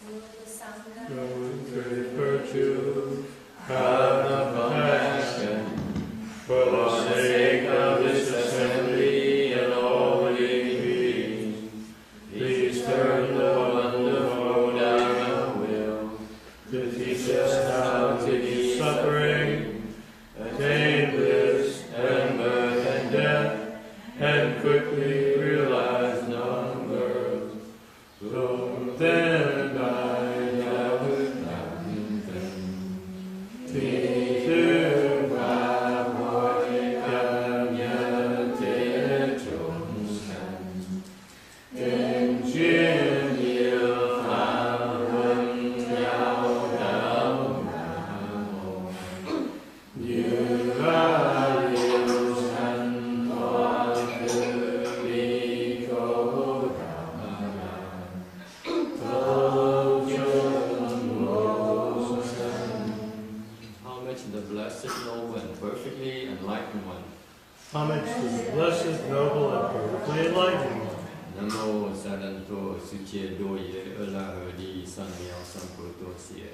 Good virtue, have compassion for the sake of this assembly and all living beings. Please turn the wonderful Dharma will to teach us how to ease suffering, attain bliss and birth and death, and quickly realize non-birth. So then I have nothing to Homage to the blessed, noble, and perfectly enlightened one. Namo Saranto Suche Doye Elahadi Sanmyo Samputosie.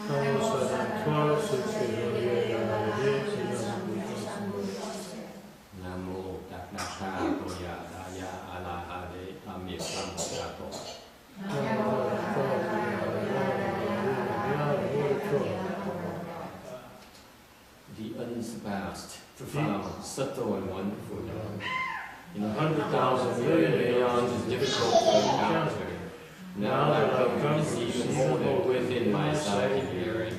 Namo Saranto Suche Doye Elahadi Sanmyo. Namo Taknaka Toya Daya Alahade Amir Samputato. The unsurpassed, profound, subtle, and wonderful Dharma. In 100,000 million aeons is difficult to encounter. Now that I've come to see and hold it within my sight and hearing,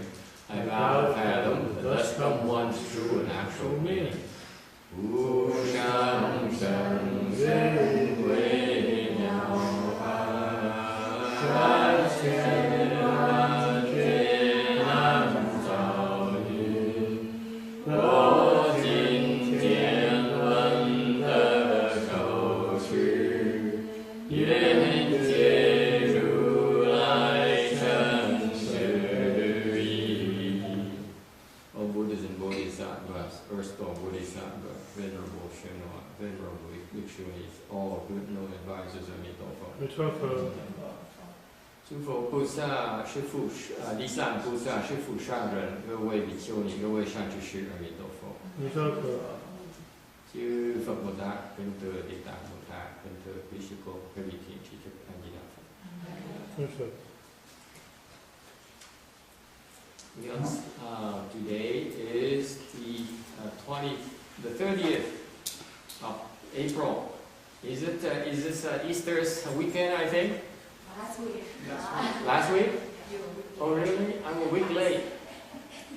I vow to fathom that thus come one's true and actual meaning. Sham Sham Zen Wei Nyao Ha Venerable Shenua, Venerable Bhikshunis, all good no advisors of Mitofo. 诸佛菩萨、师父、地藏菩萨、师父上人、各位比丘尼、各位善知识，阿弥陀佛。chư Phật Bồ Tát, kính thưa Địa Tạng Bồ Tát, kính thưa quý sư cô, quý vị thiện tri thức A Di Đà Phật. Yes, today is the 30th of April. Is this Easter's weekend? I think. Last week. Last week? Oh really? I'm a week late.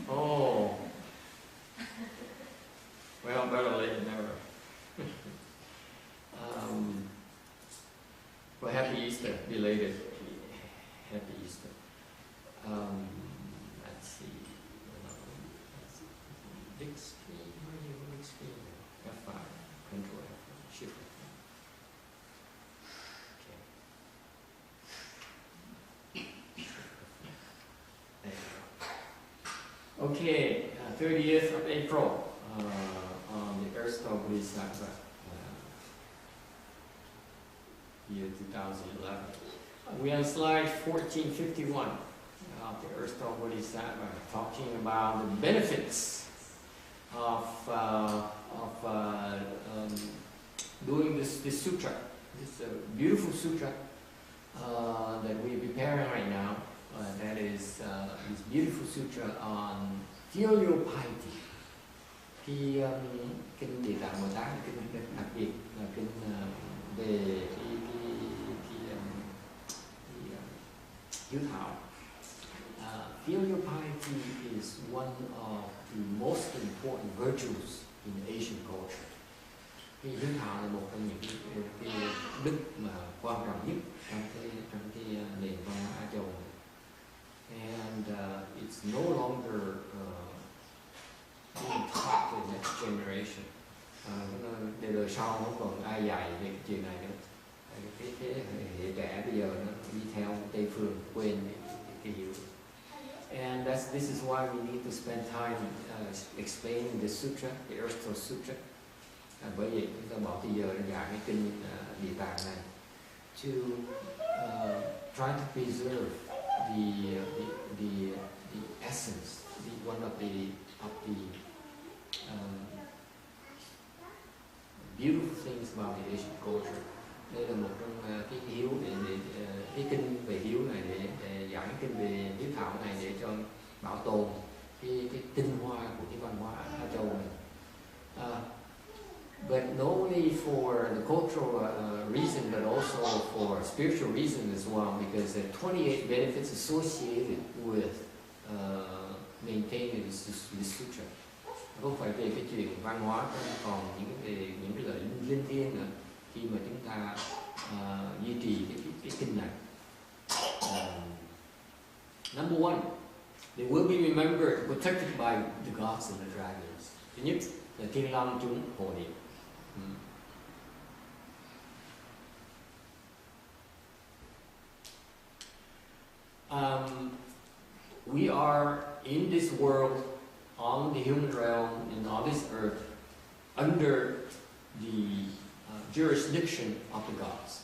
Oh. Well, better late than never. Well, happy Easter, belated. Happy Easter. Let's see. Big screen, where are you? Big screen. F5, control F5, shift F5. Okay. Okay, 30th of April. On the Earth Star Bodhisattva, year 2011. We are on slide 1451 of the Earth Star Bodhisattva, talking about the benefits of doing this sutra, this beautiful sutra that we're preparing right now. That is this beautiful sutra on filial piety. Kinh Địa Tạng Bồ Tát là kinh đặc biệt, là kinh về hiếu thảo. Filial piety is one of the most important virtues in Asian culture. Hiếu thảo là một trong những cái đức mà quan trọng nhất trong cái nền văn hóa Á Châu. And it's no longer being taught to the next generation. Để đời sau không còn ai dạy về cái chuyện này nữa. Cái thế hệ trẻ bây giờ nó đi theo Tây phương, quên cái hiểu. And this is why we need to spend time explaining the sutra, the Earth Sutra. Bởi vậy chúng ta bỏ thời giờ để dạy cái kinh Địa Tạng này to try to preserve the essence, one of the beautiful things about the Asian culture. Đây là một trong cái hiếu cái kinh về hiếu này để giảng kinh về hiếu thảo này để cho bảo tồn cái tinh hoa của cái văn hóa Á Châu này. But not only for the cultural reason, but also for spiritual reason as well, because there are 28 benefits associated with maintaining the sutra. Không phải về cái chuyện văn hóa, còn những cái lợi linh thiêng nữa khi mà chúng ta duy trì cái kinh này. Number one, they will be remembered, protected by the gods and the dragons. Thứ nhất là thiên long chúng hộ niệm. We are in this world, on the human realm, and on this earth, under the jurisdiction of the gods.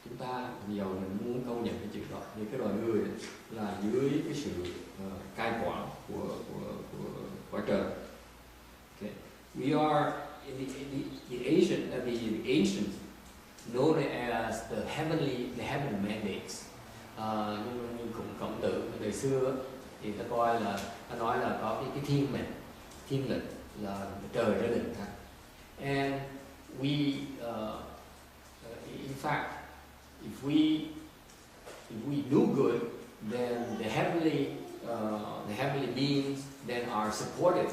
Chúng ta nhiều mình muốn công nhận cái chuyện đó, những cái loài người là dưới cái sự cai quản của trời. Okay. We are in the ancient known as the heavenly mandates. Nhưng cũng cộng tự đời xưa thì ta coi là ta nói là có cái thiên lệnh là trời đã định ra. And we in fact if we do good, then the heavenly beings then are supportive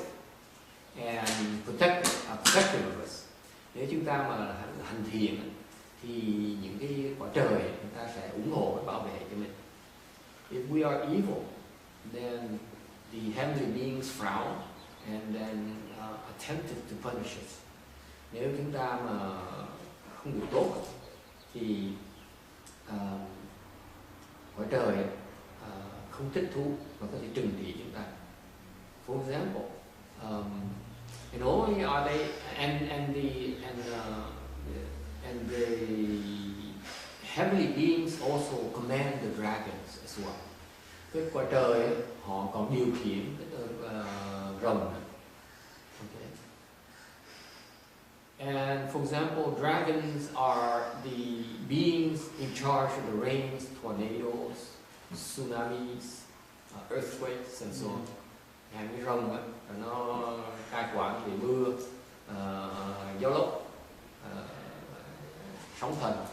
and protective of us. Nếu chúng ta mà hành thiện thì những cái quả trời người ta sẽ ủng hộ và bảo vệ cho mình. If we are evil, then the heavenly beings frown and then attempted to punish us. Nếu chúng ta mà không được tốt thì quả trời không thích thú và có thể trừng trị chúng ta. For example, and only are they and the heavenly beings also command the dragons as well. Cái quả trời họ còn điều khiển cái rồng này. Okay. And for example, dragons are the beings in charge of the rains, tornadoes, tsunamis, earthquakes, and so on. Cái rồng ấy, nó cai quản về mưa, gió lốc, sóng thần,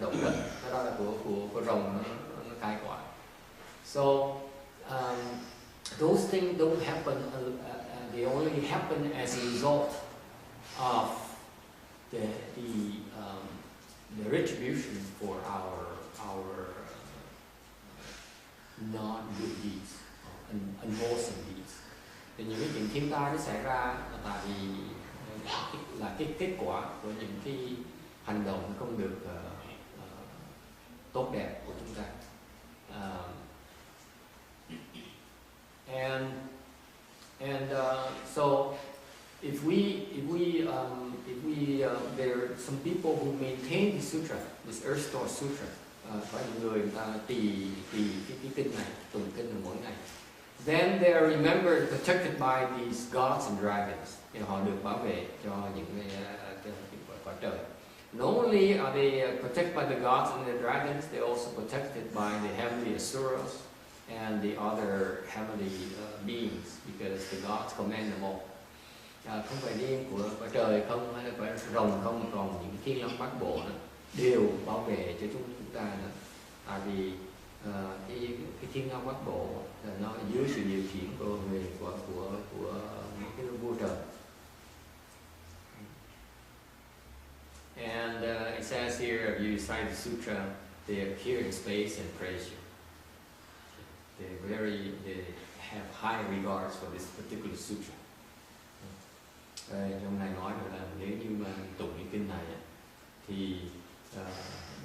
động đất, cái đó là của rồng nó cai quản. So those things don't happen. They only happen as a result of the retribution for our non-good deeds, unwholesome deeds. Thì những cái chuyện thiên tai nó xảy ra là tại vì là cái kết quả của những cái hành động không được tốt đẹp của chúng ta. So if there are some people who maintain the sutra, this Earth Store Sutra, có những người ta tỳ cái kinh này, tụng kinh này mỗi ngày, then they are remembered, protected by these gods and dragons. Thì họ được bảo vệ cho những cái quả trời. Not only are they protected by the gods and the dragons, they're also protected by the heavenly asuras and the other heavenly beings, because the gods command them all. Không phải riêng của quả trời không, hay là quả rồng không, mà còn những thiên long bát bộ nữa, đều bảo vệ cho chúng ta nữa. Tại vì cái thiên long bát bộ là nó dưới sự điều khiển của những cái vua trời. And it says here, if you recite the sutra, they appear in space and praise you. They have high regards for this particular sutra. Trong này nói là nếu như mà tụng những kinh này thì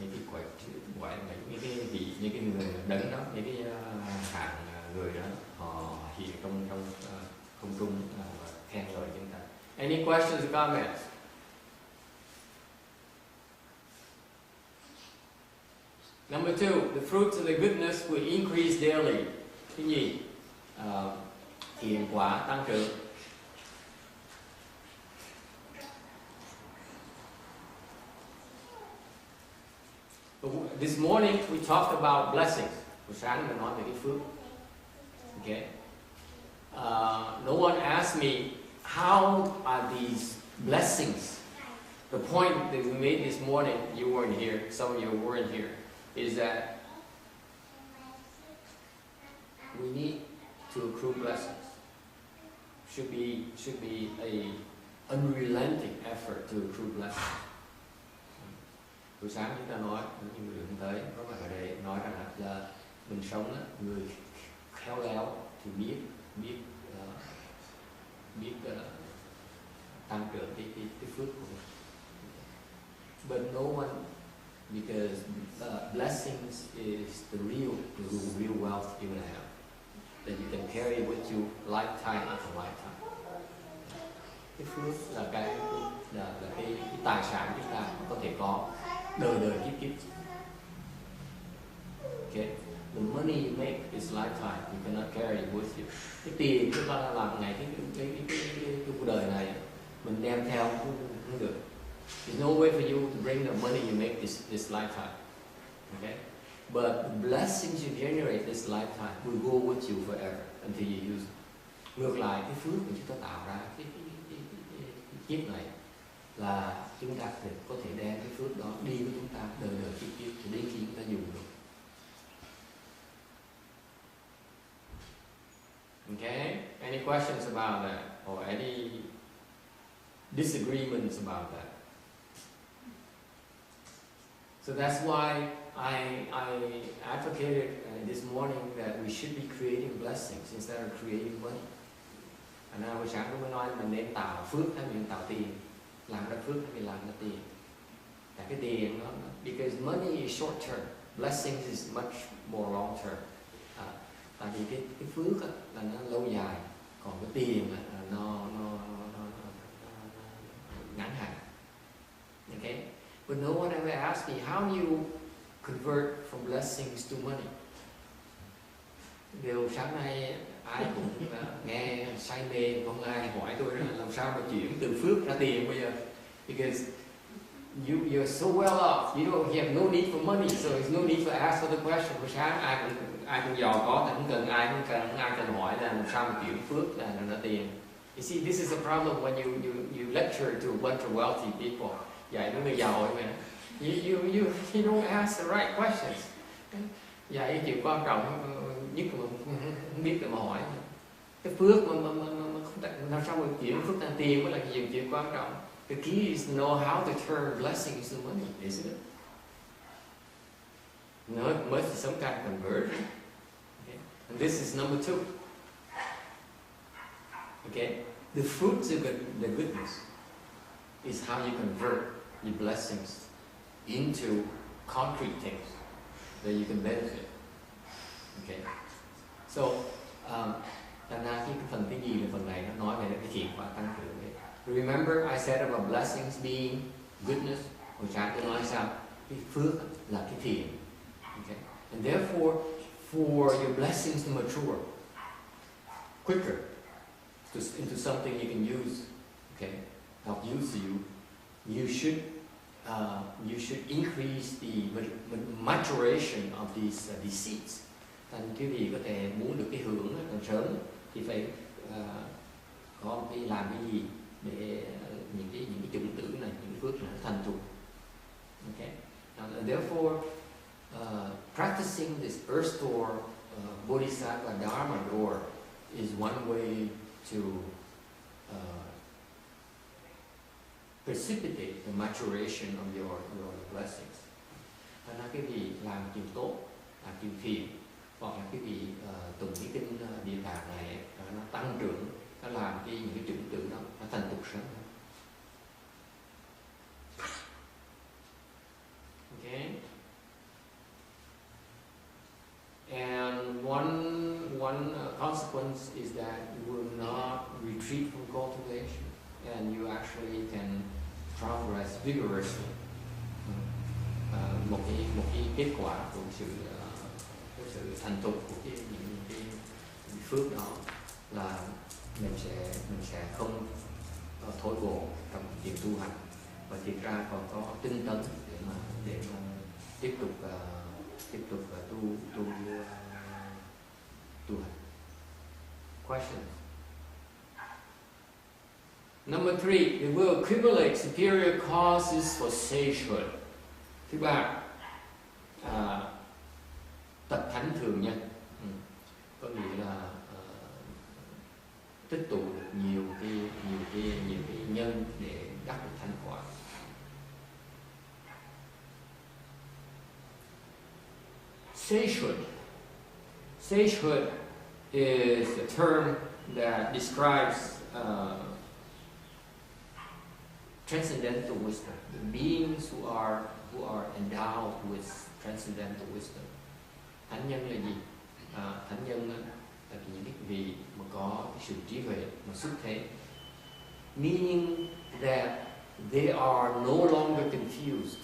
những cái gọi là những cái người đấng đó, những cái hạng người đó họ hiện trong không trung khen ngợi chúng ta. Any questions or comments? Number two, the fruits of the goodness will increase daily. Cái gì? Thiện quả tăng trưởng. This morning we talked about blessings. Buổi sáng mình nói về cái phước. Okay. No one asked me how are these blessings. The point that we made this morning, you weren't here, some of you weren't here, is that we need to accrue blessings. Should be a unrelenting effort to accrue blessings. Buổi sáng chúng ta nói, những người hướng tới có mặt ở đây nói rằng là mình sống người khéo léo thì biết tăng trưởng cái phước của mình. But no one, because blessings is the real wealth you will have, that you can carry with you lifetime after lifetime. Cái phước là cái tài sản chúng ta có thể có đời kiếp. Okay, the money you make is lifetime. You cannot carry it with you. Cái tiền chúng ta làm ngày cái cuộc đời này mình đem theo không được. There's no way for you to bring the money you make this lifetime. Okay, but the blessings you generate this lifetime will go with you forever until you use it. Ngược lại, cái phước mà chúng ta tạo ra cái kiếp này là chúng ta có thể đem cái phước đó đi với chúng ta đời kiếp thì đến khi chúng ta dùng được. Okay, any questions about that or any disagreements about that? So that's why I advocated this morning that we should be creating blessings instead of creating money. Anh buổi sáng tôi mới nói mình nên tạo phước hay mình tạo tiền, làm ra phước hay làm ra tiền. Tại cái tiền nó because money is short term, blessings is much more long term. Tại vì cái phước là nó lâu dài, còn cái tiền là nó ngắn hạn. Okay, but no one ever asked me how do you convert from blessings to money. Điều sáng nay ai cũng nghe say mê, không ai hỏi tôi là làm sao mà chuyển từ phước ra tiền bây giờ. Because you're so well off, you have no need for money, so there's no need for ask for the question. Buổi sáng ai cũng giàu có, thì không cần ai cần hỏi là làm sao mà chuyển phước ra tiền. You see, this is a problem when you lecture to a bunch of wealthy people. Dạy với người giàu ấy mà. You don't ask the right questions. Dạy chuyện quan trọng nhất mà không biết là mà hỏi. Cái phước mà làm sao mà chuyển phước thành tiền mới là chuyện quan trọng. The key is to know how to turn blessings to money, isn't it? No, it must be some kind of conversion. Okay? And this is number two. Okay? The fruits of the goodness is how you convert your blessings into concrete things that you can benefit. Okay? So, thành ra cái phần cái gì là phần này nó nói về cái thiện quả tăng trưởng. Remember I said about blessings being goodness. Hồi sáng tôi nói sao? Cái phước là cái thiện. Okay? And therefore, for your blessings to mature quicker into something you can use, okay, help use you, you should increase the maturation of these seeds. Thành quý vị có thể muốn được cái hưởng càng sớm thì phải có cái làm cái gì để những cái chủng tử này, những phước này thành thục. Okay. And therefore, practicing this earth door, bodhisattva dharma door is one way to precipitate the maturation of your blessings. Thành ra cái gì làm chuyện tốt, làm chuyện thiện, hoặc là cái gì tụng cái kinh Địa Tạng này nó tăng trưởng, nó làm những cái chủng tử đó nó thành tục sớm. Okay. And one consequence is that you will not retreat from cultivation, and you actually can progress vigorously. Một cái kết quả của sự thành tục của những cái phước đó là mình sẽ không thối bộ trong việc tu hành, và thiệt ra còn có tinh tấn để mà tiếp tục tu hành. Question. Number 3, it will accumulate superior causes for sagehood. Thứ ba, tập thánh thường nhân, có nghĩa là tích tụ được nhiều cái nhân để đắc được thánh quả. Sagehood is a term that describes transcendental wisdom, the beings who are endowed with transcendental wisdom. Thánh nhân là gì? Thánh nhân là những cái vị mà có sự trí huệ mà xuất thế, meaning that they are no longer confused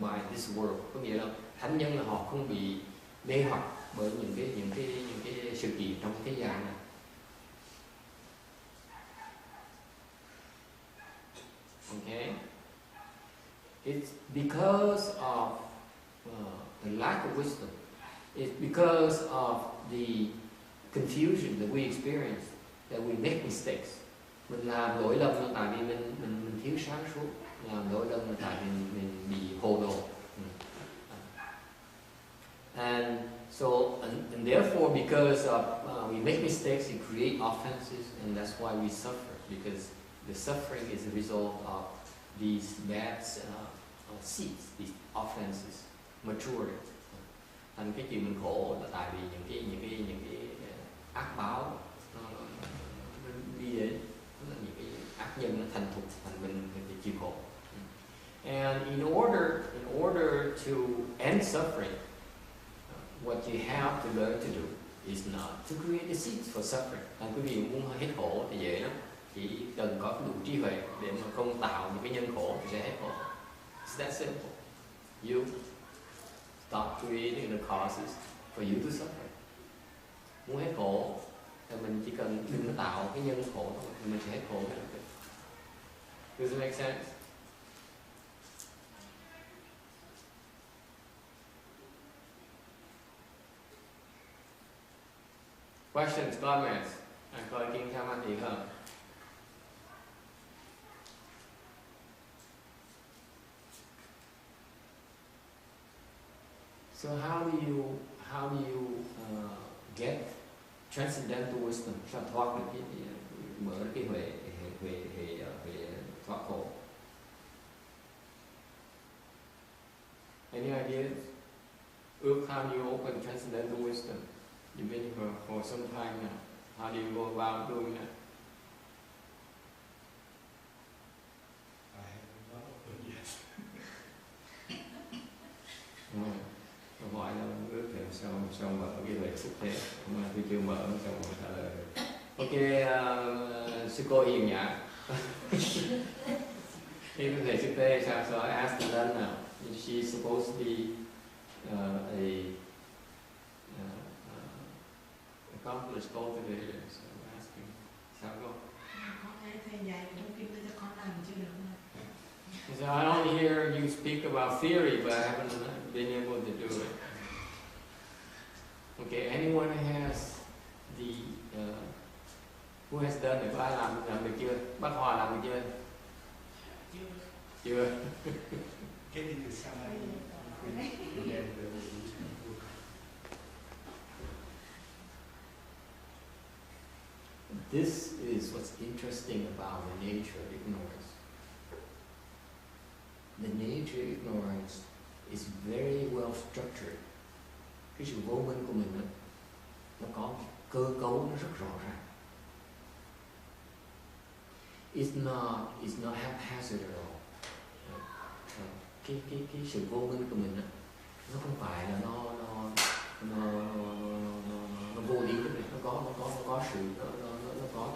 by this world. Có nghĩa là thánh nhân là họ không bị mê hoặc bởi những cái sự kiện trong thế gian này. Okay, it's because of the lack of wisdom. It's because of the confusion that we experience that we make mistakes. Mình làm lỗi lầm là tại vì mình thiếu sáng suốt, làm lỗi lầm là tại vì mình bị hồ đồ. And so, and therefore, because of we make mistakes, we create offenses, and that's why we suffer. Because the suffering is a result of these bad seeds, these offenses, maturing. Thành cái chuyện mình khổ là tại vì những cái ác báo nó đi đến, là những cái ác nhân nó thành thục thành mình phải chịu khổ. And in order to end suffering, what you have to learn to do is not to create the seeds for suffering. Quý vị muốn hết khổ thì dễ lắm, chỉ cần có đủ trí huệ để mà không tạo những cái nhân khổ thì sẽ hết khổ. It's that simple. You stop creating the causes for you to suffer. Muốn hết khổ thì mình chỉ cần đừng có tạo cái nhân khổ thôi thì mình sẽ hết khổ. Does it make sense? Questions, comments? Có ý kiến tham ăn gì không? So how do you get transcendental wisdom? Sao thoát được cái mở cái huệ thoát khổ? Any ideas? How do you open transcendental wisdom? You've been here for some time now. How do you go about doing that? I haven't opened yet. Hỏi là ước thì sao mở cái về xúc thế, mà tôi chưa mở sao mà trả lời. Okay, sư cô hiền nhã. Khi có thể xúc thế sao? So I asked the nun now. She's supposed to be accomplished cultivator. So I'm asking, sao không? Con thấy thầy dạy cũng kêu cho con làm chứ được mà. So I don't hear you speak about theory, but I haven't been able to do it. Okay, anyone has the who has done it? Có ai làm được chưa? Bác Hòa làm được chưa? Chưa. Cái gì từ sau này? This is what's interesting about the nature of ignorance. The nature of ignorance is very well structured. Cái sự vô minh của mình nó có cơ cấu nó rất rõ ràng. It's not haphazard at all. Cái sự vô minh của mình nó không phải là nó vô lý nữa, nó có sự nó có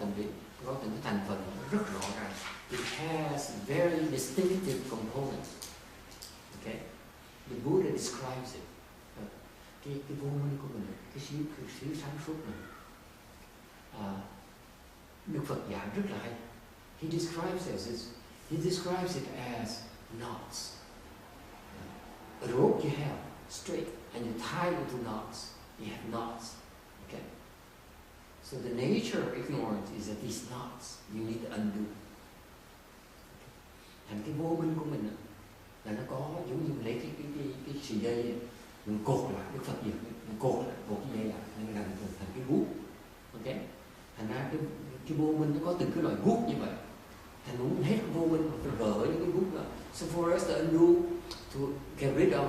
từng cái thành phần rất rõ ràng. It has describes it. Cái vô minh của mình, cái xứ sáng suốt này, Đức Phật giảng rất là hay. He describes it as knots. A rope you have straight and you tie it to knots. You have knots. Okay. So the nature of ignorance is that these knots you need to undo. Thành cái vô minh của mình là nó có giống như lấy cái sợi dây ấy, mình cột lại. Đức Phật gì mình cột lại một cái dây lại nên làm thành cái guốc. Ok. Thành ra cái vô minh nó có từng cái loại guốc như vậy. Thành muốn hết cái vô minh phải gỡ những cái guốc đó. So for us to undo, to get rid of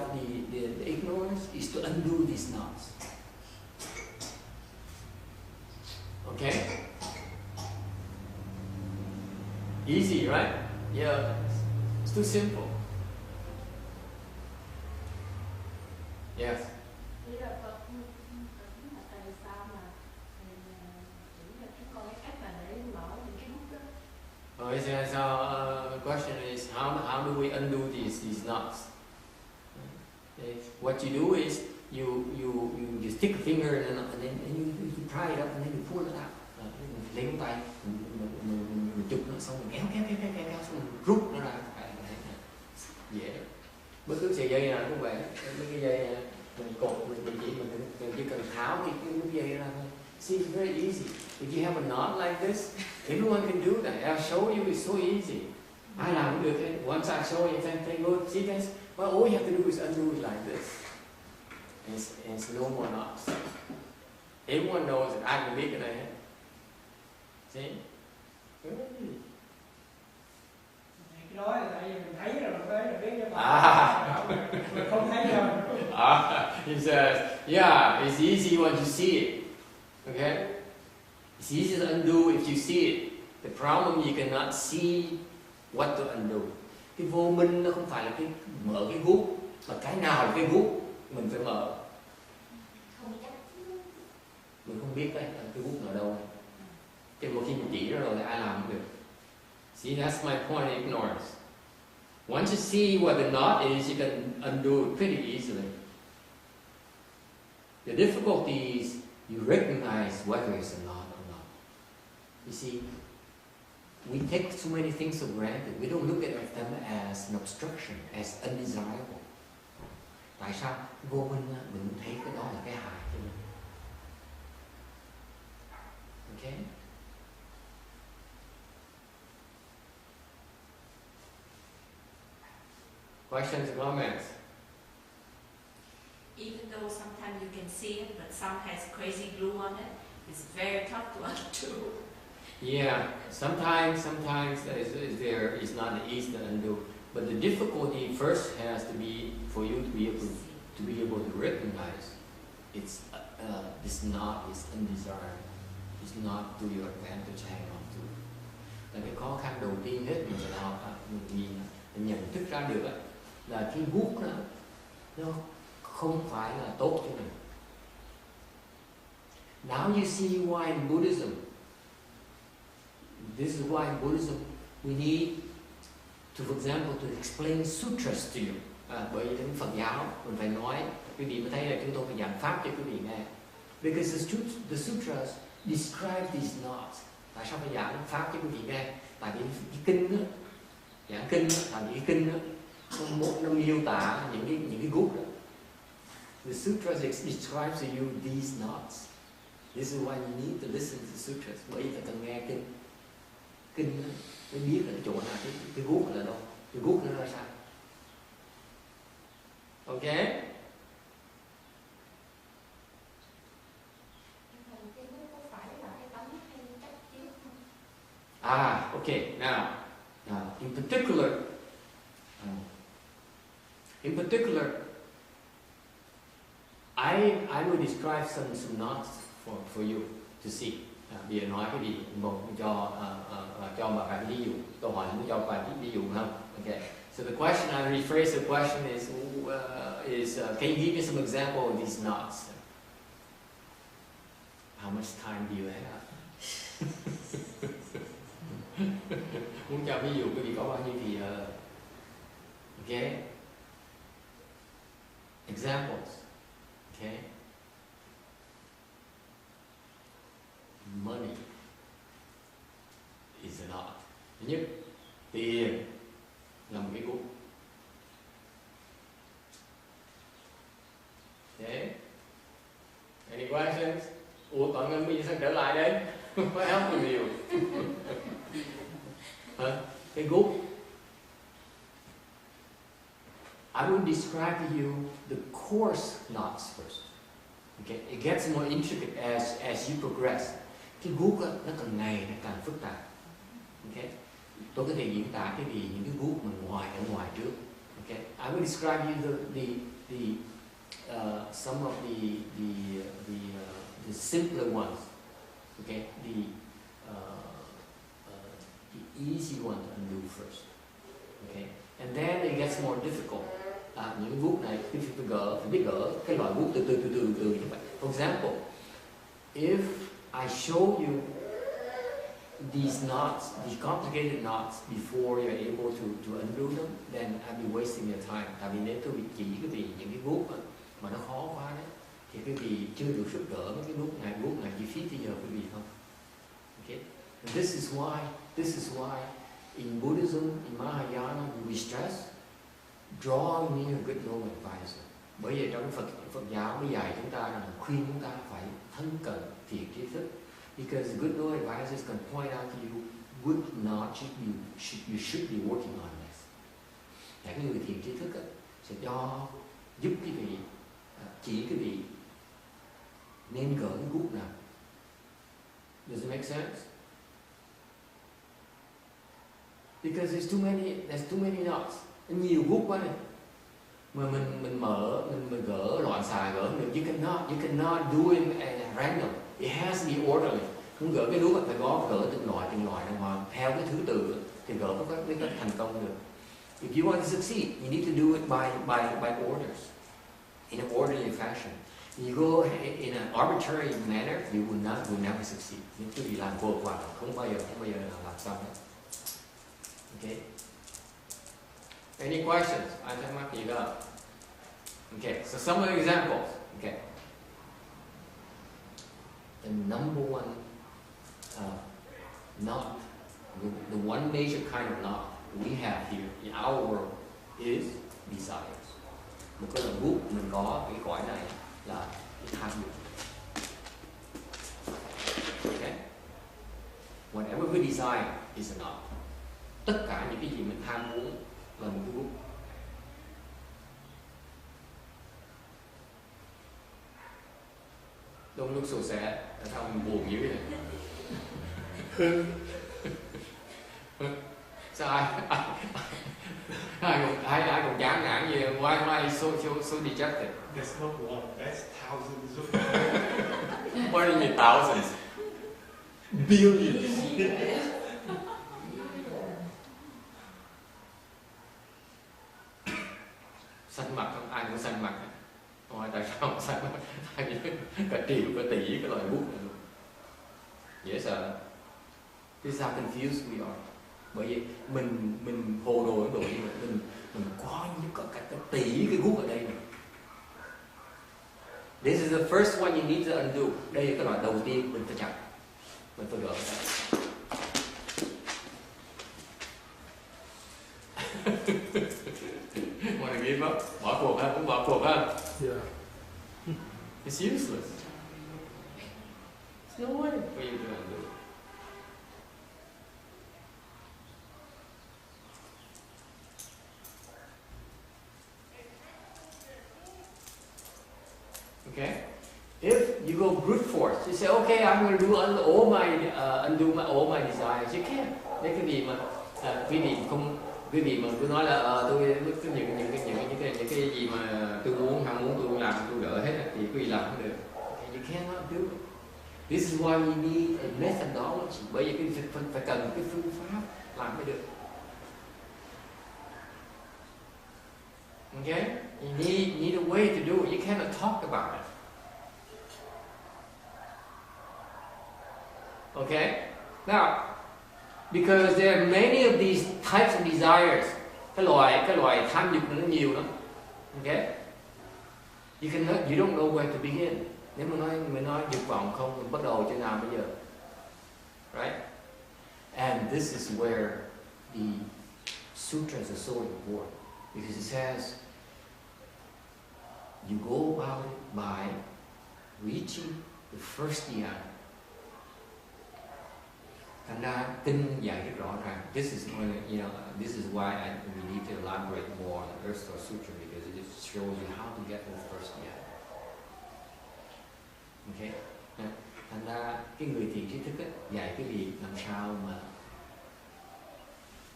the ignorance is to undo these knots. Okay? Easy, right? Yeah. It's too simple. Yes. So question is how do we undo these knots? Okay. What you do is you stick a finger and then you pry it up and then you pull it out. Lấy ngón tay mình chụp nó xong mình kéo xong mình rút nó ra. Dễ. Bất cứ sợi dây nào cũng vậy. Mấy cái dây này, mình cột mình chỉ cần tháo cái dây ra thôi. See, it's very easy. If you have a knot like this, everyone can do that. I'll show you. It's so easy. Ai làm cũng được hết. Once I show you, then go see guys. Well, all you have to do is undo it like this. And it's no more knots. Everyone knows that I can make it ahead. See? Cái đó là tại vì mình thấy rồi mình phải biết cho bạn. Mình không thấy đâu. He says, yeah, it's easy when you see it. Okay? It's easy to undo if you see it. The problem you cannot see what to undo. Cái vô minh nó không phải là cái mở cái guốc, mà cái nào là cái guốc mình phải mở. Mình không biết cái guốc ở đâu. Thì một khi mình chỉ ra rồi thì ai làm cũng được. See, that's my point of ignorance. Once you see what the knot is, you can undo it pretty easily. The difficulty is you recognize whether it's a knot or not. You see, we take so many things for granted. We don't look at them as an obstruction, as undesirable. Tại sao? Vô minh mình thấy cái đó là cái hại cho mình. Okay? Questions or comments? Even though sometimes you can see it, but some has crazy glue on it, it's very tough to undo. Yeah, sometimes it's not easy to undo. But the difficulty first has to be for you to be able to recognize it's this knot is undesirable. It's not to your advantage to hang on to. Là cái khó khăn đầu tiên hết mình phải học mình nhận thức ra được là cái guốc nó không phải là tốt cho mình. Now you see why in Buddhism, this is why in Buddhism we need to, for example, to explain sutras to you. Bởi vì trong Phật giáo mình phải nói, quý vị mới thấy là chúng tôi phải giảng pháp cho quý vị nghe. Because the sutras describe these knots. Tại sao phải giảng pháp cho quý vị nghe? Tại vì cái kinh đó, giảng kinh đó, tại vì cái kinh đó nó miêu tả những cái guốc đó. The sutras describe to you these knots. This is why you need to listen to the sutras. Bởi vì phải cần nghe kinh. Kinh đó, mới biết là chỗ nào cái guốc là đâu, cái guốc nó ra sao. Okay? Okay. Now, in particular, I will describe some knots for you to see. Bây giờ nói cái gì cho bà vài ví dụ. Câu hỏi muốn cho vài ví dụ không? Okay. So the question, I rephrase the question is can you give me some example of these knots? How much time do you have? Muốn cho ví dụ quý vị có bao nhiêu thì okay. examples. Okay? Money is a knot. Thứ nhất, tiền là một cái gút. Okay? Any questions? Ủa còn Ngân bây giờ sao trở lại đấy? Có help me nhiều. Cái gút. I will describe to you the coarse knots first. Okay? It gets more intricate as you progress. Cái gút đó, nó càng ngày nó càng phức tạp. Okay? Tôi có thể diễn tả cái gì những cái gút mà ở ngoài trước. Okay? I will describe you some of the simpler ones. Okay? The easy one to undo first. Okay? And then it gets more difficult. Những cái gút này phải biết gỡ cái loại gút từ từ như vậy. For example, if I show you these knots, these complicated knots before you're able to undo them, then I'll be wasting your time. Tại vì nếu tôi bị chỉ cái vị những cái gút mà nó khó quá đấy, thì cái vị chưa đủ sức gỡ mấy cái gút này chỉ phí thời giờ quý vị không. Okay? And this is why in Buddhism, in Mahayana, we stress draw near a good knowing advisor. Bởi vì trong Phật giáo mới dạy chúng ta là khuyên chúng ta phải thân cận thiện tri thức. Because good knowing advisors can point out to you what knot you should be working on next. Những người thiện tri thức sẽ giúp quý vị chỉ quý vị nên gỡ cái gút nào. Does it make sense? Because there's too many knots. Nhiều gút quá này. Mà mình gỡ loạn xà gỡ được. You cannot do it at random. It has to be orderly. Muốn gỡ cái gút phải gỡ từng loại đàng hoàng theo cái thứ tự thì gỡ mới có thành công được. If you want to succeed, you need to do it by orders, in an orderly fashion. You go in an arbitrary manner, you will never succeed. Những cái gì làm vô vàn không bao giờ làm xong hết. Okay. Any questions? Ai thắc mắc gì đó? Okay. So some of the examples. Okay. The number one knot, the one major kind of knot we have here in our world is desires. Một cái là gút mình có cái cõi này là cái tham dục. Okay? Whatever we desire is a knot. Tất cả những cái gì mình tham muốn là một cái gút. Don't look so sad. Sao mình buồn dữ vậy? Sao ai còn chán nản gì? Why so dejected? That's not one, that's thousands of What do you mean thousands? billions. Xanh mặt không? Ai cũng xanh mặt. Hỏi tại sao không xanh mặt? Tại vì cả triệu, cả tỷ cái loại bút này luôn. Dễ sợ. This is how confused we are. Bởi vì mình hồ đồ Ấn Độ như vậy, mình có cả tỷ cái gút ở đây này. This is the first one you need to undo. Đây là cái loại đầu tiên mình phải chặt, mình phải gỡ ra. Wanna give up? Bỏ cuộc ha, cũng bỏ cuộc ha. Yeah. It's useless. There's no way for you to undo. Okay? If you go brute force, you say, okay, I'm going to do all my desires. You can't. Đấy cái gì mà quý vị mà cứ nói là tôi những cái gì mà tôi muốn ham muốn tôi làm tôi gỡ hết thì quý vị làm không được. Okay, you cannot do it. This is why we need a methodology. Bởi vì phải cần cái phương pháp làm mới được. Okay? You need a way to do it. You cannot talk about it. Okay? Now, because there are many of these types of desires, cái loại tham dục nó nhiều lắm. Okay? You don't know where to begin. Nếu mà nói dục vọng không, mình bắt đầu chỗ nào bây giờ? Right? And this is where the sutras are so important, because it says you go about it by reaching the first dhyana. Thành ra kinh dạy rất rõ ràng. This is why we need to elaborate more on the Earthstar Sutra, because it just shows you how to get to the first dhyana. Okay? Thành ra cái người thiền trí thức dạy cái việc làm sao mà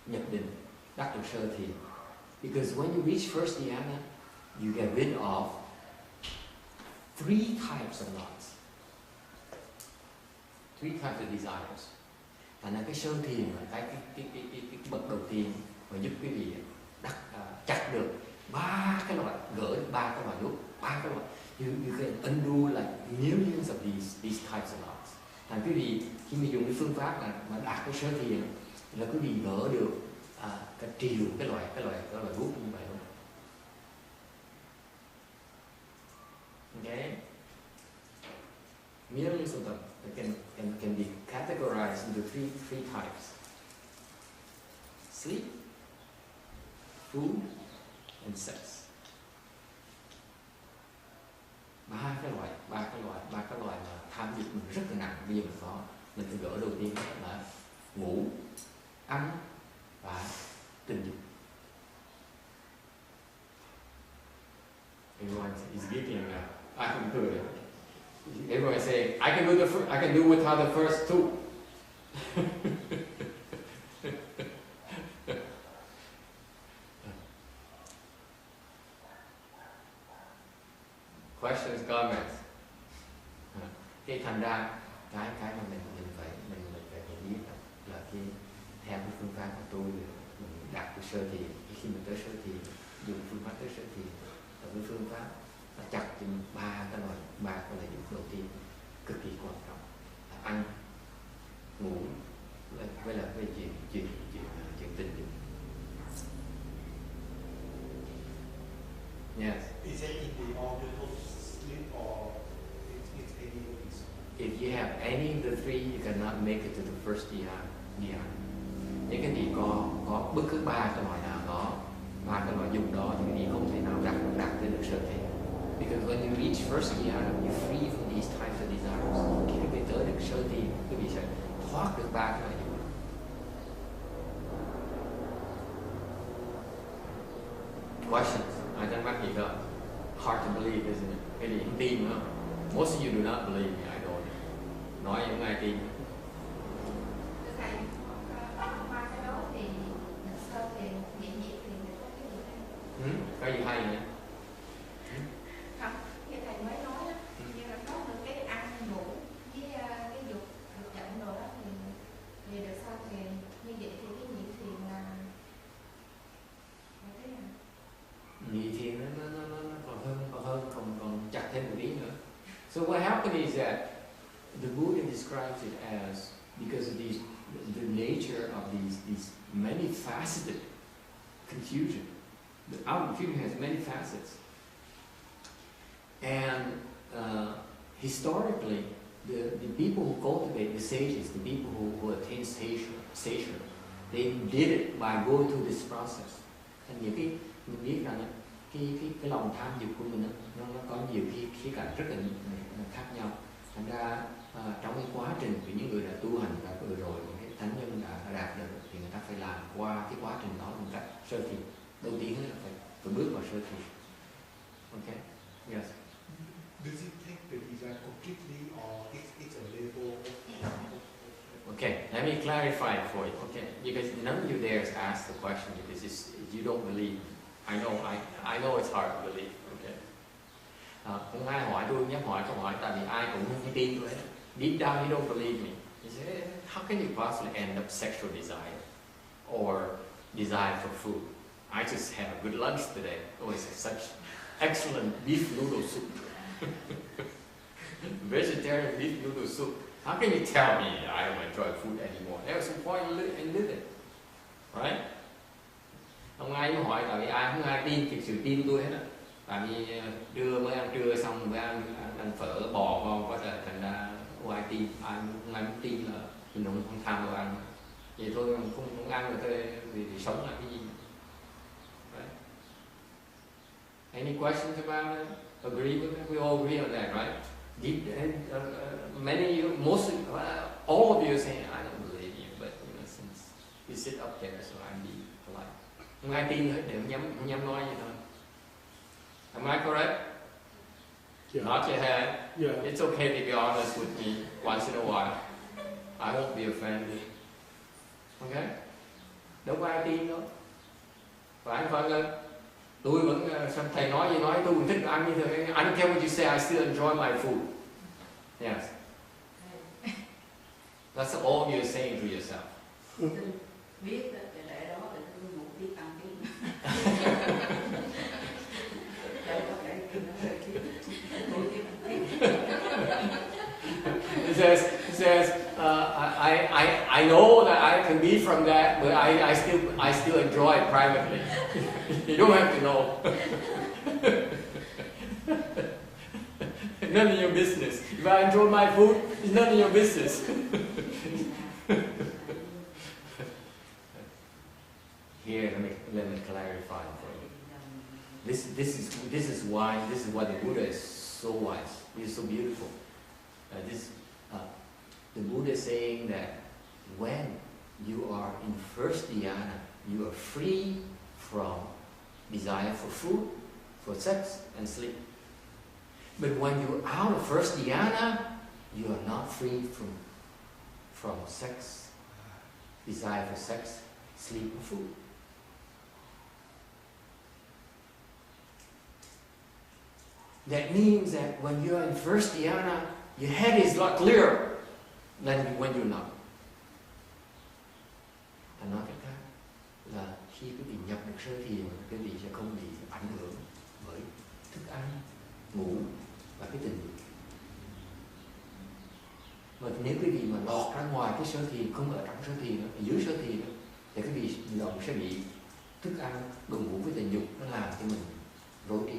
nhập định, đắc được sơ thiền. Because when you reach first dhyana, you get rid of 3 types of knots. 3 types of desires. Thành ra cái sơ thiền là cái bậc đầu tiên mà giúp quý vị chặt được 3 cái loại, gỡ được 3 cái loại nút, 3 cái loại. You can undo like millions of these types of knots. Thành quý vị khi mà dùng cái phương pháp mà đạt cái sơ thiền là quý vị gỡ được cả triệu cái loại nút như vậy luôn. Okay? Millions of them can be categorized into three types: sleep, food, and sex. Ba cái loại mà tham dục mình rất là nặng. Bây giờ mình phải gỡ đầu tiên là ngủ, ăn và tình dục. Everyone is getting I can do it. Everyone is saying I can do without the first 2. Questions, comments. Cái thành ra cái mà mình phải biết là cái theo cái phương pháp của tôi mình đạt cái sơ thiền. Khi mình tới sơ thiền, dùng phương pháp tới sơ thiền là cái phương pháp là chặt chừng 3 cái loại dục đầu tiên cực kỳ quan trọng là ăn, ngủ với là cái chuyện tình dục. Yes. Is it in the order of sleep or it's any of these? If you have any of the 3, you cannot make it to the first dhyana. Những cái gì có bất cứ 3 cái loại nào đó, 3 cái loại dục đó thì quý vị không thể nào đạt tới được sơ thiền. Because when you reach first dhyana, you're free from these types of desires. Khi quý vị tới được sơ thiền, quý vị sẽ thoát được 3 cái loại dục. Questions? I don't mắt gì đâu. Hard to believe, isn't it? Cái gì không tin nữa. Most of you do not believe me, I know. Nói những ai tin. Thầy, qua cái đó thì sơ thiền, nhẹ nhẹ thì có cái gì hay? Cái gì hay nhỉ? Không, như thầy mới nói đó, như là có được cái ăn ngủ với cái dục chậm rồi đó thì được sơ thiền. Như vậy thì cái nhị thiền là thế nào? Nhị thiền nó còn chặt thêm một tí nữa. So what happened is that the Buddha describes it as, because of the nature of these many faceted confusion. Our confusion has many facets, and historically, the people who cultivate the sages, the people who attain station, they did it by going through this process. And nhiều khi mình biết rằng cái lòng tham dục của mình nó có nhiều khía cạnh rất là khác nhau. Thành ra trong cái quá trình của những người đã tu hành đã vừa rồi, những cái thánh nhân đã đạt được, thì người ta phải làm qua cái quá trình đó một cách sơ thiền. Đầu tiên là phải bước vào sơ thiền. Okay? Yes. Does it take the desire completely or it's a level of Okay, let me clarify it for you. Okay, because none of you dares ask the question because you don't believe. I know it's hard to believe. Okay. Không ai hỏi tôi nhớ hỏi câu hỏi tại vì ai cũng không tin tôi hết. Deep down you don't believe me. You say, how can you possibly end up sexual desire or desire for food? I just had a good lunch today. Oh, it's such excellent beef noodle soup. Vegetarian beef noodle soup. How can you tell me I don't enjoy food anymore? There's some point in living, right? Không ai hỏi tại vì không ai tin thì sự tin tôi hết á. Tại vì trưa mới ăn trưa xong mới ăn phở bò ngon quá trời, thành ra ai tin, ai muốn tin là mình không tham đồ ăn. Vậy thôi, không ăn rồi thôi thì sống là cái gì? Right? Any questions about it? Agree with it? We all agree on that, right? Most, all of you are saying, I don't believe you, but since you sit up there, so I'm being polite. Không ai tin hết, để không dám nói vậy thôi. Am I correct? Yeah. Nod your head. Yeah. It's okay to be honest with me once in a while. I won't be offended. Okay? Đâu có ai tin đâu. Phải không ơi? Tôi vẫn, thầy nói gì nói, tôi vẫn thích ăn như thế. I don't care what you say, I still enjoy my food. Yes. That's all you're saying to yourself. Biết để đó để tôi ngủ biết ăn biết. It says, I know that I can be from that, but I still enjoy it privately. You don't have to know. None of your business. If I enjoy my food, it's none of your business. Here, let me clarify for you. This is why the Buddha is so wise. He's so beautiful. The Buddha is saying that when you are in first dhyana, you are free from desire for food, for sex and sleep. But when you're out of first dhyana, you are not free from sex, desire for sex, sleep or food. That means that when you're in first dhyana, your head is a lot clearer than when you're not. Ta nói cách khác là khi quý vị nhập được sơ thiền, quý vị sẽ không bị ảnh hưởng bởi thức ăn, ngủ và cái tình dục. Mà nếu quý vị mà lọt ra ngoài cái sơ thiền, không ở trong sơ thiền, ở dưới sơ thiền, thì quý vị lòng sẽ bị thức ăn, đồ ngủ với tình dục nó làm cho mình rối đi.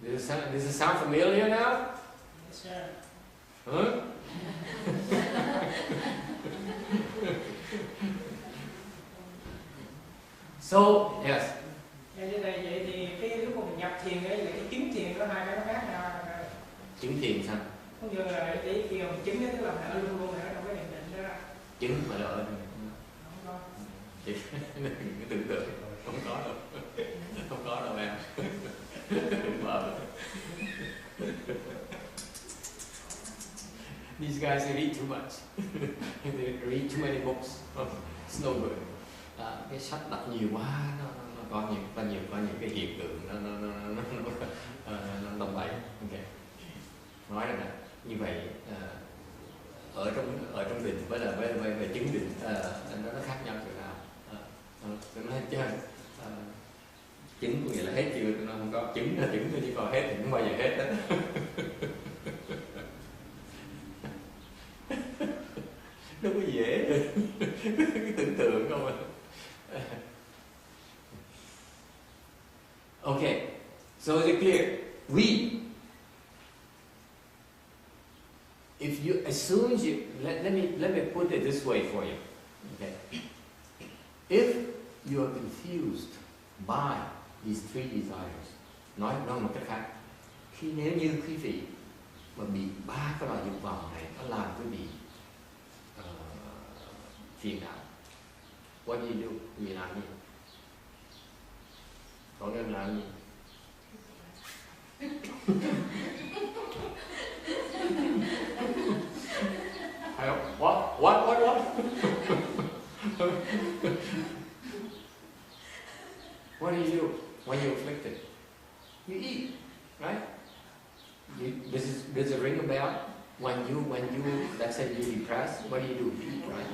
Does it sound familiar now? Yes, sir. Huh? So, yes. Vậy thì cái lúc mà mình nhập thiền ấy, vậy cái chứng thiền nó hai cái nó khác nhau. Chứng thiền sao? Không như là cái khi mà mình chứng ấy, tức là mình ở luôn ở trong cái thiền định đó. Chứng mà là ở Không có. chỉ cái tưởng tượng không có đâu. Không có đâu em. Đừng mơ. These guys they read too much. They read too many books. It's no good. Cái sách đọc nhiều quá, nó có nhiều cái hiện tượng nó đồng bậy. Okay. Nói rằng là như vậy ở trong định với chứng định nó khác nhau chỗ nào? Tôi nói chứ chứng có nghĩa là hết chưa? Tôi nói không có. Chứng là chứng, chỉ còn hết thì không bao giờ hết đó. Đâu có dễ. Cái tưởng tượng không à. Okay, so is it clear? As soon as you let me put it this way for you. Okay, if you are confused by these three desires, nói một cách khác, nếu như quý vị mà bị ba cái loại dục vọng này nó làm quý vị phiền não, what do you do? Quý vị làm gì? Có em làm gì? What? What do you do when you're afflicted? You eat, right? Does it ring a bell? When you, let's say you're depressed, what do? You eat, right?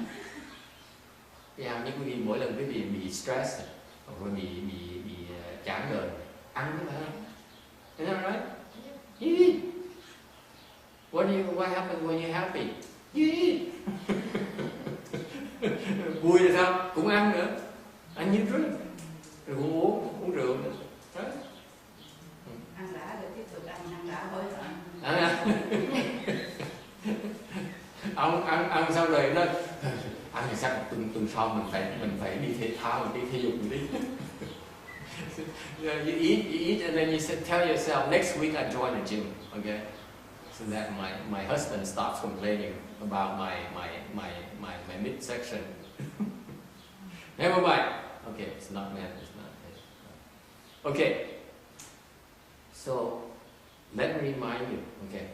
Yeah, như quý vị mỗi lần quý vị bị stress hoặc là bị chán đời, ăn chứ phải không? Is that right? You eat. What happens when you're happy? You eat. Vui là sao? Cũng ăn nữa. And you drink. Rồi ăn xong rồi nó ăn thì chắc tuần sau mình phải đi thể thao, mình đi thể dục đi. You eat and then you tell yourself next week I join the gym, okay? So that my husband stops complaining about my midsection. Never mind. Okay, it's not meant. It's not meant. Okay. So let me remind you, okay?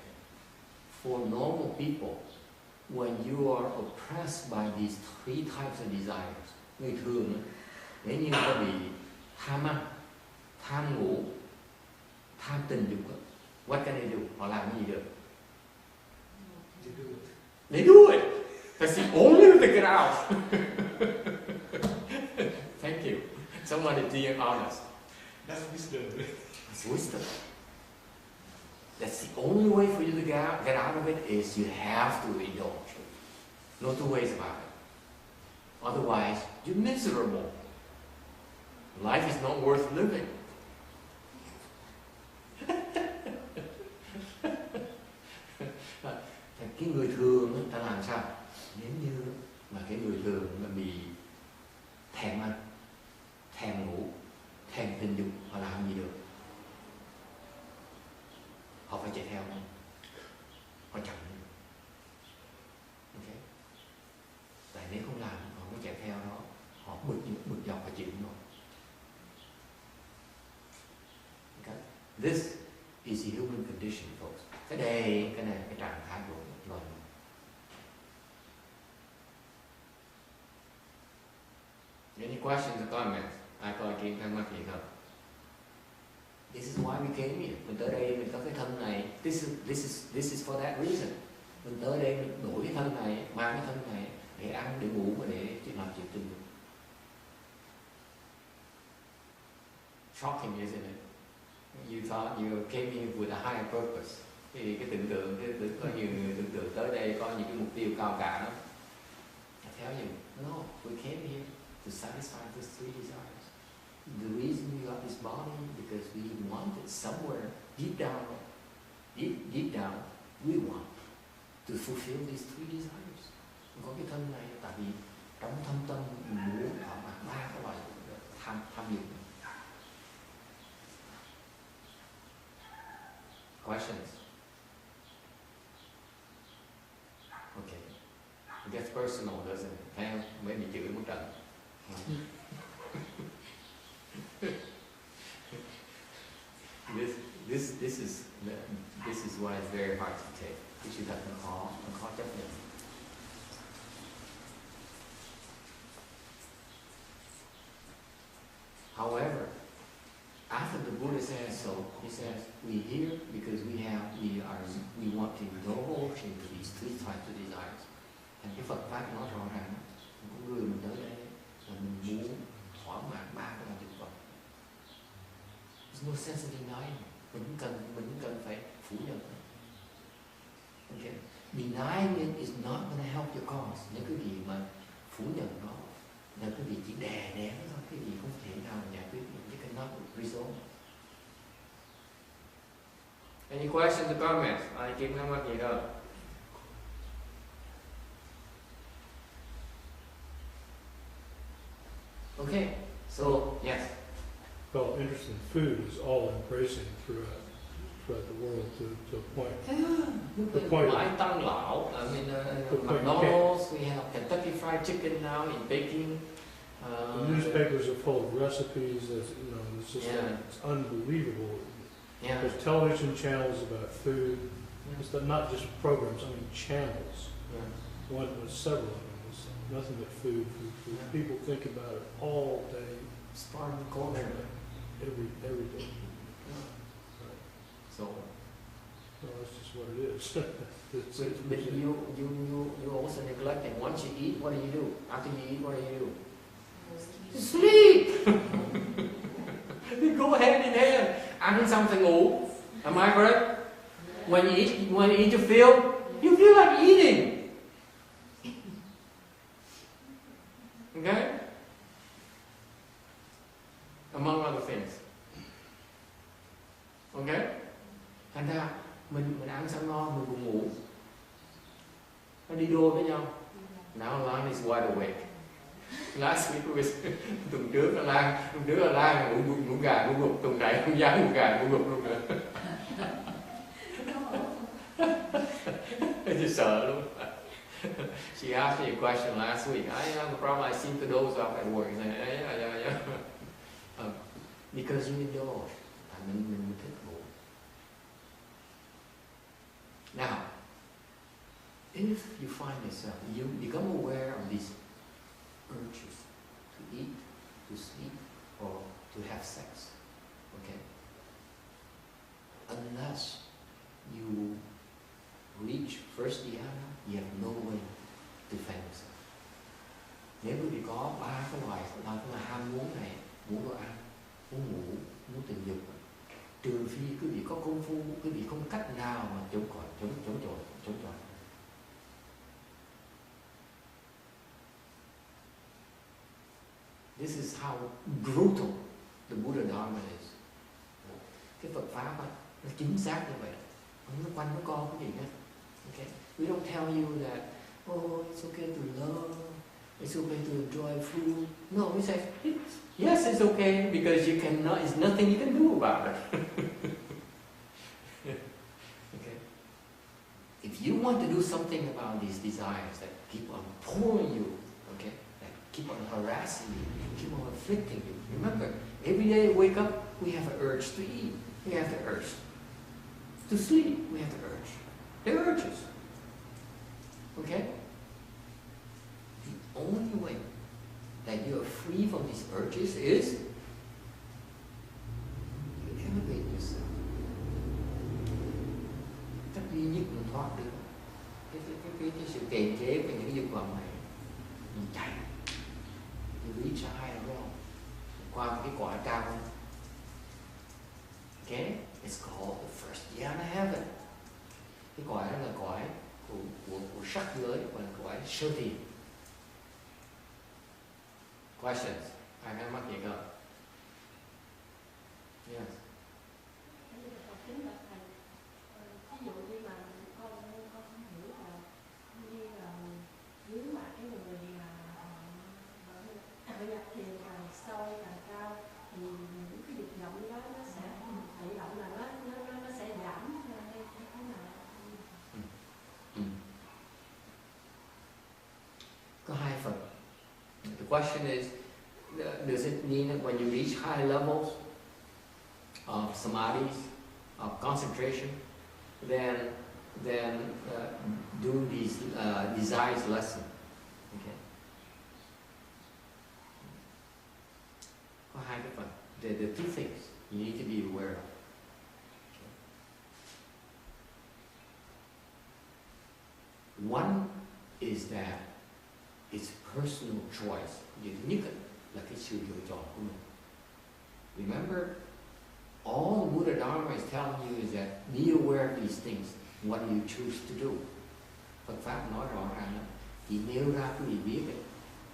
For normal people, when you are oppressed by these three types of desires, người thường nếu như ta bị tham ăn, tham ngủ, tham tình dục, what can they do? Họ làm cái gì được? They do it. That's the only way to get out. Thank you. Somebody being honest. That's wisdom. It's wisdom. That's the only way for you to get out of it is you have to indulge. No two ways about it. Otherwise, you're miserable. Life is not worth living. Cái người thường ta làm sao? Nếu như mà cái người thường mà bị thèm ăn, thèm ngủ, thèm tình dục, họ làm gì được? Họ phải chạy theo nó, họ chậm. Okay. Tại nếu không làm, họ mới chạy theo nó, họ bực dọc và chịu nó. Okay. This is the human condition, folks. Cái này cái trạng thái của loài. Any questions or comments? Ai có ý kiến thắc mắc gì không? This is why we came here. Mình tới đây mình có cái thân này. This is for that reason. Mình tới đây mình đổi cái thân này, mang cái thân này để ăn, để ngủ và để làm chuyện tình dục. Shocking, isn't it? You thought you came here with a higher purpose. Thì cái tưởng tượng, có nhiều người tưởng tượng tới đây có những cái mục tiêu cao cả lắm. I tell you, no, we came here to satisfy those three desires. The reason we got this body because we wanted somewhere deep down, we want to fulfill these three desires. Có cái thân này tại vì trong thâm tâm mình muốn thỏa mãn ba cái loại tham dục. Questions? Okay. It gets personal, doesn't it? Thấy không? Mấy bị chửi một trận. This is why it's very hard to take. Cái sự thật nó khó chấp nhận. However, after the Buddha says so, he says we here because we want to indulge into these three types of desires. Thành cái Phật pháp nói rõ ràng, con người mình tới đây là mình muốn thỏa mãn ba cái loại dục vọng. There's no sense in denying. Mình cũng cần phải phủ nhận. Okay. Denying it is not going to help your cause. Những cái gì mà phủ nhận nó là cái gì chỉ đè nén thôi, cái gì không thể nào giải quyết được. You cannot resolve. Any questions or comments? Ai kiếm thắc mắc gì đâu? Okay, so yes. Well, interesting. Food is all embracing throughout the world to a point. The point. I mean, McDonald's. We have Kentucky Fried Chicken now in baking. The newspapers are full of recipes. It's just it's unbelievable. Yeah. There's television channels about food. It's not just programs. I mean channels. Yeah. One was several of them. It's nothing but food. Yeah. People think about it all day. It's part of the culture. Every day. Yeah. Right. So. Well, that's just what it is. But you also neglect it. Once you eat, what do? After you eat, what do? You sleep. They go hand in hand. Ăn xong phải ngủ. Am I correct? When you eat, you feel like eating. Okay? Among other things. Okay? Thành ra mình ăn xong no mình buồn ngủ. nó đi đôi với nhau. Now Lan is wide awake. Last week was tuần trước là Lan ngủ gà ngủ gục, tuần này không dám ngủ gà ngủ gục luôn nữa. Tôi sợ luôn. She asked me a question last week. I have a problem. I seem to doze off at work. Yeah. Because you indulge. Mình thích ngủ. Now, if you find yourself, you become aware of these urges to eat, to sleep, or to have sex. Okay? Unless you reach first dhyana, you have no way to defend yourself. Nếu quý vị có ba cái loại là ham muốn này, muốn đồ ăn, muốn ngủ, muốn tình dục, trừ phi quý vị có công phu, quý vị không cách nào mà chống chọi. This is how brutal the Buddha Dharma is. Cái Phật pháp ấy, nó chính xác như vậy. Nó quanh nó con cái gì hết. Okay? We don't tell you that, oh, it's okay to love, it's okay to enjoy food. No, we say, yes, it's okay because you cannot. It's nothing you can do about it. Okay. If you want to do something about these desires that keep on pulling you, okay, that keep on harassing you, keep on afflicting you. Remember, every day we wake up, we have an urge to eat. We have the urge to sleep. We have the urge. They're urges. Okay? The only way that you are free from these urges is you elevate yourself. Cách duy nhất mình thoát được cái sự kềm chế của những dục vọng này, mình chạy, you reach a higher realm, qua một cái cõi cao hơn. Okay? It's called the first dhyana heaven. Cái cõi đó là cõi của sắc giới, còn là cõi sơ thiền. Questions? Ai hay mắc gì không? Yes. Ví dụ như mà con hiểu là như là nếu mà cái người mà nhập thiền càng sâu càng cao thì những cái dục vọng đó nó sẽ tự động là nó sẽ giảm hay thế nào? Có hai phần. The question is, does it mean that when you reach high levels of samadhis, of concentration, then do these desires lessen? Okay. Có hai cái phần. There are two things you need to be aware of. Okay. One is that it's personal choice. Điều thứ nhất là cái sự lựa chọn của mình. Remember, all the Buddha Dharma is telling you is that be aware of these things. What do you choose to do? Phật pháp nói rõ ràng là chỉ nêu ra quý vị biết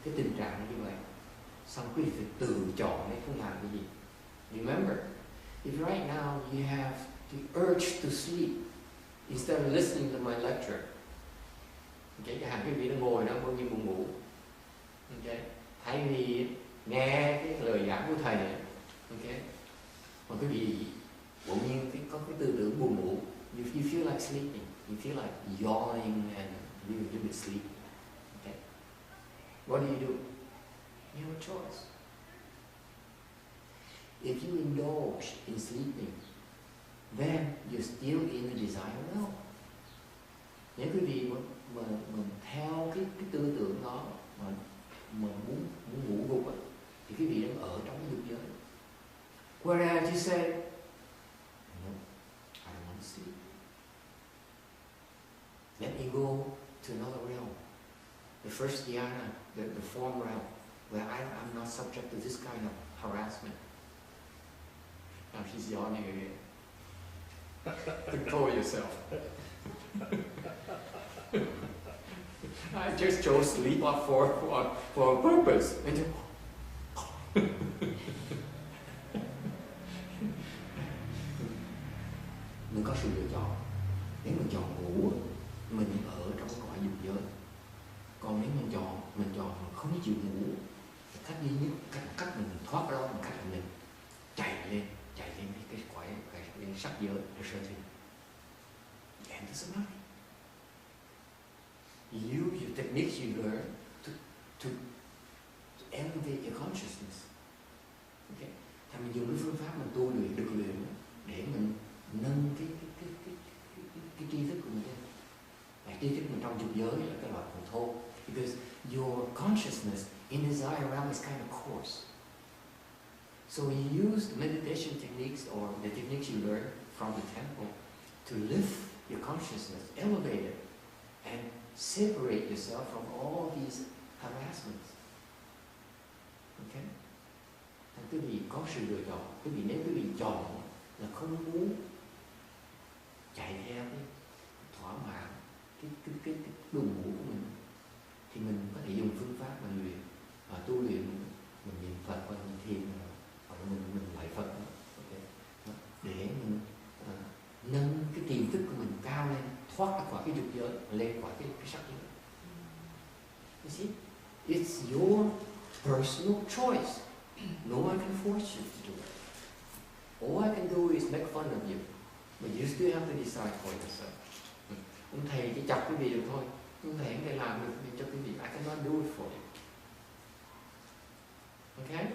cái tình trạng như vậy. Xong quý vị phải tự chọn để không làm cái gì. Remember, if right now you have the urge to sleep instead of listening to my lecture, okay, chẳng hạn quý vị đã ngồi đó bao nhiêu buồn ngủ, okay, thay vì nghe cái lời giảng của thầy, okay, mà quý vị bỗng nhiên có cái tư tưởng buồn ngủ, you feel like sleeping, you feel like yawning and you a bit sleepy, okay, what do? You have a choice. If you indulge in sleeping, then you're still in the desire realm. Nếu quý vị mà theo cái tư tưởng đó mà muốn ngủ gục ấy, thì quý vị đang ở trong cái dục giới. Whereas you say, no, I don't want to sleep. Let me go to another realm, the first dhyana, the form realm, where I'm not subject to this kind of harassment. Now she's yawning again. Control yourself. I just chose sleep up for a purpose. Mình có sự lựa chọn. Nếu mình chọn ngủ, mình ở trong cõi dục giới. Còn nếu mình chọn không chịu ngủ, cách duy nhất, cách mình thoát ra đó bằng cách là mình chạy lên cái sắc giới, cái sơ thịnh. And this is nothing. Use your techniques you learn to elevate your consciousness. Okay? Thì mình dùng cái phương pháp mình tu luyện, được luyện để mình nâng cái tri thức của mình lên. Và tri thức mình trong dục giới là cái loại còn thô. Because your consciousness in desire realm is kind of coarse. So you use meditation techniques or the techniques you learn from the temple to lift your consciousness, elevate it, and separate yourself from all these harassments. Okay? Thành quý vị có sự lựa chọn. Quý vị nếu quý vị chọn là không muốn chạy theo cái thỏa mãn cái buồn ngủ của mình, thì mình có thể dùng phương pháp mình luyện và tu luyện, mình niệm Phật và mình thiền hoặc mình lạy Phật, okay, để mình nâng cái tiềm thức của mình cao lên, thoát ra khỏi cái dục giới, lên khỏi cái sắc giới. You see, it's your personal choice. No one can force you to do it. All I can do is make fun of you, but you still have to decide for yourself. Ông thầy chỉ chọc quý vị được thôi, ông thầy không thể làm được cho quý vị. I cannot do it for you. Okay?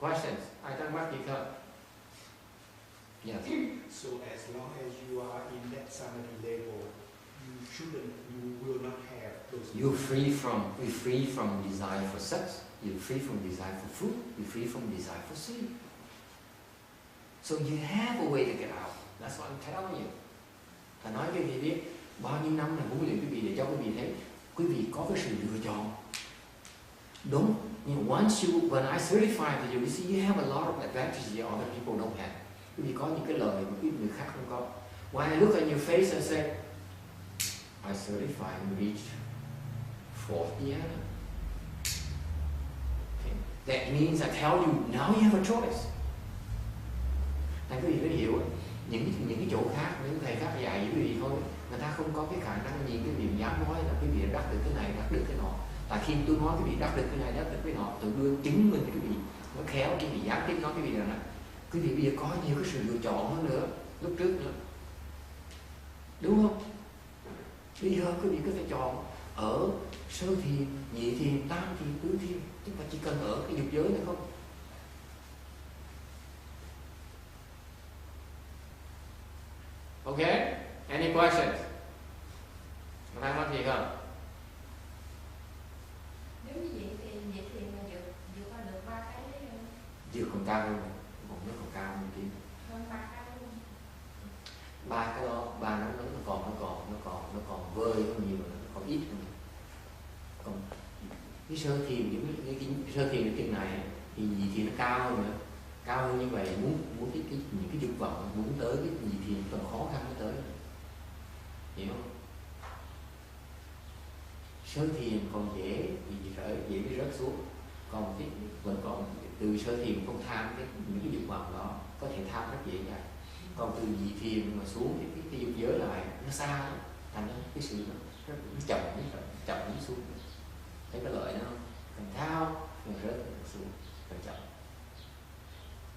Questions? Ai thắc mắc gì không? Yes. So as long as you are in that samadhi level, you will not have those. You're free from desire for sex. You're free from desire for food. You're free from desire for sleep. So you have a way to get out. That's what I'm telling you. Thầy nói cho quý vị biết, bao nhiêu năm là huấn luyện quý vị để cho quý vị thấy quý vị có cái sự lựa chọn. Đúng, once when I certify to you, see you have a lot of advantages that other people don't have. Quý vị có những cái lợi mà quý người khác không có. When I look at your face and say, I certify you reached fourth dhyana. Okay. That means I tell you, now you have a choice. Thành quý vị phải hiểu, những cái chỗ khác, những thầy khác dạy với quý vị thôi, người ta không có cái khả năng nhìn cái điều dám nói là quý vị đã đắc được cái này, đắc được cái nọ. Tại khi tôi nói quý vị đắc được cái này, đắc được cái nọ, tôi đưa chứng minh quý vị, nó khéo quý vị dám tiếp nói quý vị rằng là quý vị bây giờ có nhiều cái sự lựa chọn hơn nữa, lúc trước nữa, đúng không? Bây giờ quý vị có thể chọn ở sơ thiền, nhị thiền, tam thiền, tứ thiền, chúng ta chỉ cần ở cái dục giới nữa không? Okay? Any questions? Có thắc mắc gì không? Nếu như vậy thì là vượt qua được 3 cái Vượt còn cao hơn, nó còn cao hơn tí. hơn 3 cái luôn. 3 cái đó, 3 nó còn vơi hơn nhiều, nó còn ít hơn. Còn cái sơ thiền, cái sơ thiền cái chừng này thì nhị thiền nó cao hơn nữa. Cao hơn như vậy, muốn những cái dục vọng muốn tới cái gì thì còn khó khăn mới tới, hiểu không? Sơ thiền còn dễ bị rớt xuống, còn cái vẫn còn từ sơ thiền không tham những cái dục vọng đó, có thể tham rất dễ dàng. Còn từ nhị thiền mà xuống cái dục giới lại nó xa lắm, thành ra cái sự nó chậm xuống. Thấy cái lợi đó không? Càng cao càng rớt xuống, càng chậm.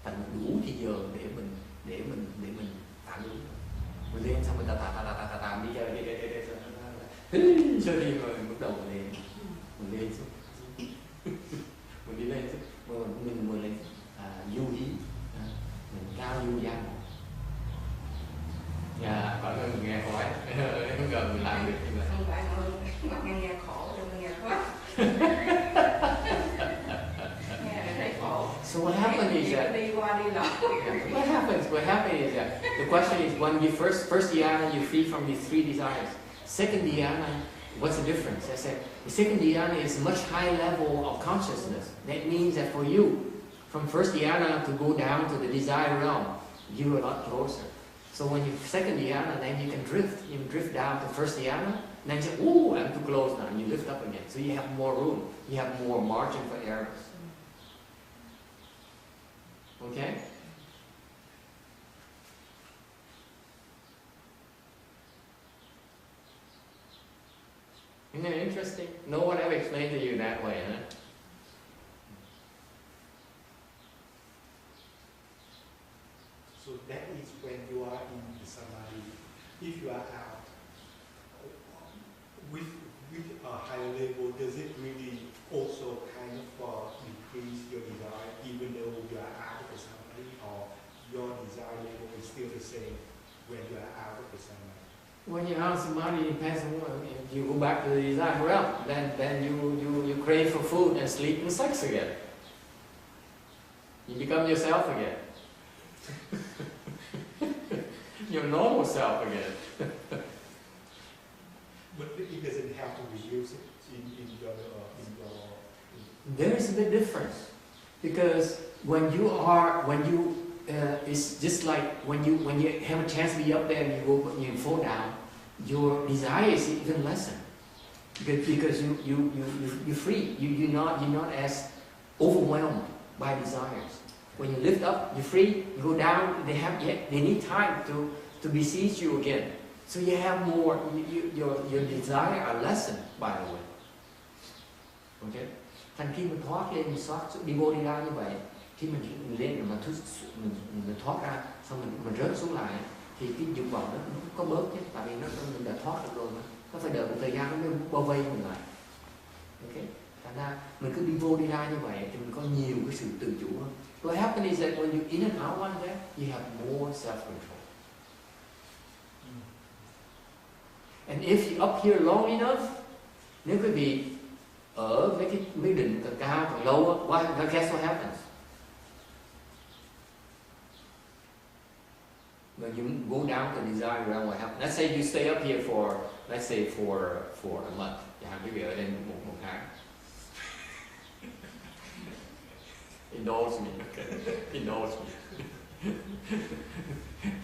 Thành đủ thì giờ để mình phản ứng. Mình lên xong mình ta đi chơi sơ đi rồi bắt đầu mình lên xuống mình đi lên mình lên du hí, mình cao du gian. Dạ, có người nghe hỏi không ngờ mình làm được như vậy. Không phải mà nghe khổ cho mình nghe thoát. So what happened is that what happened is that the question is when you first dhyana you're free from these 3 desires. Second dhyana, what's the difference? I said the second dhyana is a much higher level of consciousness. That means that for you, from first dhyana to go down to the desire realm, you're a lot closer. So when you second dhyana, then you can drift. You can drift down to first dhyana, and then you say, "Oh, I'm too close now," and you lift up again. So you have more room. You have more margin for errors. Okay? Isn't that interesting? No one ever explained to you that way, huh? So that is when you are in the samadhi. If you are out with a higher level, does it really also kind of increase your desire, even though you are out of the samadhi, or your desire level is still the same when you are out of the samadhi? When you're out of samadhi, it depends on what, if you go back to the desire realm, then you crave for food and sleep and sex again. You become yourself again. Your normal self again. But it doesn't have to reduce it in your There is a big difference, because it's just like when you have a chance to be up there and you fall down, your desire is even lesser, because you're free. You're not as overwhelmed by desires. When you lift up, you're free. You go down, they need time to besiege you again. So you have more. Your desire are lessened, by the way. Okay. Thành khi mình thoát lên, mình đi vô đi ra như vậy, khi mình lên rồi mình thoát ra, xong mình rớt xuống lại, thì cái dục vọng nó cũng có bớt chứ, tại vì mình đã thoát được rồi mà. Nó phải đợi một thời gian nó mới bao vây mình lại. Okay. Thành ra mình cứ đi vô đi ra như vậy thì mình có nhiều cái sự tự chủ hơn. What happens is that when you in and out like that, you have more self-control. And if you up here long enough, nếu quý vị ở mấy định càng cao càng lâu, guess what happens? When you go down to desire realm, what happens? Let's say you stay up here for a month. Chẳng hạn quý vị ở đây một tháng. Indulge me, okay. Indulge me.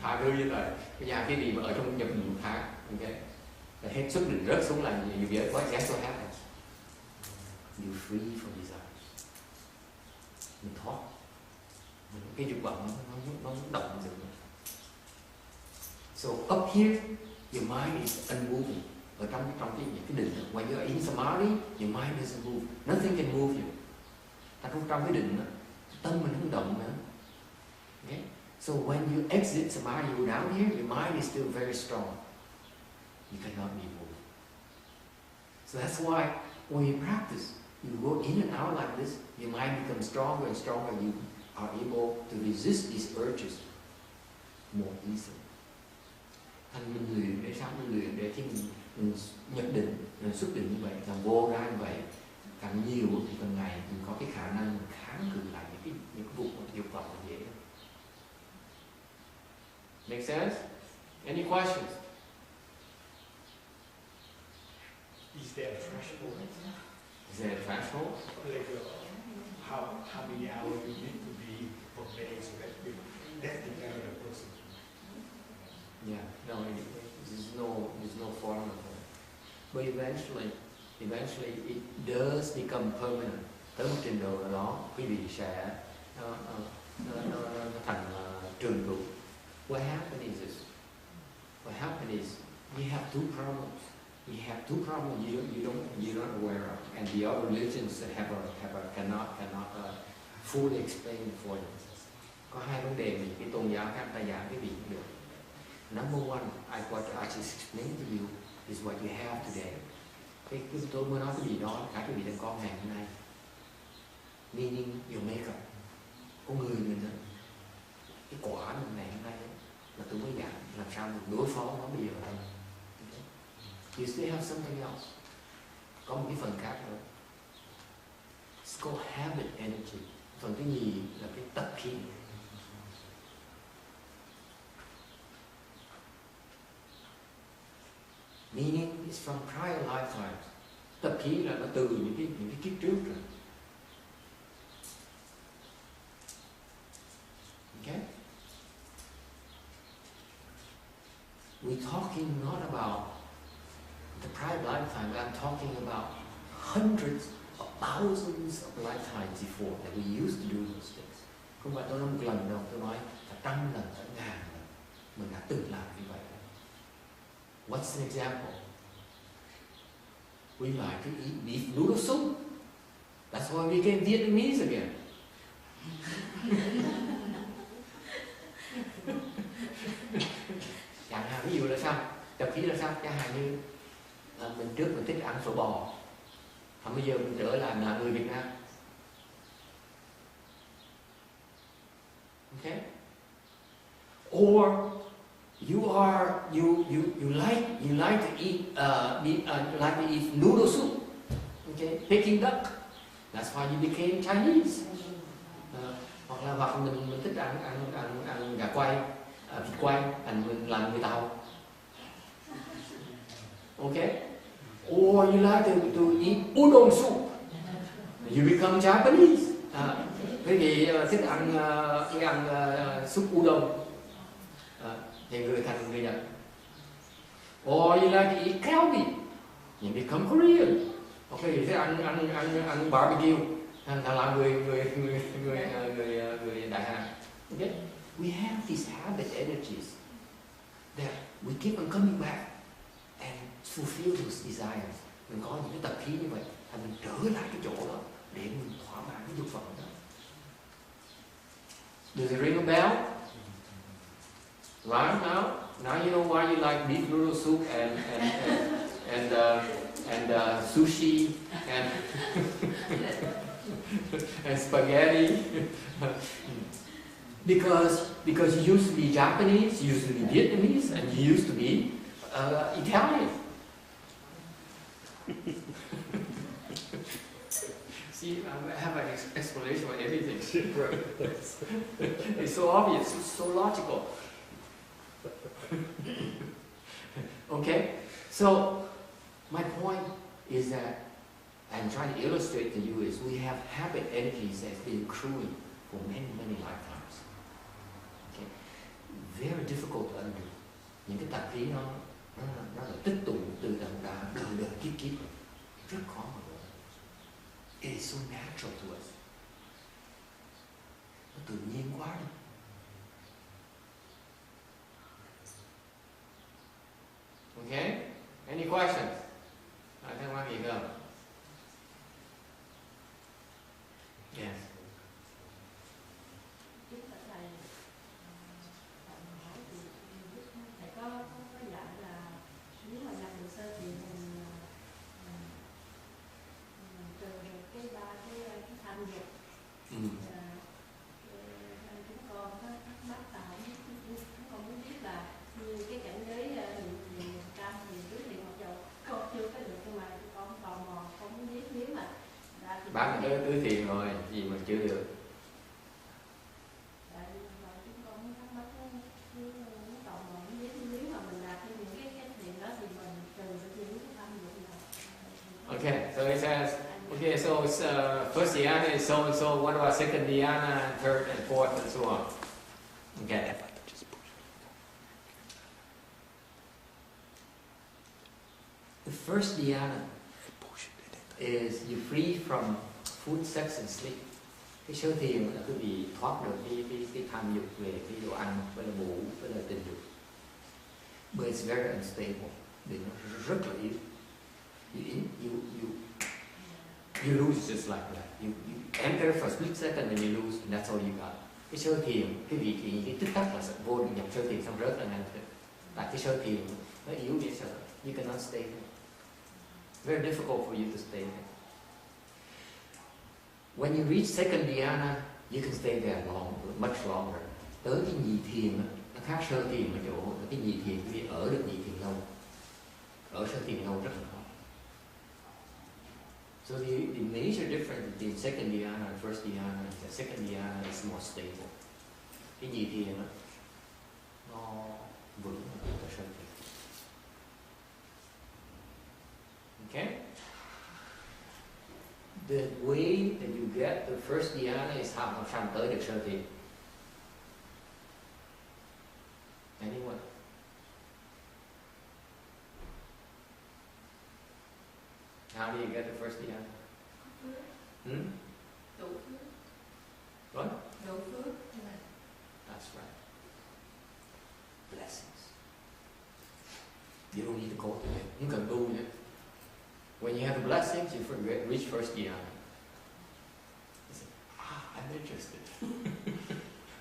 Tha thứ với thầy. Bây giờ cái gì mà ở trong nhập một tháng, okay? Là hết sức định rớt xuống là you get guess what happens? You're free from desire. Mình thoát. Cái dục vọng nó động dừng. So up here, your mind is unmoving. Ở trong cái định, when you're in samadhi, your mind doesn't move. Nothing can move you. Trong cái định đó, tâm mình không động nữa. Okay? So when you exit samadhi, you go down here, your mind is still very strong. You cannot be moved. So that's why when you practice, you go in and out like this, your mind becomes stronger and stronger. You are able to resist these urges more easily. Thành mình luyện để sao? Mình luyện để khi mình nhập định, mình xuất định như vậy, càng vô ra như vậy, càng nhiều thì càng ngày mình có cái khả năng mình kháng cự lại những cái vụ dục vọng dễ. Make sense? Any questions? Is there a threshold? Is there a threshold? Like how many hours you need to be per day, so that depends on the person. Yeah, no, there's no formula for it. But eventually it does become permanent. Tới một trình độ nào đó, quý vị sẽ nó thành trường trụ. What happened is this. What happened is you have two problems. You have two problems you're not aware of, and the other religions that cannot fully explain for you. Có hai vấn đề mà cái tôn giáo khác ta giảng cái gì cũng được. Number one, what I just explained to you is what you have today. Cái tôi mới nói cái gì đó, cả cái vị đang có ngày hôm nay. Meaning your makeup, con người mình đó, cái quả mình ngày hôm nay đó, là tôi mới giảng làm sao mình đối phó nó bây giờ đây. You still have something else. Có một cái phần khác nữa. It's called habit energy. Phần thứ nhì là cái tập khí. Meaning it's from prior lifetimes. Tập khí là nó từ những cái kiếp trước rồi. Okay? We're talking not about the prior lifetime. I'm talking about hundreds of thousands of lifetimes before that we used to do those things. Không phải tôi nói một lần đâu, tôi nói cả trăm lần, cả ngàn lần mình đã từng làm như vậy. What's an example? We like to eat beef noodle soup. That's why we became Vietnamese again. Chẳng hạn ví dụ là sao? Tập khí là sao? Chẳng hạn như mình trước mình thích ăn phở bò, còn bây giờ mình trở lại là người Việt Nam. Okay? Or you like to eat noodle soup. Okay? Peking duck. That's why you became Chinese. Hoặc mình thích ăn gà quay, vịt quay, mình làm người Tàu. Okay? Or you like to eat udon soup. You become Japanese. Quý vị thích ăn súp udon, thì người thành người Nhật. Or you like to eat kalbi. You become Korean. Okay, thì thích ăn barbecue, thành là người Đại Hàn. Okay? We have these habit energies that we keep on coming back and fulfill those desires. Mình có những cái tập khí như vậy, thành mình trở lại cái chỗ đó để mình thỏa mãn cái dục vọng đó. Does it ring a bell? Right now you know why you like beef noodle soup and sushi and spaghetti. because you used to be Japanese, you used to be Vietnamese, and you used to be Italian. See, I have an explanation for everything. Right. It's so obvious, it's so logical. Okay? So, my point is that I'm trying to illustrate to you is we have habit energies that's been accruing for many, many lifetimes. Okay? Very difficult to undo. Những cái tạp khí nó là tích tụ từ đời kiếp rất khó mà đổi. It is so natural to us. Nó tự nhiên quá đi. Okay? Any questions? Ai thắc mắc gì không? Yes. Thầy có dạy là nếu mà nhập được sơ thì mình trừ được cái tham dục. Chúng con có thắc mắc là chúng con muốn biết là như cái cảnh giới trăm thì tứ thiện mặc dù con chưa có được, nhưng mà con tò mò con muốn biết nếu mà Bạn đã tứ thiện rồi, gì mà chưa được? chúng con muốn thắc mắc muốn tò mò muốn biết nếu mà mình đạt được những cái thiện đó thì mình trừ được những cái tham dục nào. Okay, so it says, okay, so it's, first dhyana is so and so, what about second dhyana, third and fourth and so on? Okay. The first dhyana is you free from food, sex and sleep. Cái sơ thiền là quý vị thoát được cái tham dục về cái đồ ăn, với là ngủ, với là tình dục. But it's very unstable. Vì nó rất là yếu. You lose just like that. You enter for a split second and you lose, and that's all you got. Cái sơ thiền, cái vị thiền, cái tích tắc là vô định nhập sơ thiền xong rớt là nhanh thôi. Tại cái sơ thiền nó yếu dễ sợ. You cannot stay there. Very difficult for you to stay there. When you reach second dhyana, you can stay there much longer. Tới cái nhị thiền, nó khác sơ thiền ở chỗ, cái nhị thiền quý vị ở được nhị thiền lâu. Ở sơ thiền lâu rất là khó. So the major difference between second dhyana and first dhyana is that second dhyana is more stable. Cái nhị thiền nó vững hơn sơ thiền. Okay? The way that you get the first dhyana is how tới được sơ thiền. Anyone? How do you get the first dhyana? What? That's right. Blessings. You don't need to cultivate. You can do it. when you have the blessings, you reach first dhyana. You say, I'm interested.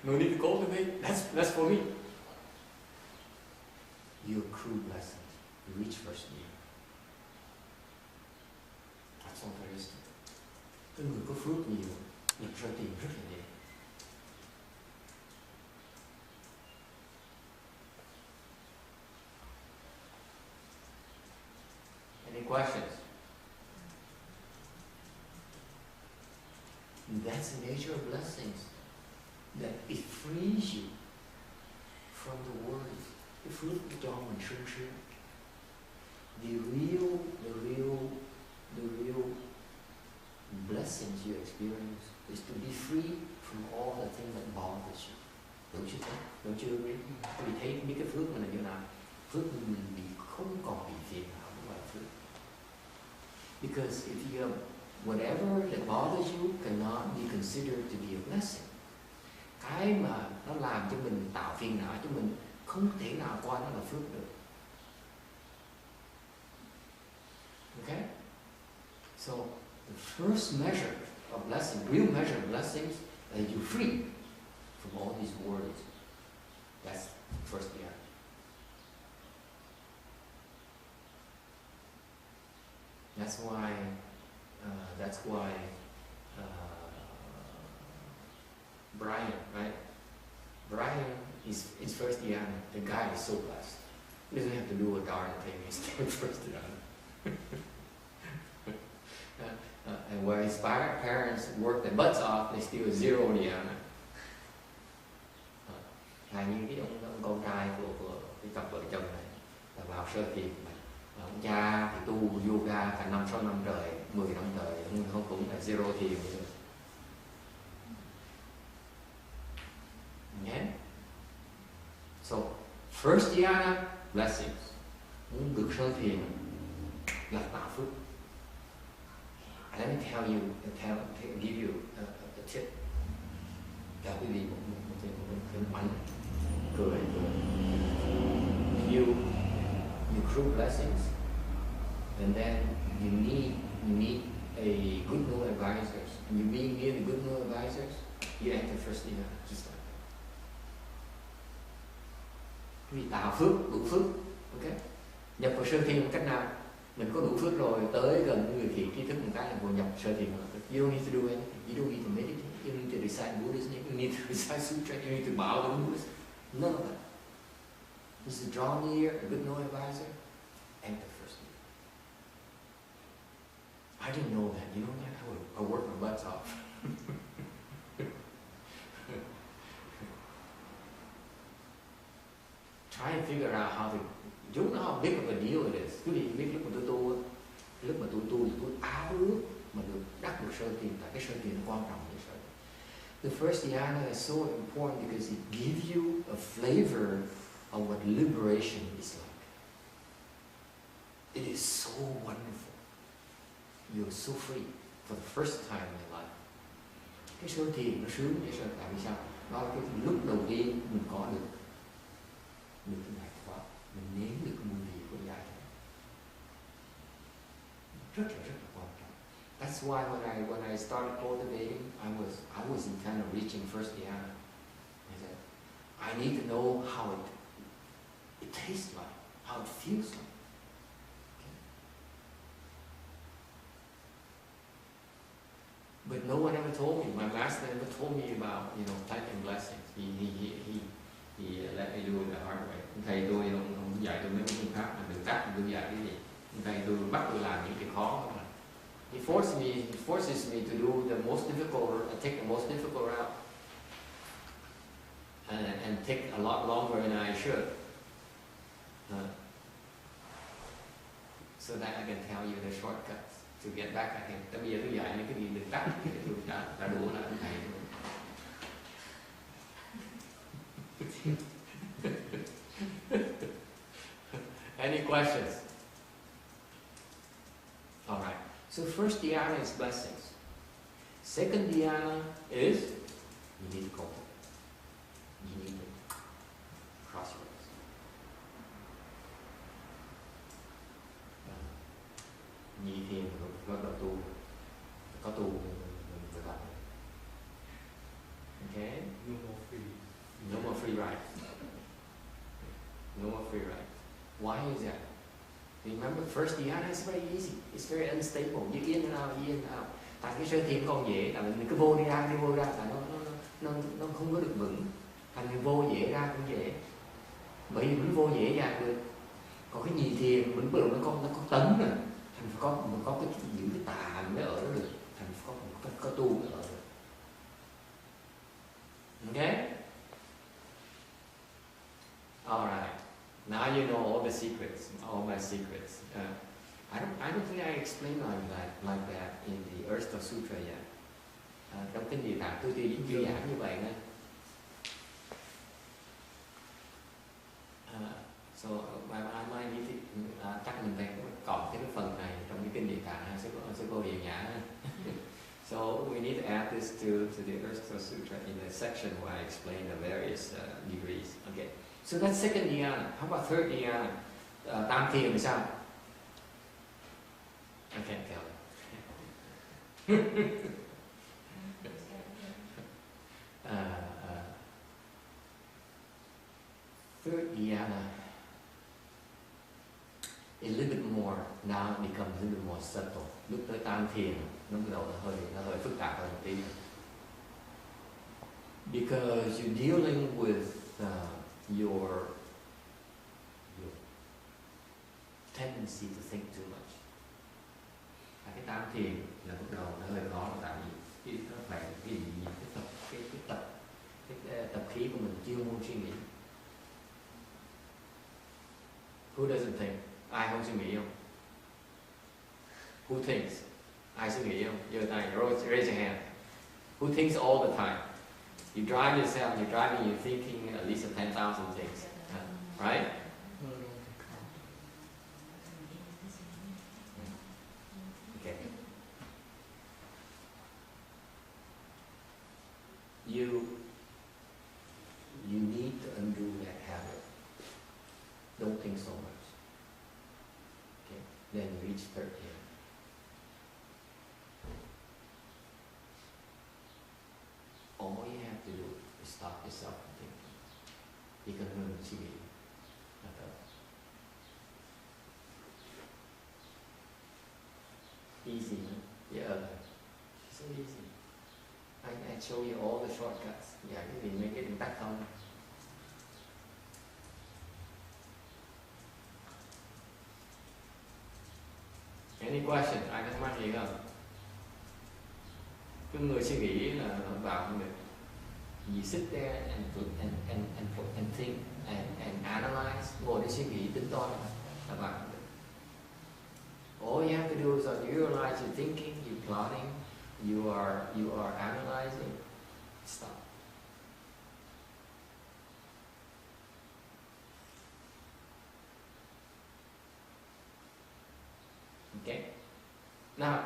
No need to cultivate. That's for me. You accrue blessings. You reach first dhyana. That's all there is to it. Cái người có phước nhiều, được sơ tiền rất là nhiều. Any questions? That's the nature of blessings. That it frees you from the worries. Cái phước cho mình sung sướng. The real blessings you experience is to be free from all the things that bothers you. Don't you think? Don't you agree? Vì thấy biết cái phước mình là như nào? Phước mình bị không còn bị phiền não với loại phước. Because if you have whatever that bothers you cannot be considered to be a blessing. Cái mà nó làm cho mình tạo phiền não cho mình không thể nào coi nó là phước được. Okay? So the first measure of blessing, real measure of blessings, is you're free from all these worries. That's first dhyana. That's why Brian, right? Brian is first dhyana. The guy is so blessed. He doesn't have to do a darn thing. He's still first dhyana. And where his parents worked their butts off, they still zero dhyana. Là như cái ông con trai của cái cặp vợ chồng này là vào sơ thiền mà ông cha thì tu yoga cả 5-6 năm trời, 10 năm trời, không cũng là zero thiền rồi. Okay? So first dhyana, blessings. Muốn được sơ thiền là tạo phước. Let me give you a tip. Cho quý vị một mảnh cười. You accrue blessings, and then you need a good no advisors. And you being near the good no advisors, you enter first dhyana, just like that. Quý vị tạo phước, đủ phước, okay? Nhập vào sơ thiền một cách nào? Mình có đủ phước rồi, tới gần người thiện tri thức một cái là ngồi nhập sơ thiền. You don't need to do anything. You don't need to meditate. You don't need to recite Buddhist name. You need to recite Sutra. You need to bow to Buddhist. None of that. Just to draw near a good no advisor, enter first dhyana. I didn't know that. You know that? I worked my butts off. Try and figure out how to. You know how big of a deal it is. Quý vị biết lúc mà tôi tu, lúc mà tôi tu thì tôi ao ước mà được đắc được sơ thiền, tại cái sơ thiền nó quan trọng như sơ. The first dhyana is so important because it gives you a flavor of what liberation is like. It is so wonderful. You're so free for the first time in your life. Cái sơ thiền nó sướng vậy sao? Tại vì sao? Đó là cái lúc đầu tiên mình có được cái giải thoát, mình nếm được cái mùi vị của giải thoát. Rất là quan trọng. That's why when I started cultivating, I was kind of reaching first dhyana. I said, I need to know how it tastes like, how it feels like. Okay. But no one ever told me. My master never told me about taking blessings. He let me do it the hard way. Thầy tôi không dạy tôi mấy phương pháp là đừng cắt, đừng dạy cái gì. Thầy tôi bắt tôi làm những việc khó mà. He forces me to do the most difficult, take the most difficult route, and take a lot longer than I should, so that I can tell you the shortcuts to get back at him. Tại bây giờ tôi dạy những cái gì đừng cắt, tôi đã đùa là thầy thôi. Any questions? All right. So first dhyana is blessings. Second dhyana is you need to cultivate. You need to crossroads. nhị thiền bắt đầu tu, có tu mình tập. Okay? No more free. No more free ride. No more free ride. Why is that? Remember, first dhyana is very easy. It's very unstable. You in and out, in and out. Tại cái sơ thiền không dễ, tại mình cứ vô đi ra, tại nó không có được vững. Thành mình vô dễ ra cũng dễ. Bởi vì mình vô dễ ra được. Còn cái nhị thiền mình bắt đầu nó có tấn rồi. Thành mình có cái giữ cái tà mới ở đó được. Thành có tu mới ở được. Okay? Alright. Now you know all the secrets, all my secrets. I don't think I explained like that in the Earth Sutra yet. Trong kinh Địa Tạng tôi chưa giảng như vậy nữa. So I might need to chắc mình phải cộng cái phần này trong cái kinh Địa Tạng sẽ có hiệu nhã. So we need to add this to the Earth Sutra in the section where I explain the various degrees. Okay. So that's second dhyana. How about third dhyana? Tam thiền thì sao? I can't tell. Third dhyana, a little bit more, now it becomes a little bit more subtle. Lúc tới tam thiền, nó bắt đầu nó hơi phức tạp hơn một tí. Because you're dealing with your tendency to think too much. Cái tam thiền là bắt đầu nó hơi khó, tại vì nó phải cái gì cái tập khí của mình chưa muốn suy nghĩ. Who doesn't think? Ai không suy nghĩ không? Who thinks? Ai suy nghĩ không? Giơ tay, raise your hand. Who thinks all the time? You drive yourself, you're driving, you're thinking at least of 10,000 things, right? Okay. You need to undo that habit. Don't think so much. Okay. Then you reach 13. All you have to do is stop yourself from thinking. Chỉ cần ngừng suy nghĩ là được. Easy, huh? Yeah, so easy. I show you all the shortcuts. Yeah, cái gì mấy cái đường tắt không? Any question? Ai có thắc mắc gì không? Cái người suy nghĩ là vào không được. You sit there and think and analyze, ngồi để suy nghĩ tính toán là vào không được. All you have to do is you realize you're thinking, you're plotting, you are analyzing. Stop. Okay. Now,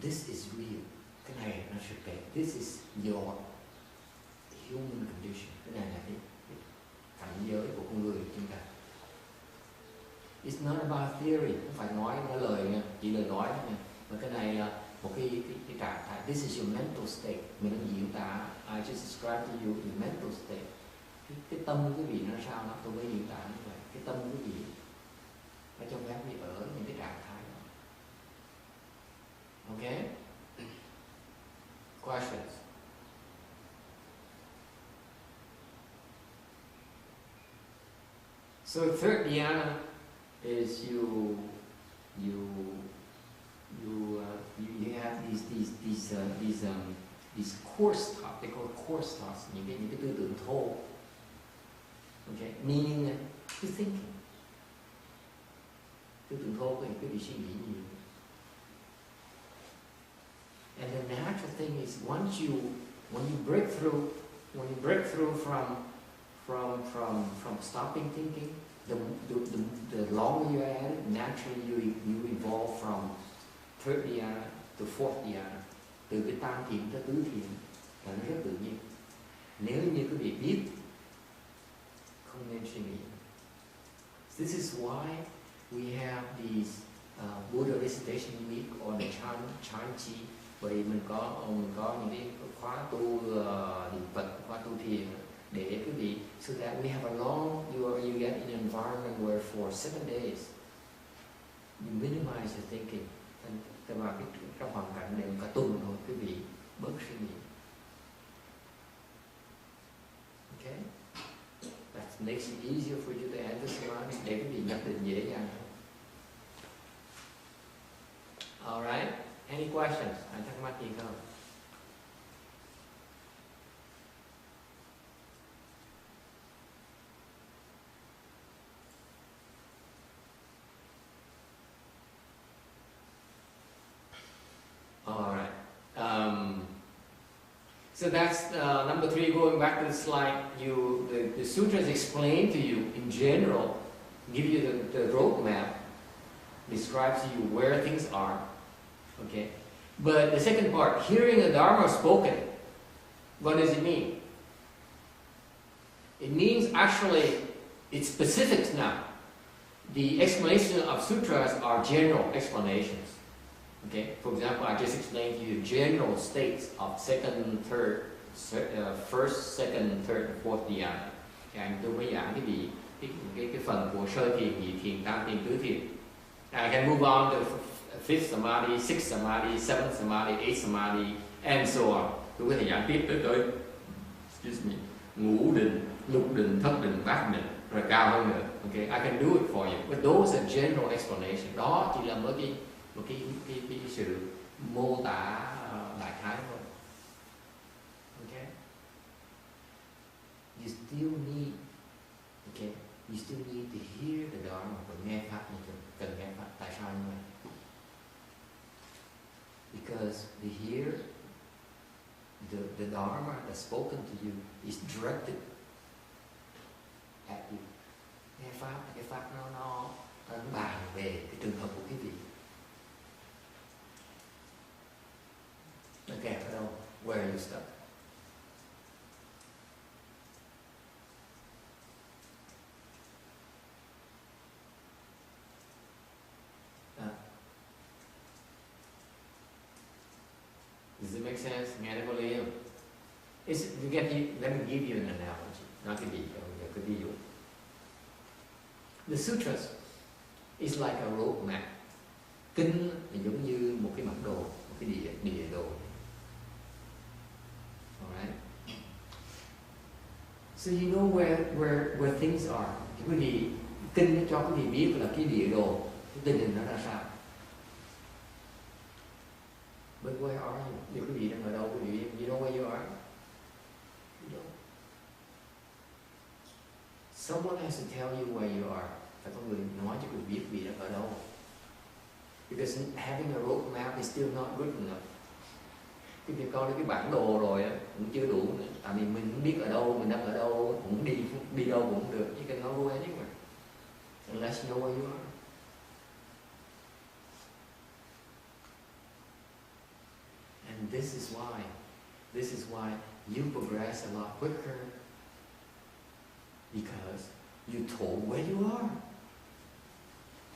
this is real. Cái này nó thực tế. This is your human condition. Cái này là cái cảnh giới của con người chúng ta. It's not about theory. Không phải nói lời nha, chỉ lời nói thôi nha. Mà cái này là một cái trạng thái. This is your mental state. Mình đang diễn tả. I just described to you the mental state. Cái tâm của quý vị nó sao nó tôi mới diễn tả như vậy. Cái tâm của quý vị nó cho phép quý vị ở những cái trạng thái đó. Okay? Questions? So third dhyana is you have these coarse thoughts. They call coarse thoughts. những cái tư tưởng thô. Okay, meaning cứ thinking. Tư tưởng thô có cái suy nghĩ nhiều. And the natural thing is when you break through from stopping thinking, the longer you are at it, naturally you evolve from third dhyana to fourth dhyana. Từ cái tam thiền tới tứ thiền là nó rất tự nhiên. Nếu như quý vị biết không nên suy nghĩ, This is why we have these Buddha recitation week or the chant chi. Bởi mình có những cái khóa tu niệm Phật, khóa tu thiền để quý vị, so that we have a long, you get in an environment where for 7 days you minimize your thinking. Và trong hoàn cảnh để cả tuần thôi quý vị bớt suy nghĩ. Okay? That makes it easier for you to enter samadhi để quý vị nhập định dễ dàng. Alright? Any questions? Ai thắc mắc gì không? Alright. So that's number 3. Going back to the slide, the sutras explain to you in general, give you the roadmap, describes to you where things are. Okay. But the second part, hearing the Dharma spoken, what does it mean? It means actually it's specifics now. The explanation of sutras are general explanations. Okay, for example, I just explained to you general states of first, second, third, and fourth dhyana. Tôi mới giảng cái phần của sơ thiền, nhị thiền, tam thiền, tứ thiền. I can move on to 5th samadhi, 6th samadhi, 7th samadhi, 8th samadhi, and so on. Tôi có thể giảng tiếp tới excuse me, ngũ định, lục định, thất định, bát định, rồi cao hơn nữa. Okay, I can do it for you. But those are general explanation. Đó chỉ là một cái sự mô tả đại khái thôi. Okay? You still need to hear the Dharma và nghe pháp như cần nghe pháp. Tại sao như vậy? Because to hear the Dharma that's spoken to you is directed at you. Nghe pháp, cái pháp nó bàn về cái trường hợp của quý vị. Okay, I don't know where you stuck. Does it make sense? Nghe nó có lý không? Let me give you an analogy. Nói cái ví dụ. The sutras is like a road map. Kinh là giống như một cái bản đồ, một cái địa đồ. Alright? So you know where things are. Thì quý vị, kinh nó cho quý vị biết là cái địa đồ, cái tình hình nó ra sao. But where are you? Thì quý vị đang ở đâu? Quý vị, you know where you are? You don't. Someone has to tell you where you are. Phải có người nói cho quý vị biết quý vị đang ở đâu. Because having a road map is still not good enough. Quý vị coi cái bản đồ rồi cũng chưa đủ nữa. Tại vì mình không biết ở đâu, mình đang ở đâu, cũng đi đâu cũng được. You can go anywhere unless you know where you are. And this is why you progress a lot quicker, because you told where you are.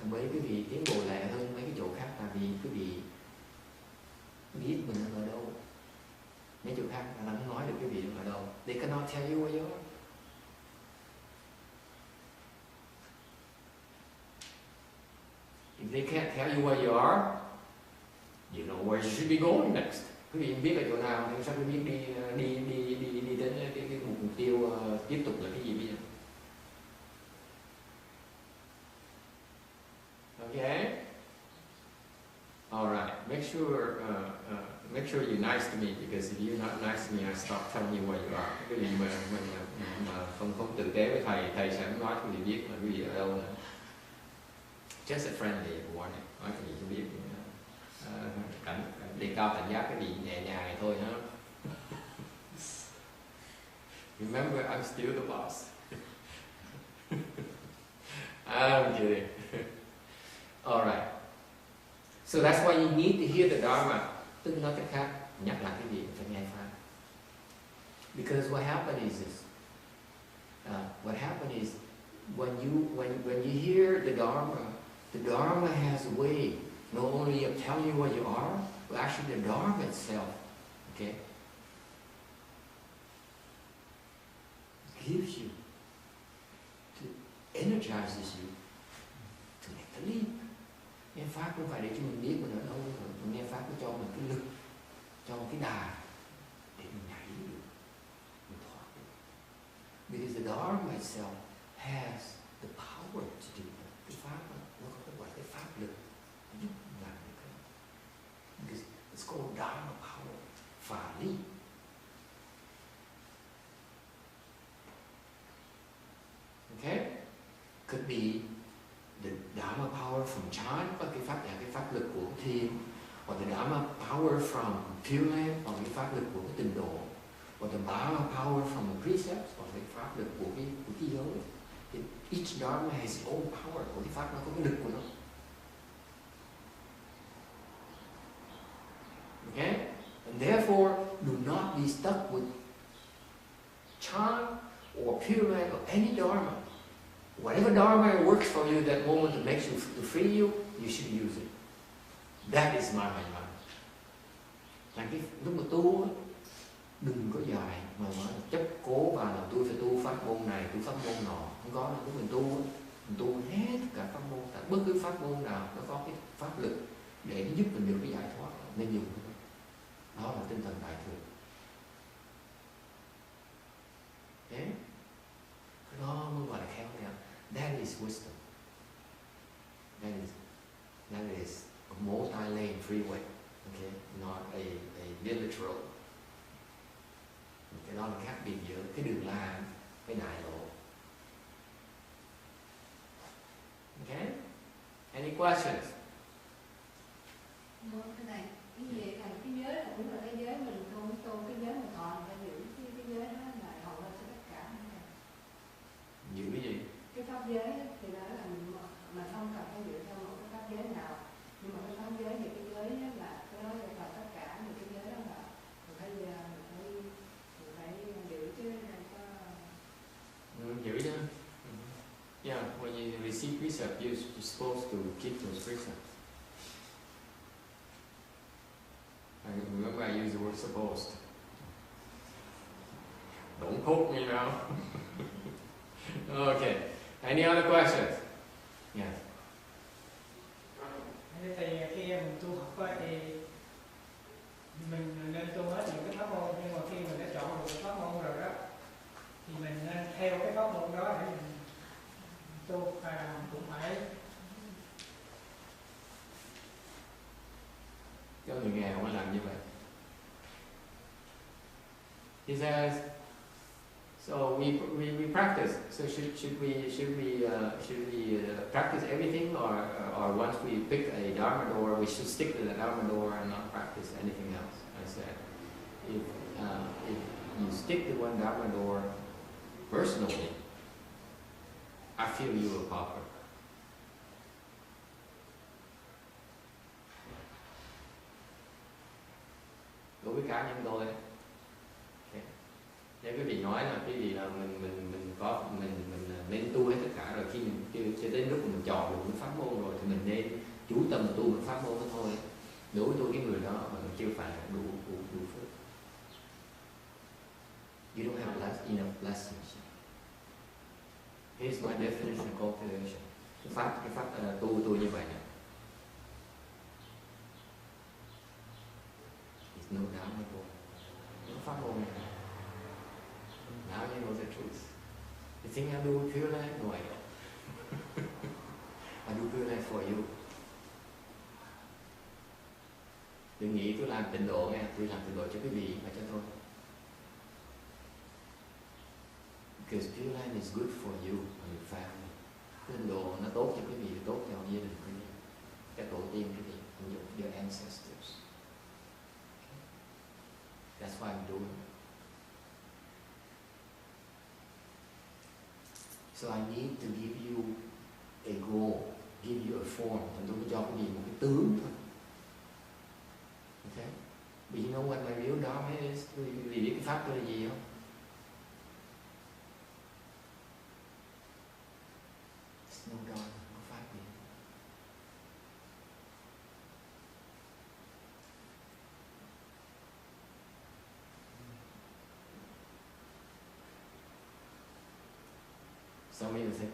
Mấy quý vị tiến bộ lẹ hơn mấy cái chỗ khác là vì quý vị biết mình đang ở đâu. Mấy chỗ khác là không nói được quý vị đang ở đâu. They cannot tell you where you are. If they can't tell you where you are, you know where you should be going next. Quý vị biết ở chỗ nào thì sao quý biết đi đến cái mục tiêu tiếp tục là cái gì bây giờ? Okay. All right. Make sure you're nice to me, because if you're not nice to me, I stop telling you where you are. Cái gì mà không tử tế với thầy sẽ nói cho quý vị biết là quý vị ở đâu nữa. Just a friendly warning. Nói cho quý vị biết. Đề cao cảnh giác cái gì nhẹ nhàng này thôi ha. Remember, I'm still the boss. I'm kidding. Alright. So that's why you need to hear the Dharma. Tức nói cách khác, nhắc lại cái gì phải nghe pháp. Because what happened is when you hear the Dharma has a way not only of telling you what you are, but actually the Dharma itself, okay, gives you, energizes you to make the leap. Nghe Pháp không phải để cho mình biết mình ở đâu, mà nghe Pháp nó cho mình cái lực, cho một cái đà để mình nhảy được, mình thoát được. Because the Dharma itself has the power to do that. Cái Pháp nó có cái pháp lực giúp mình làm được cái. Because it's called Dharma power, phả lý. Okay? Could be the Dharma power from chant, và cái pháp là cái pháp lực của thiền, hoặc the Dharma power from Pure Land, hoặc cái pháp lực của cái tịnh độ, hoặc the Dharma power from the precepts, hoặc cái pháp lực của cái giới. Each Dharma has its own power. Của cái pháp nó có cái lực của nó. Okay? And therefore, do not be stuck with chant or Pure Land or any Dharma. Whatever Dharma works for you that moment that makes you to free you, you should use it. That is my mind. Là cái lúc mà tu, đừng có dài mà chấp cố vào là tôi phải tu pháp môn này, tu pháp môn nọ. Không có đâu. Lúc mình tu hết tất cả pháp môn, bất cứ pháp môn nào nó có cái pháp lực để nó giúp mình được cái giải thoát nên dùng. Đó là tinh thần đại thừa. Thế nó mới gọi là khéo léo. That is wisdom. That is a multi-lane freeway. Okay, not a bilateral. Cái đó là khác biệt giữa cái đường la với đại lộ. Okay? Any questions? Cái này, cái gì thành cái giới là cũng là cái giới mình không tu, cái giới mình còn phải giữ cái giới đó là hầu hết tất cả. Giữ cái gì? Cái pháp giới thì đó là mình không cần phải dựa theo một cái pháp giới nào, nhưng mà cái pháp giới thì cái giới đó là cái đó là tất cả, thì cái giới đó là mình phải giữ chứ không có. Giữ chứ. Yeah, when you receive precept, you're supposed to keep those precepts. I remember I used the word supposed. Don't quote me now. Okay. Any other questions? Yeah. Thì khi mình tu học thì mình nên tu hết những cái pháp môn, nhưng mà khi mình đã chọn được pháp môn rồi đó thì mình nên theo cái pháp môn đó để mình tu, và cũng phải Cho người nghèo mà làm như vậy. He says, so we practice. So should we practice everything, or once we pick a Dharma door, we should stick to the Dharma door and not practice anything else? I said, if you stick to one Dharma door, personally, I feel you a pauper. Đối với cá nhân tôi, nếu quý vị nói là quý vị là mình nên tu hết tất cả rồi, khi mình cho đến lúc mình chọn được một pháp môn rồi thì mình nên chú tâm tu một pháp môn đó thôi. Đối với tôi cái người đó mà chưa phải là đủ phước. You don't have enough lessons. Here's my definition of cultivation. Cái pháp tu như vậy nè. It's no Dharma at all. No pháp môn này. Now you know the truth. You think I do Pure Land? No, I don't. I do Pure Land for you. Đừng nghĩ tôi làm tịnh độ nghe, tôi làm tịnh độ cho quý vị và cho tôi. Because Pure Land is good for you and your family. Tịnh độ nó tốt cho quý vị, tốt cho gia đình quý vị, các tổ tiên quý vị, your ancestors. That's why I'm doing it. So I need to give you a goal, give you a form. Tôi cho quý vị một cái tướng thôi. Okay? But you know what my real Dharma is? Quý vị biết cái pháp tôi là gì không? Slow down, có phát triển. Some of you think,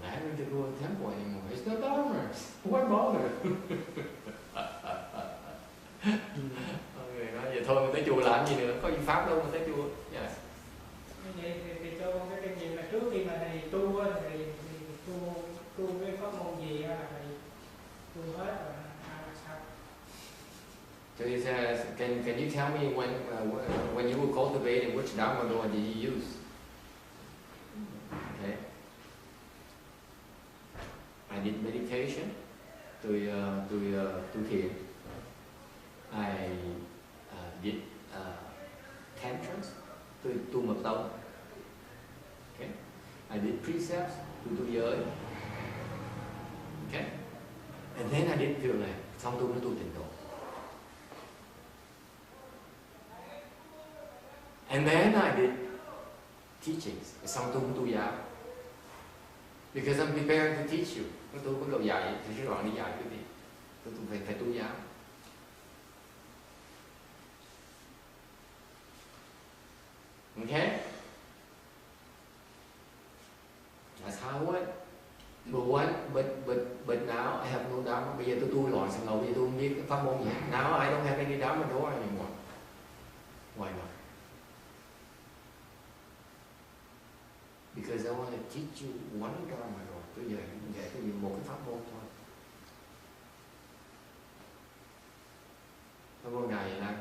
I haven't to go to the temple anymore. It's no dharma. Why bother? Okay, nói vậy thôi, tới chùa làm gì nữa? Có gì pháp đâu mà tới chùa. Yes. Vậy thì cho con cái kinh nghiệm là trước khi mà thầy tu á, thì tu cái pháp môn gì là thầy tu hết rồi sao? So he says, can you tell me when you were cultivating, which dharma door did you use? Okay. I did meditation, tôi thiền. I did tantrums, tôi tu mật tông. Okay. I did precepts, tôi tu giới. Okay. And then I did feel này, xong tôi mới tu tịnh độ. And then I did teachings, xong tôi mới tu giáo. Because I'm preparing to teach you. Tôi bắt đầu dạy, thì sẽ gọi đi dạy quý vị. Tôi phải tu giáo. Okay? That's how it went. But now I have no dharma. Bây giờ tôi tu lòi xong rồi, bây giờ tôi không biết cái pháp môn gì. Now I don't have any dharma door anymore. Why not? Because I want to teach you one dharma door. Tôi dạy cho một cái pháp môn thôi. Pháp môn nào vậy nào?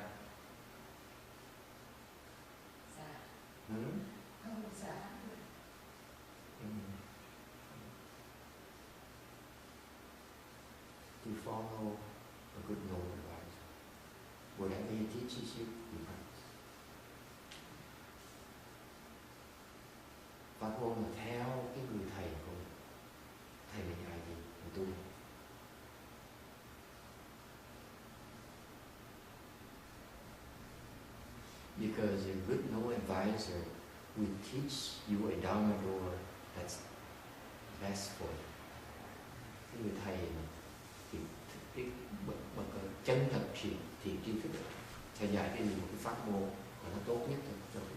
To follow a good noble advisor. Whatever he teaches you, you practice. Pháp môn là theo cái người thầy của mình. Thầy mình dạy gì, mình tu. Because a good noble advisor will teach you a dharma door that's best for you. Cái người thầy thì cái bậc chân thật thiện tri thức thầy dạy cho mình một cái pháp môn mà nó tốt nhất cho mình.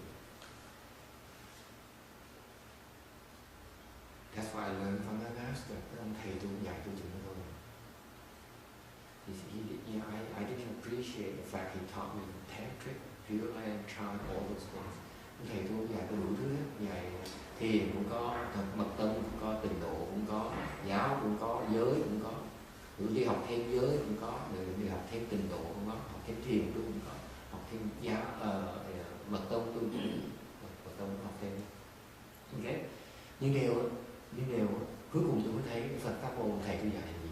That's why I learned from my master. Ông thầy tôi dạy tôi chừng đó thôi. I didn't appreciate the fact he taught me tantric, pure land, chant, all those things. Thầy tôi dạy tôi đủ thứ hết, dạy thiền cũng có, mật tông cũng có, tịnh độ cũng có, giáo cũng có, giới cũng có. Rồi đi học thêm giới cũng có, rồi đi học thêm tịnh độ cũng có, học thêm thiền tôi cũng có, học thêm giáo mật tông tôi cũng mật tông học thêm. Okay. Nhưng điều cuối cùng tôi mới thấy cái Phật pháp môn thầy tôi dạy là gì?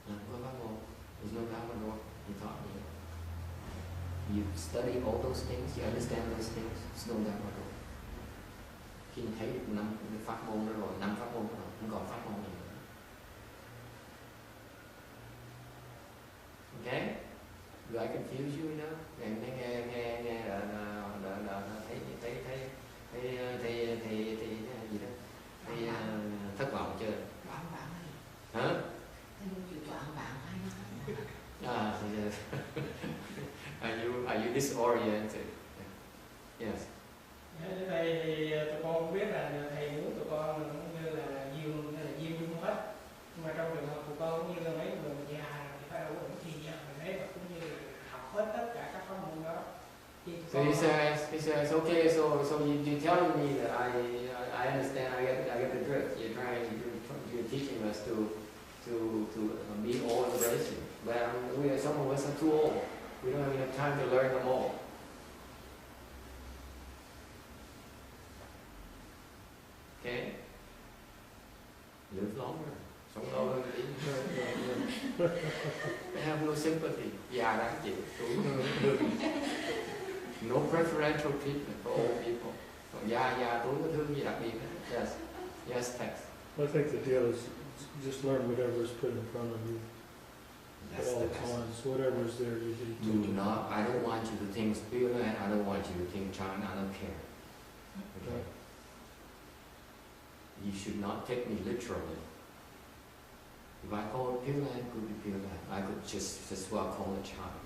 Không có pháp môn, there's no Dharma door. He taught me. You study all those things, you understand those things, there's no Dharma door. Khi mình thấy được 5 pháp môn đó rồi, 5 pháp môn đó rồi, không còn pháp môn gì nữa. Okay? Do I confuse you enough? Em nghe là thấy gì đó? Thấy thất vọng chưa? Đoạn bạn ơi. Hả? Thấy chuyện đoạn bạn hay Are you disoriented? Yes. Thầy thì tụi con không biết là thầy muốn tụi con cũng như là diêm dung hết. Nhưng mà trong trường hợp tụi con cũng như là mấy người già thì phải đủ ổn thì đấy và cũng như học hết tất cả các pháp môn đó. So he says, okay, so you telling me that I understand, I get the drift. You're teaching us to be all embracing. But some of us are too old. We don't have enough time to learn them all. Okay? Live longer. Sống lâu hơn tí. They have no sympathy. Già đáng chịu. No preferential treatment for old people. Còn già tuổi có thương gì đặc biệt hết. Yes. Yes, text. I think the deal is just learn whatever is put in front of you at all times. Whatever is there, you do. I don't want you to think spiritual, and I don't want you to think China. I don't care. Okay. you should not take me literally. If I call it Pure Land, it could be Pure Land. I could just as well call it China.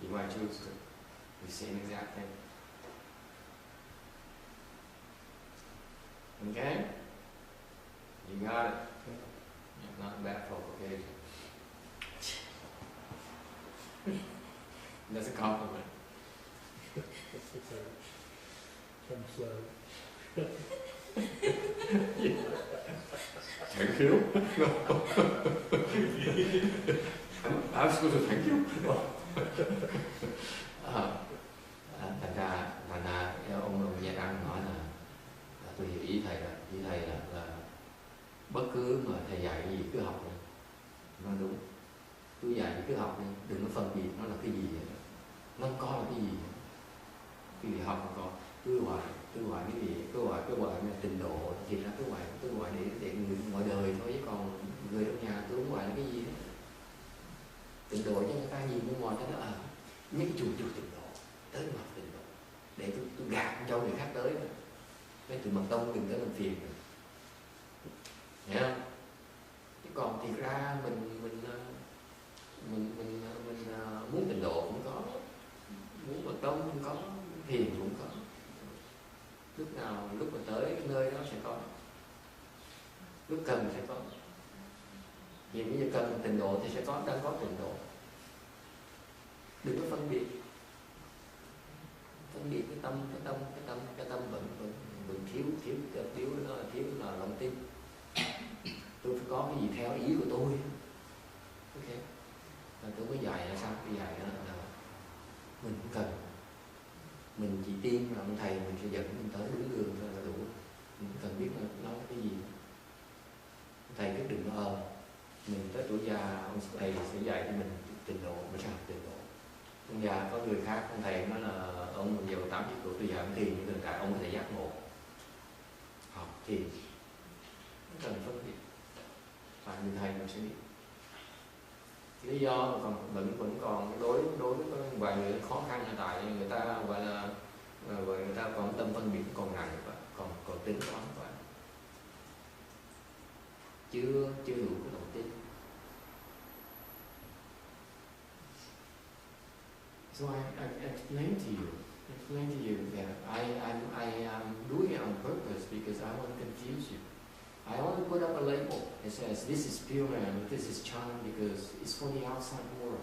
If I choose to, the same exact thing. Okay? You got it. Yeah, not bad provocation. That's a compliment. I'm slow. Thank you. I'm supposed to thank you. Thành ra ông Gia Đăng nói là tôi hiểu ý thầy là bất cứ mà thầy dạy gì cứ học đi. Nó đúng. Tôi dạy gì cứ học đi, đừng có phân biệt nó là cái gì vậy. Nó có là cái gì vậy. Cái gì học nó có. Cứ hoài cái gì, cứ hoài là trình độ, thì ra cứ hoài để người ngoài đời thôi, chứ còn người trong nhà tôi không hoài là cái gì đó. Trình độ cho người ta nhìn bên ngoài cho nó những chùa trình độ, tới mặt trình độ, để tôi gạt cho người khác tới rồi. Mấy tụi mật tông đừng tới làm phiền rồi. Hiểu không? Chứ còn thì ra mình muốn trình độ cũng có, muốn mật tông cũng có, thiền cũng có. Lúc nào lúc mà tới cái nơi đó sẽ có, lúc cần sẽ có. Vì bây giờ cần trình độ thì sẽ có, đang có trình độ. Đừng có phân biệt cái tâm vẫn thiếu nó là thiếu là lòng tin. Tôi phải có cái gì theo ý của tôi. Ok, là tôi mới dạy là sao? Tôi dạy là mình cũng cần, mình chỉ tin là ông thầy mình sẽ dẫn mình tới đúng đường thôi là đủ. Mình cần biết nó cái gì. Thầy quyết định mình tới tuổi già ông thầy sẽ dạy cho mình trình độ, mình sẽ học trình độ. Ông già có người khác, ông thầy nói là ông mình giàu 80 tuổi tôi dạy ông thiền, nhưng hiện tại ông có thể giác ngộ học thiền. Nó cần phân biệt, và người thầy mình sẽ biết lý do mà vẫn còn đối với vài người khó khăn là tại người ta gọi là người ta còn tâm phân biệt còn nặng và còn tính toán quá, chưa đủ cái lòng tin. So I explained to you that I am doing it on purpose because I want to confuse you. I only put up a label that says this is Pure Land, this is China, because it's for the outside world.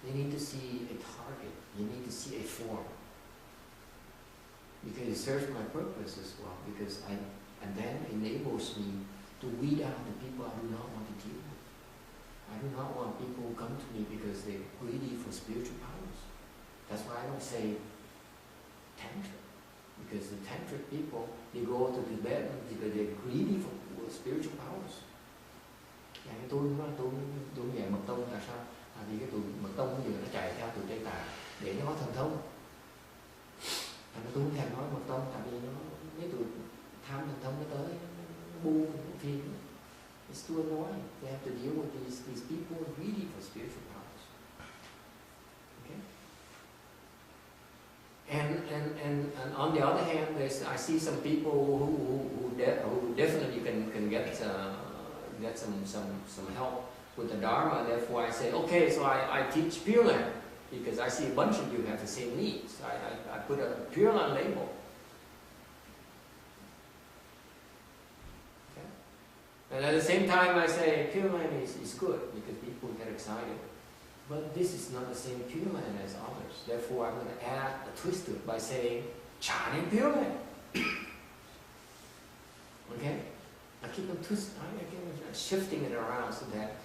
They need to see a target. You need to see a form. Because it serves my purpose as well. And then enables me to weed out the people I do not want to deal with. I do not want people who come to me because they're greedy for spiritual powers. That's why I don't say tantric. Because the tantric people, they go to Tibet because they're greedy for spiritual powers. Dạ, tôi dạy mật tông là sao? Vì cái tụi mật tông bây giờ nó chạy theo tụi Tây Tạng để nó có thần thông. Thành ra tôi không thèm nói mật tông, tại vì nó mấy tụi tham thần thông nó tới, nó bu phiền. It's too annoying. They have to deal with these people who are greedy for spiritual powers. Okay? And on the other hand, I see some people who definitely can get some help with the Dharma. Therefore, I say, okay, so I teach Pure Land because I see a bunch of you have the same needs. I put a Pure Land label. Okay? And at the same time, I say Pure Land is good because people get excited. But this is not the same Pure Land as others. Therefore, I'm going to add a twist to it by saying China Pure Land. Okay? I keep on shifting it around so that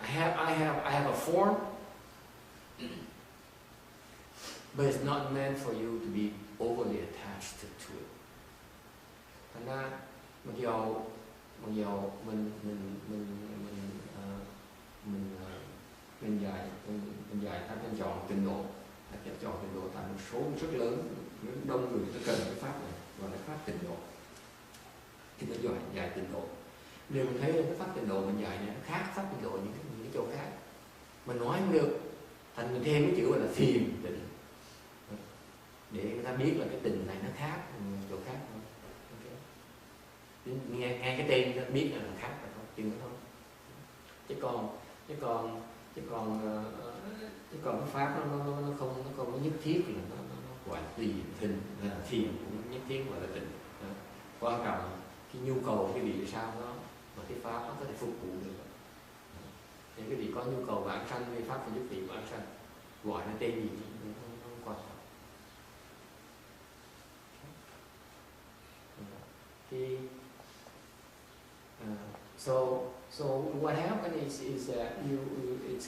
I have a form, but it's not meant for you to be overly attached to it. Thành ra mặc dù mình dạy ta nên chọn trình độ, chọn trình độ thành một số rất lớn, đông người ta cần cái pháp này gọi là pháp trình độ. Khi mình dạy trình độ, nếu mình thấy cái pháp trình độ mình dạy này nó khác pháp trình độ những cái chỗ khác, mình nói không được, thành mình thêm cái chữ gọi là thiền định để người ta biết là cái tình này nó khác chỗ khác thôi. Okay. Nghe cái tên nó biết là khác rồi thôi, chừng đó thôi. Chứ còn cái pháp nó không có nhất thiết là nó gọi là tùy tình, là thiền cũng nhất thiết gọi là tình. Quan trọng cái nhu cầu cái vị sao đó mà cái pháp nó có thể phục vụ được. Nếu cái vị có nhu cầu vãng sanh, cái pháp phải giúp vị vãng sanh, gọi nó tên gì cũng không quan trọng. So what happened is that it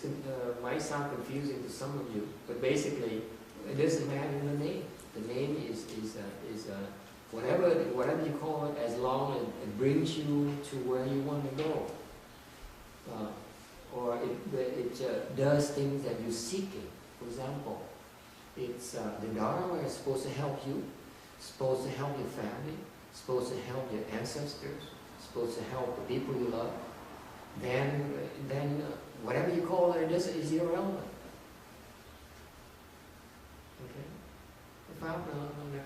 might sound confusing to some of you, but basically it doesn't matter the name. The name is whatever you call it, as long as it brings you to where you want to go, or it does things that you're seeking. For example, it's the Dharma is supposed to help you, supposed to help your family, supposed to help your ancestors, supposed to help the people you love. Then whatever you call it is irrelevant. Okay? Cái pháp nó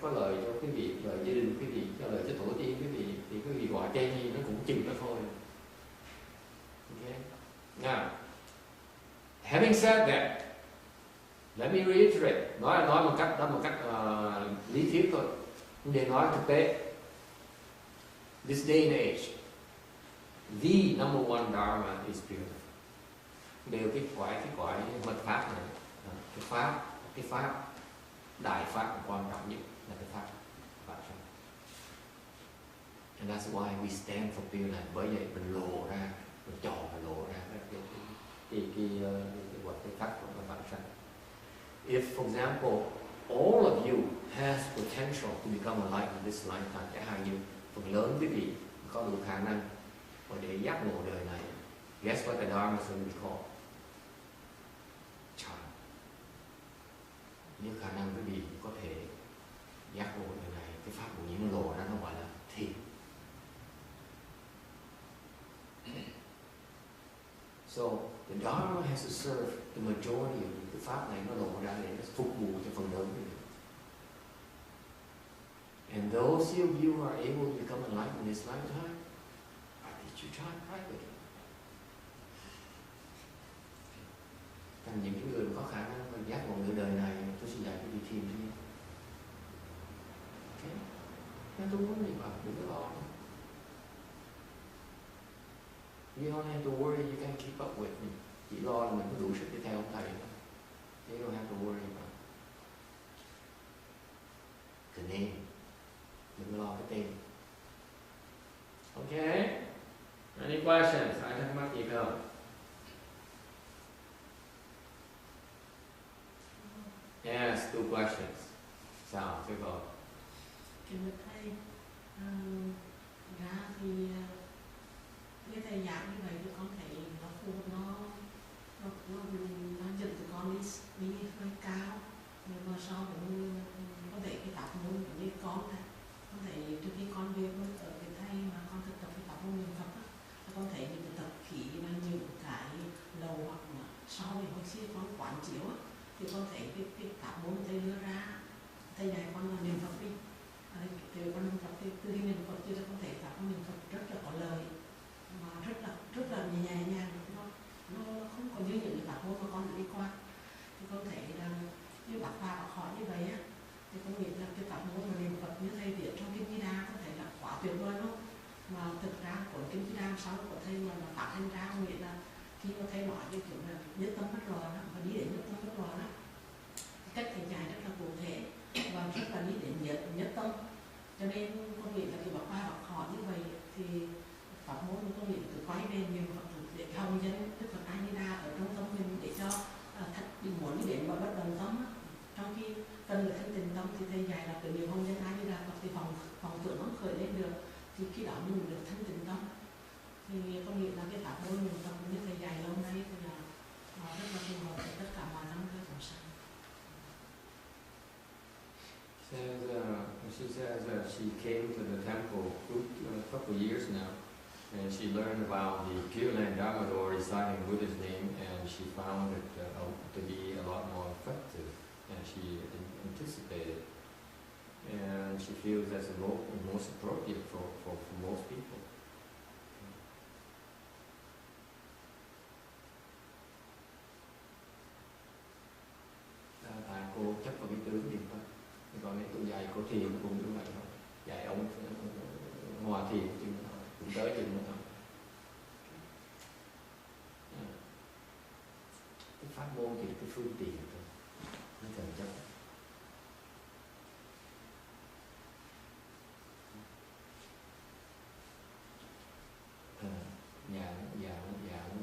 có lợi cho cái vị, lợi gia đình cái vị, cho lợi cho tổ tiên cái vị, thì cái vị gọi tên gì nó cũng chừng đó thôi. Okay? Now, having said that, let me reiterate. Nói một cách lý thuyết thôi, để nói thực tế. This day and age, the number one dharma is beautiful. Đều cái quả mật pháp này, cái pháp đại pháp quan trọng nhất là cái pháp vãng sanh. And that's why we stand for pure này. Bởi vậy mình lộ ra, mình tròn và lộ ra cái pháp của vãng sanh. If, for example, all of you has potential to become enlightened in this lifetime, chẳng hạn như phần lớn quý vị có đủ khả năng để giác ngộ đời này, guess what the Dharma is going to be called? Child. Nếu khả năng quý vị có thể giác ngộ đời này, cái pháp của những lộ ra nó gọi là thiền. So the Dharma has to serve the majority of you. Cái pháp này nó lộ ra để nó phục vụ cho phần lớn quý vị. And those of you who are able to become enlightened in this lifetime, I teach you time privately. Thành những người có khả năng và giác ngộ nửa đời này, tôi sẽ dạy quý vị thiền riêng. Okay? Nên tôi muốn gì mà đừng có lo. You don't have to worry, you can keep up with me. Chỉ lo là mình có đủ sức để theo ông thầy. You don't have to worry about the name. Đừng lo cái tên. Okay? Any questions? Ai thắc mắc gì không? Yes, 2 questions. Sao? Thưa cô. Kính thưa thầy, ra thì cái thầy giảng như vậy thì con thấy nó phù nó dẫn tụi con đi hơi cao, nhưng mà so với có thể cái pháp môn như con này, con thấy trước khi con về ở cái thầy mà con thực tập cái pháp môn niệm Phật á, con thấy những cái tập khí và những cái lầu hoặc mà so với hồi xưa con quán chiếu á, thì con thấy cái pháp môn thầy đưa ra, thầy dạy con là niệm Phật đi, từ con niệm Phật từ khi niệm Phật cho con thấy pháp môn niệm Phật rất là có lời, mà rất là nhẹ nhàng, nó không có như những pháp môn mà con đã đi qua. Thì con thấy là như bác Ba bác hỏi như vậy á, thì con nghĩ là cái pháp môn mà niệm Phật như thầy viết trong Kinh Di Đà có thể là quá tuyệt vời luôn. Mà thực ra của Kinh Di Đà sau của thầy mà phát hành ra, con nghĩ là khi mà thầy nói cái kiểu là nhất tâm bất loạn đó, và đi đến nhất tâm bất loạn đó, cách thầy dạy rất là cụ thể và rất là đi đến nhất tâm. Cho nên con nghĩ là khi bác Ba bác hỏi như vậy thì pháp môn của con nghĩ là từ quay về niệm Phật để hồng dân Đức Phật A Di Đà ở trong tâm mình để cho muốn đi đến mà bất đồng tâm á. Trong khi cần là thanh tịnh tâm thì thầy dạy là cái niệm hồng dân A Di Đà Phật thì phòng tưởng nó khởi lên được, thì khi đó mình được thanh tịnh tâm. Thì con nghĩ là cái pháp môn niệm Phật như thầy dạy lâu nay thì là rất là phù hợp với tất cả mọi năng lượng của sáng. She says she came to the temple a couple of years now, and she learned about the Pure Land Dharma or reciting Buddha's name, and she found it to be a lot more effective than she anticipated. and she feels that's the most appropriate for most people. Tại cô chấp vào cái tướng thiền thôi, còn nếu tôi dạy cô thiền cũng như vậy thôi, dạy ông hòa thiền chừng cũng tới chừng nữa thôi. Cái pháp môn thì cái phương tiện thôi, không cần chấp.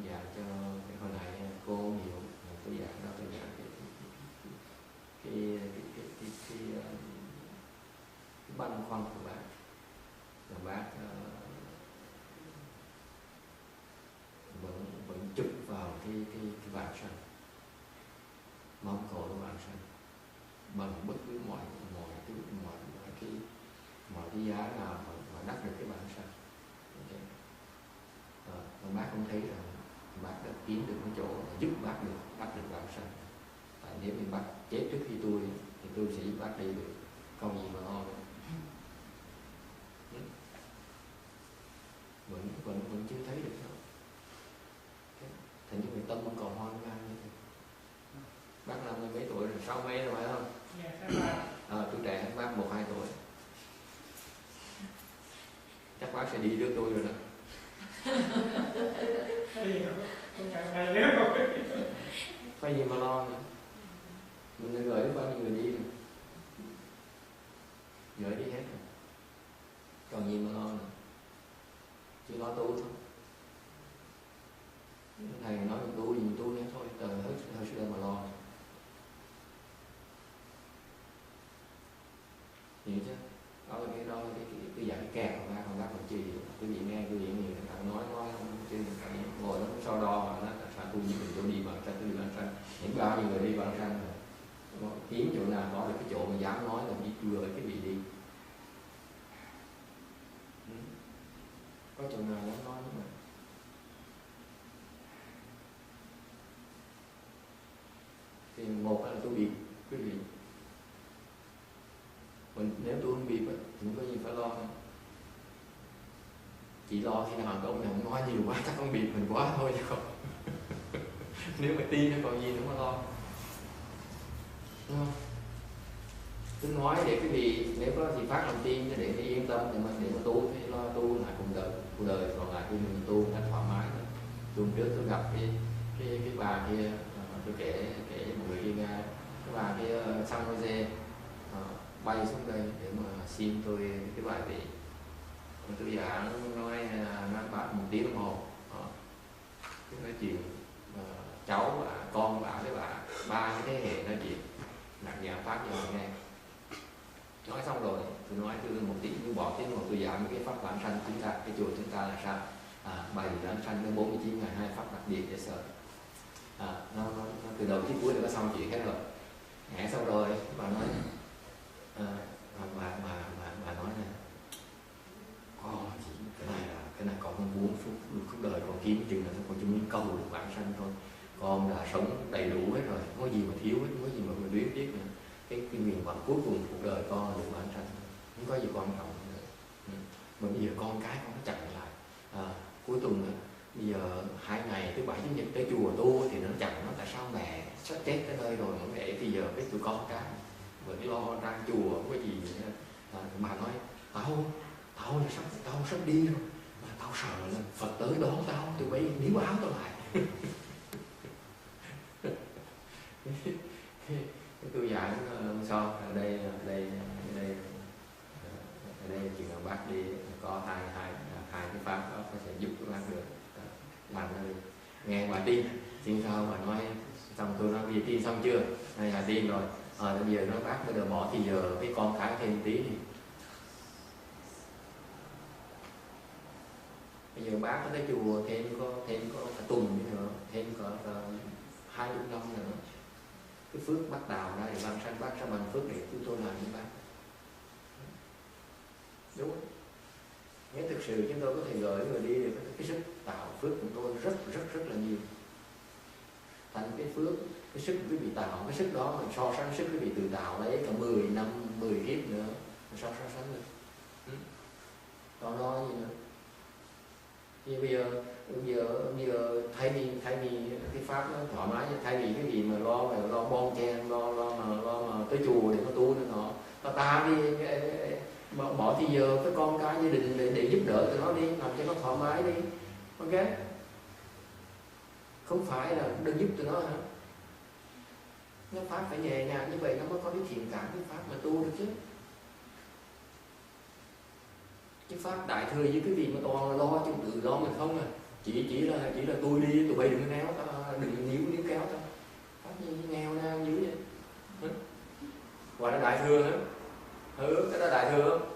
Dạ cho cái hồi nãy cô hiểu tôi giảng đó, tôi giảng cái băn khoăn của bác là bác vẫn chụp vào cái vàng sanh, mong cầu của vàng sanh bằng bất cứ mọi cái giá nào mà đắc được cái vàng sanh. Và bác cũng thấy rằng bác đã kiếm được cái chỗ giúp bác đắc được vàng sanh. Tại nếu như bác chết trước khi tôi thì tôi sẽ giúp bác đi được, còn gì mà lo nữa. Vẫn chưa thấy được đâu. Thành như người tâm vẫn còn hoang mang như thế. Bác năm mươi mấy tuổi rồi, 60 mấy rồi phải không? Tôi trẻ hơn bác 1-2 tuổi. Chắc bác sẽ đi trước tôi rồi đó. Phải gì mà lo nữa. Mình đã gửi bao nhiêu người đi rồi, gửi đi hết rồi, còn gì mà lo nữa. Chỉ lo tu thôi. Thầy nói mình tu gì mình tu hết thôi, từ hơi sự mà lo. Hiểu chứ? Đó là cái dạng kẹt của bác, còn bác còn chi. Quý vị nghe quý vị nhiều, nói chứ ngồi đó so đo mà nó sao tu gì mình tu đi bằng sanh, tu đi bằng sanh. Những bao nhiêu người đi bằng sanh rồi, kiếm chỗ nào có được cái chỗ mà dám nói là đi vừa cái vị đi. Có chỗ nào dám nói nữa mà. Thì một là tôi bị quý vị. Nếu tôi không bị thì không có gì phải lo nữa. Chỉ lo khi nào ông này không nói nhiều quá, chắc không bị mình quá thôi chứ không. Nếu mà tin thì còn gì nữa mà lo. Đúng không? Tôi nói để quý vị nếu có gì phát lòng tin để yên tâm để mà tu thì lo tu lại cuộc đời còn lại khi mình tu nó thoải mái. Tuần trước tôi gặp cái bà kia, tôi kể một người đi Nga, cái bà kia San Jose bay xuống đây để mà xin tôi cái bài vị. Tôi giảng nói bạn 1 tiếng đồng hồ. Cái nói chuyện cháu bà, con bà với bà, 3 cái thế hệ nói chuyện nặng nhàng pháp cho mình nghe. Nói xong rồi tôi nói tôi 1 tiếng, tôi bỏ tiếng một tôi giảng cái pháp bản sanh chúng ta, cái chùa chúng ta là sao? 7 bản sanh đến 49 ngày 2 pháp đặc biệt để sợ. Nó từ đầu chí cuối là có xong chuyện hết rồi. Nghe xong rồi bà nói bà nói là cái này còn không muốn suốt đời còn kiếm chừng là còn chỉ muốn câu được bản sanh thôi, con đã sống đầy đủ hết rồi, không có gì mà thiếu hết, không có gì mà luyến tiếc nữa. Cái nguyện vọng cuối cùng cuộc đời con là được bản sanh, không có gì quan trọng nữa. Mà bây giờ con cái con nó chặn lại. Cuối tuần bây giờ 2 ngày thứ 7 chủ nhật tới chùa tu thì nó chặn nó, tại sao mẹ sắp chết tới nơi rồi mà mẹ bây giờ cái tụi con cái rồi cái lo ra chùa không có gì nữa. Bà nói tao sắp đi rồi mà tao sợ là Phật tới đón tao, tụi bay níu áo tao lại. Cái tôi giảng sao ở đây chỉ cần bác đi có hai cái pháp đó có thể giúp các bác được làm ra đi. Nghe bà tin sao bà nói xong tôi nói bây giờ tin xong chưa? Hay là tin rồi. Bây giờ nói bác bây giờ bỏ thì giờ cái con cái thêm tí đi. Bây giờ bác có tới chùa thêm có cả tuần nữa, thêm có 20 năm nữa. Cái phước bắt đào ra thì ban sanh bác sẽ bằng phước để chúng tôi làm với bác. Đúng không? Nếu thực sự chúng tôi có thể gửi người đi được cái sức tạo phước của tôi rất là nhiều. Thành cái phước, cái sức quý vị tạo, cái sức đó mình so sánh sức quý vị tự tạo lấy cả 10 năm, 10 kiếp nữa sao so sánh được? Đó nó gì nữa? Thì bây giờ thay vì cái pháp nó thoải mái, thay vì cái gì mà lo bon chen, lo mà tới chùa để mà tu nữa nó ta đi bỏ thì giờ cái con cái gia đình để giúp đỡ tụi nó đi, làm cho nó thoải mái đi, ok? Không phải là đừng giúp tụi nó hả? Nó pháp phải nhẹ nhàng như vậy nó mới có cái thiện cảm cái pháp mà tu được chứ. Cái pháp đại thừa với cái gì mà toàn là lo chứ tự lo mình không à. Chỉ là tôi đi, tụi bay đừng néo ta, đừng níu kéo ta. Pháp gì nghèo nang dữ vậy? Gọi là đại thừa hả? Cái đó đại thừa không?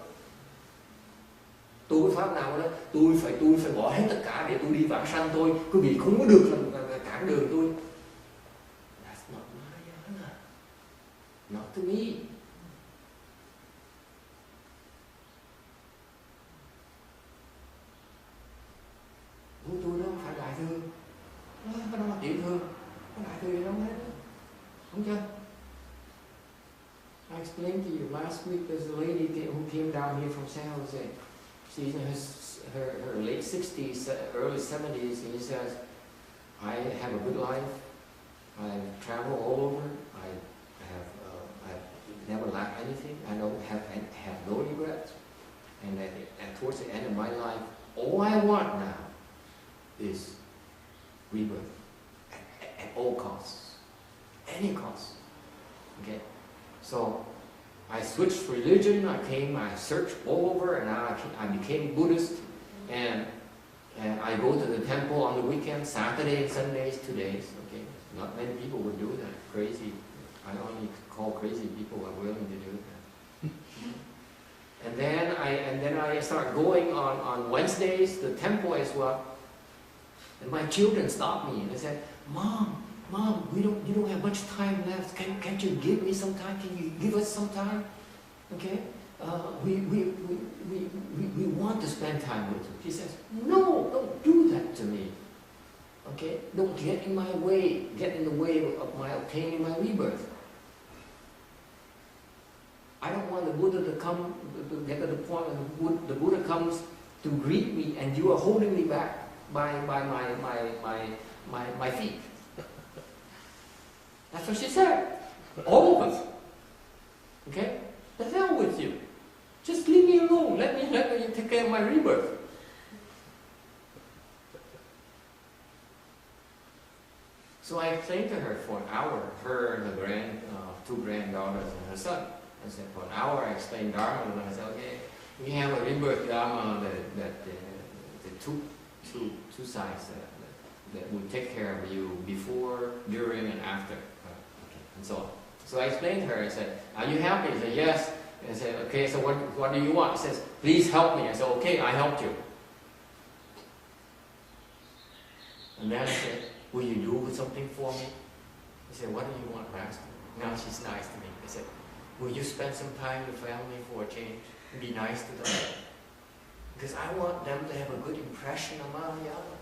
Tu cái pháp nào đó, tôi phải bỏ hết tất cả để tôi đi vãng sanh tôi, quý vị không có được là cản đường tôi. That's not Mahayana. Not to me. Tôi đó không phải đại thừa, cái đó là tiểu thừa, cái đại thừa gì đâu hết, đúng chưa? I explained to you last week. There's a lady who came down here from San Jose. She's in her late 60s, early 70s, and she says, "I have a good life. I travel all over. I've never lacked anything. I don't have no regrets. And towards the end of my life, all I want now is rebirth at all costs, any cost." Okay, so I switched religion. I searched all over, and I became Buddhist. And I go to the temple on the weekends, Saturday and Sundays, 2 days. Okay, not many people would do that. Crazy. I only call crazy people who are willing to do that. And then I start going on Wednesdays, the temple as well. And my children stopped me and they said, Mom, you don't have much time left. Can't you give me some time? Can you give us some time? Okay? We want to spend time with you. She says, no, don't do that to me. Okay? Don't get in my way, get in the way of my obtaining my rebirth. I don't want the Buddha to come, to get to the point when the Buddha comes to greet me and you are holding me back by my feet. That's what she said. All of us. Okay? The hell with you. Just leave me alone. Let me take care of my rebirth. So I explained to her for an hour, her and her two granddaughters and her son. I said, for an hour I explained Dharma, and I said, okay, we have a rebirth Dharma that the two sides that will take care of you before, during, and after. Okay, and so on. So I explained to her, I said, are you happy? She said, yes. And I said, okay, so what do you want? She says, please help me. I said, okay, I helped you. And then I said, will you do something for me? I said, what do you want, Master? Now she's nice to me. I said, will you spend some time with the family for a change? And be nice to them. Because I want them to have a good impression of Mahayana.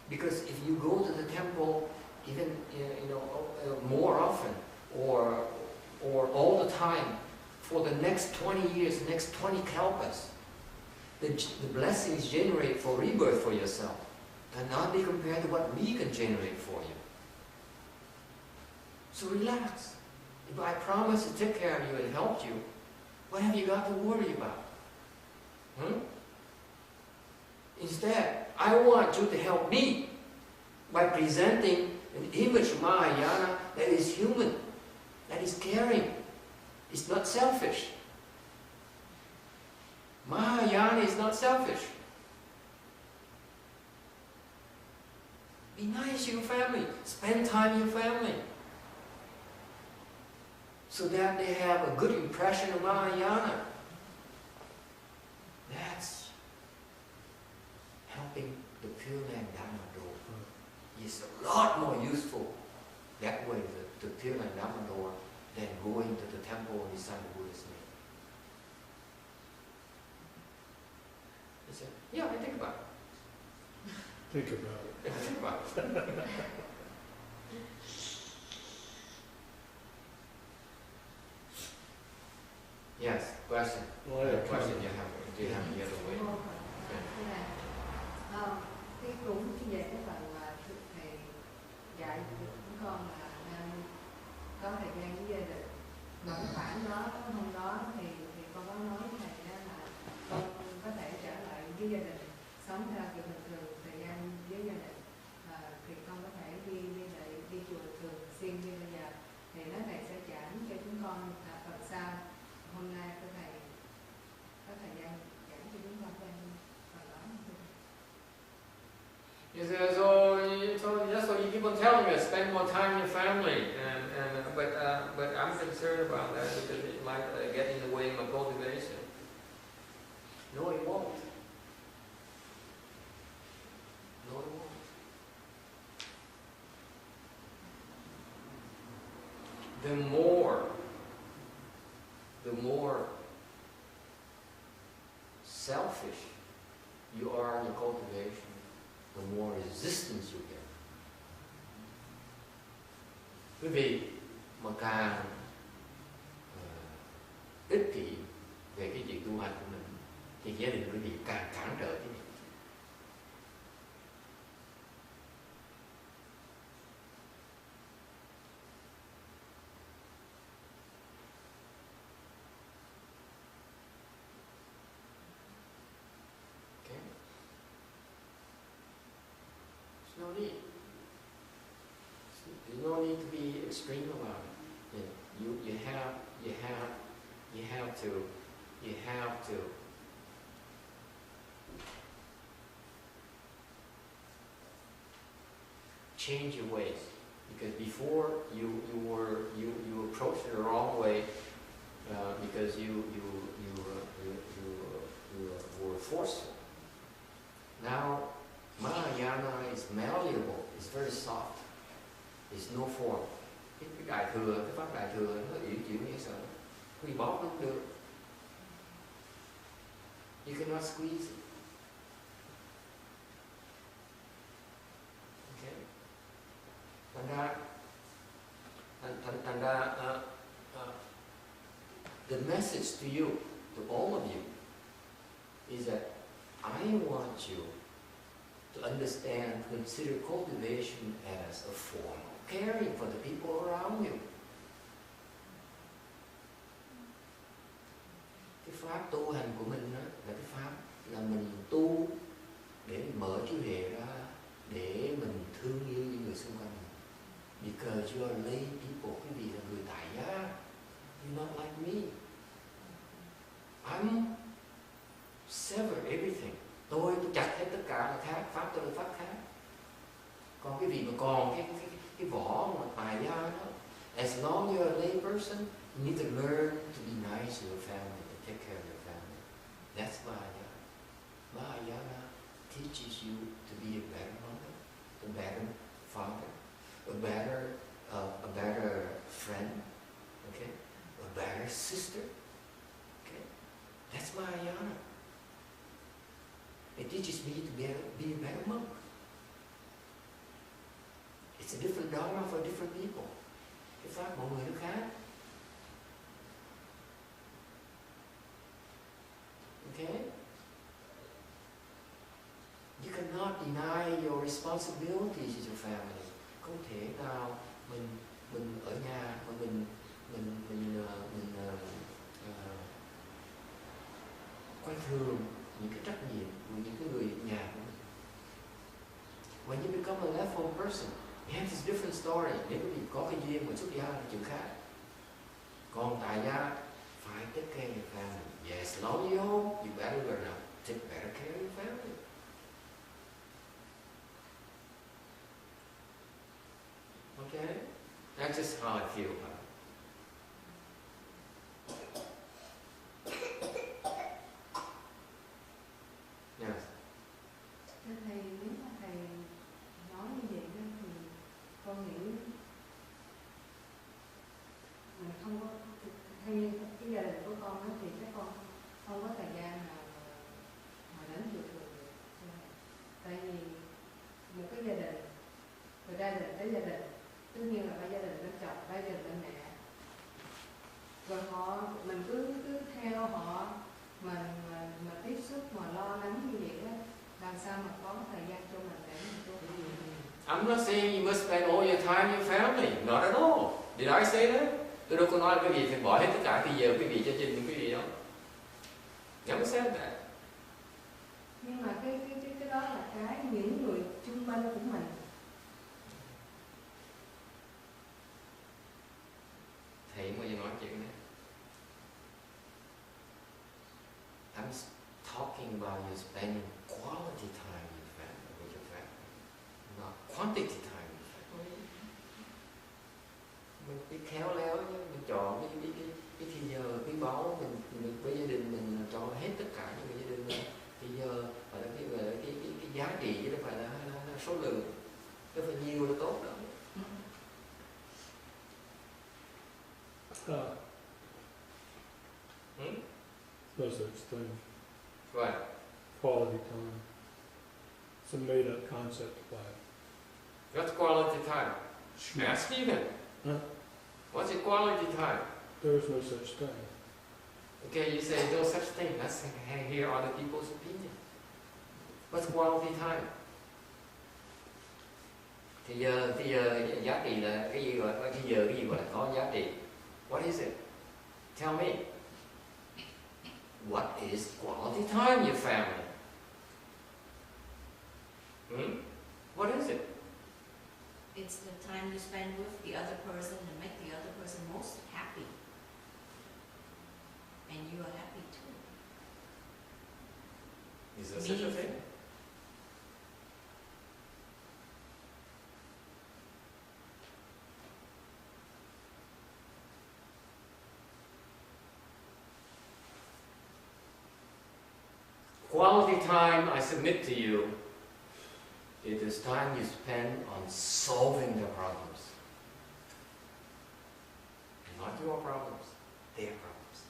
Because if you go to the temple, even more often, or all the time, for the next 20 years, the next 20 kalpas, the blessings generate for rebirth for yourself cannot be compared to what we can generate for you. So relax. If I promise to take care of you and help you, what have you got to worry about? Instead, I want you to help me by presenting an image of Mahayana that is human, that is caring. It's not selfish. Mahayana is not selfish. Be nice to your family. Spend time with your family. So that they have a good impression of Mahayana. That's helping the Pure Land Dharma door. It's a lot more useful that way, the Pure Land Dharma door, than going to the temple and recite the Buddha's name. He said, yeah, I think about it. Think about it. Yeah, I think about it. Yes, question. Well, I have a Question comment. you have. Do you have any other way? Thế là cái cũng như vậy, cái phần mà thầy dạy chúng con là nên có thời gian với gia đình. Mà cái khoảng đó, cái hôm đó thì con có nói với thầy đó là con có thể trở lại với gia đình, sống theo kiểu bình thường, thời gian với gia đình. Thì con có thể đi chùa thường xuyên như bây giờ. Thì nói thầy sẽ giảng cho chúng con phần sau. Hôm nay có thầy có thời gian giảng cho chúng con phần đó. He says, so you keep on telling us, spend more time with your family, but I'm concerned about that because it might get in the way of my cultivation. No, it won't. No, it won't. The more selfish you are in your cultivation, the more resistance you get. Quý vị mà càng ích kỷ về cái chuyện tu hành của mình thì gia đình quý vị càng cản trở cái này. Okay? There's no need. There's no need to be extreme about it. You have to change your ways, because before you approached it the wrong way because you were forceful. Now Mahayana is malleable, it's very soft. It's no form. Cái đại thừa, cái pháp đại thừa nó uyển chuyển như sợ, quý bóp nó không được. You cannot squeeze it. Okay. Thành ra, the message to you, to all of you, is that I want you to understand, consider cultivation as a form of caring for the people around you. Cái pháp tu hành của mình đó, là cái pháp là mình tu để mình mở trí huệ ra, để mình thương yêu những người xung quanh mình. Because you are lay people, quý vị là người tại gia. You're not like me. I'm sever everything. Tôi chặt hết tất cả là khác, pháp tôi là pháp khác. Còn cái vị mà còn cái vỏ mà tài gia đó, as long as you're a lay person, you need to learn to be nice to your family and take care of your family. That's Mahayana. Mahayana teaches you to be a better mother, a better father, a better friend, okay, a better sister. Okay, that's Mahayana. It teaches me to be a better monk. It's a different dharma for different people. Cái pháp mọi người nó khác. Okay? You cannot deny your responsibilities to your family. Không thể nào mình ở nhà mà mình coi thường những cái trách nhiệm của những cái người nhà của mình. When you become a left-home person, it's a different story. Nếu quý vị có cái duyên mà xuất gia là chuyện khác. Còn tại gia phải take care of your family. Yes, long as you're home, you better learn how to take better care of your family. Okay? That's just how I feel about it. Yes. Thưa thầy, nếu mà thầy nói như vậy đó thì con nghĩ mình không có, theo như cái gia đình của con đó thì các con không có thời gian nào mà đến chùa thường được. Tại vì một cái gia đình, từ gia đình tới gia đình, tất nhiên là ba gia đình bên chồng, ba gia đình bên mẹ, I'm not saying you must spend all your time with your family. Not at all. Did I say that? Tôi đâu có nói quý vị phải bỏ hết tất cả thời giờ quý vị cho gia đình quý vị đâu. Never said that. Nhưng mà cái đó là cái những người chung quanh của mình. Thầy mới nói chuyện này. I'm talking about you spending quality time with your family, not quantity time with your family. Mình biết khéo léo chứ, mình chọn cái thời giờ quý báu mình với gia đình mình cho hết tất cả những người gia đình mình. Thì giờ phải là cái giá trị chứ đâu phải là số lượng, chứ phải nhiều là tốt đâu. No such thing. Right. Quality time. It's a made-up concept by What's quality time? Ask Stephen. Huh? What's it quality time? There is no such thing. Okay, you say no such thing. Let's hear other people's opinion. What's quality time? Thì giờ giá trị là cái gì gọi là có giá trị? What is it? Tell me. What is quality time, your family? What is it? It's the time you spend with the other person and make the other person most happy. And you are happy too. Is there such a thing? Quality time, I submit to you, it is time you spend on solving the problems. Not your problems, their problems.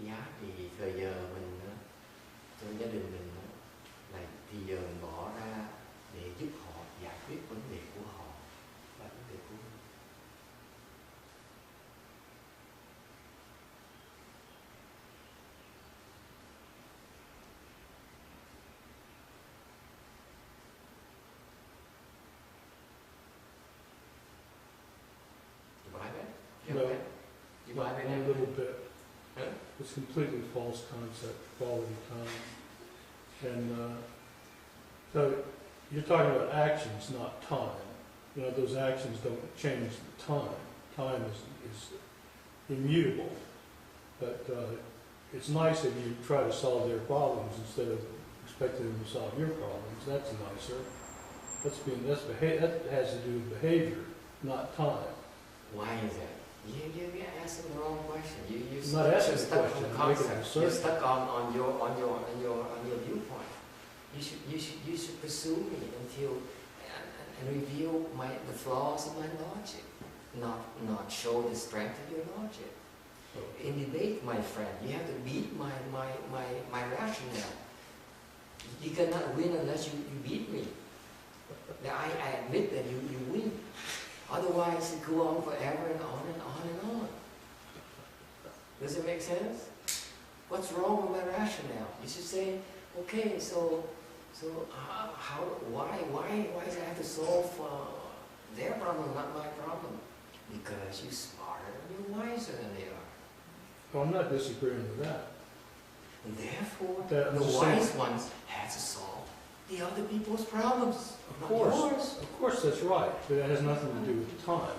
Giá trị thời giờ mình trong gia đình mình là thì giờ mình bỏ ra để giúp họ giải quyết vấn đề của họ và vấn đề của mình. You buy that? You No. buy that? You buy that? A little bit. Huh? It's a completely false concept, quality time. And so you're talking about actions, not time. You know, those actions don't change the time. Time is immutable. But it's nice if you try to solve their problems instead of expecting them to solve your problems. That's nicer. That has to do with behavior, not time. Why is that? You're asking the wrong question. I'm not asking the stuck question, on the I'm making an concept. assertion. You're stuck on your viewpoint. You should pursue me until and reveal the flaws of my logic, not show the strength of your logic. In debate, my friend, you have to beat my rationale. You cannot win unless you beat me. I admit that you win. Otherwise, it go on forever and on and on and on. Does it make sense? What's wrong with my rationale? You should say, okay, so why does I have to solve their problem, not my problem? Because you're smarter and you're wiser than they are. Well, I'm not disagreeing with that. And therefore, That- I'm the just wise saying- ones have to solve the other people's problems, Of not course, yours. of course, that's right, but that has nothing to do with time.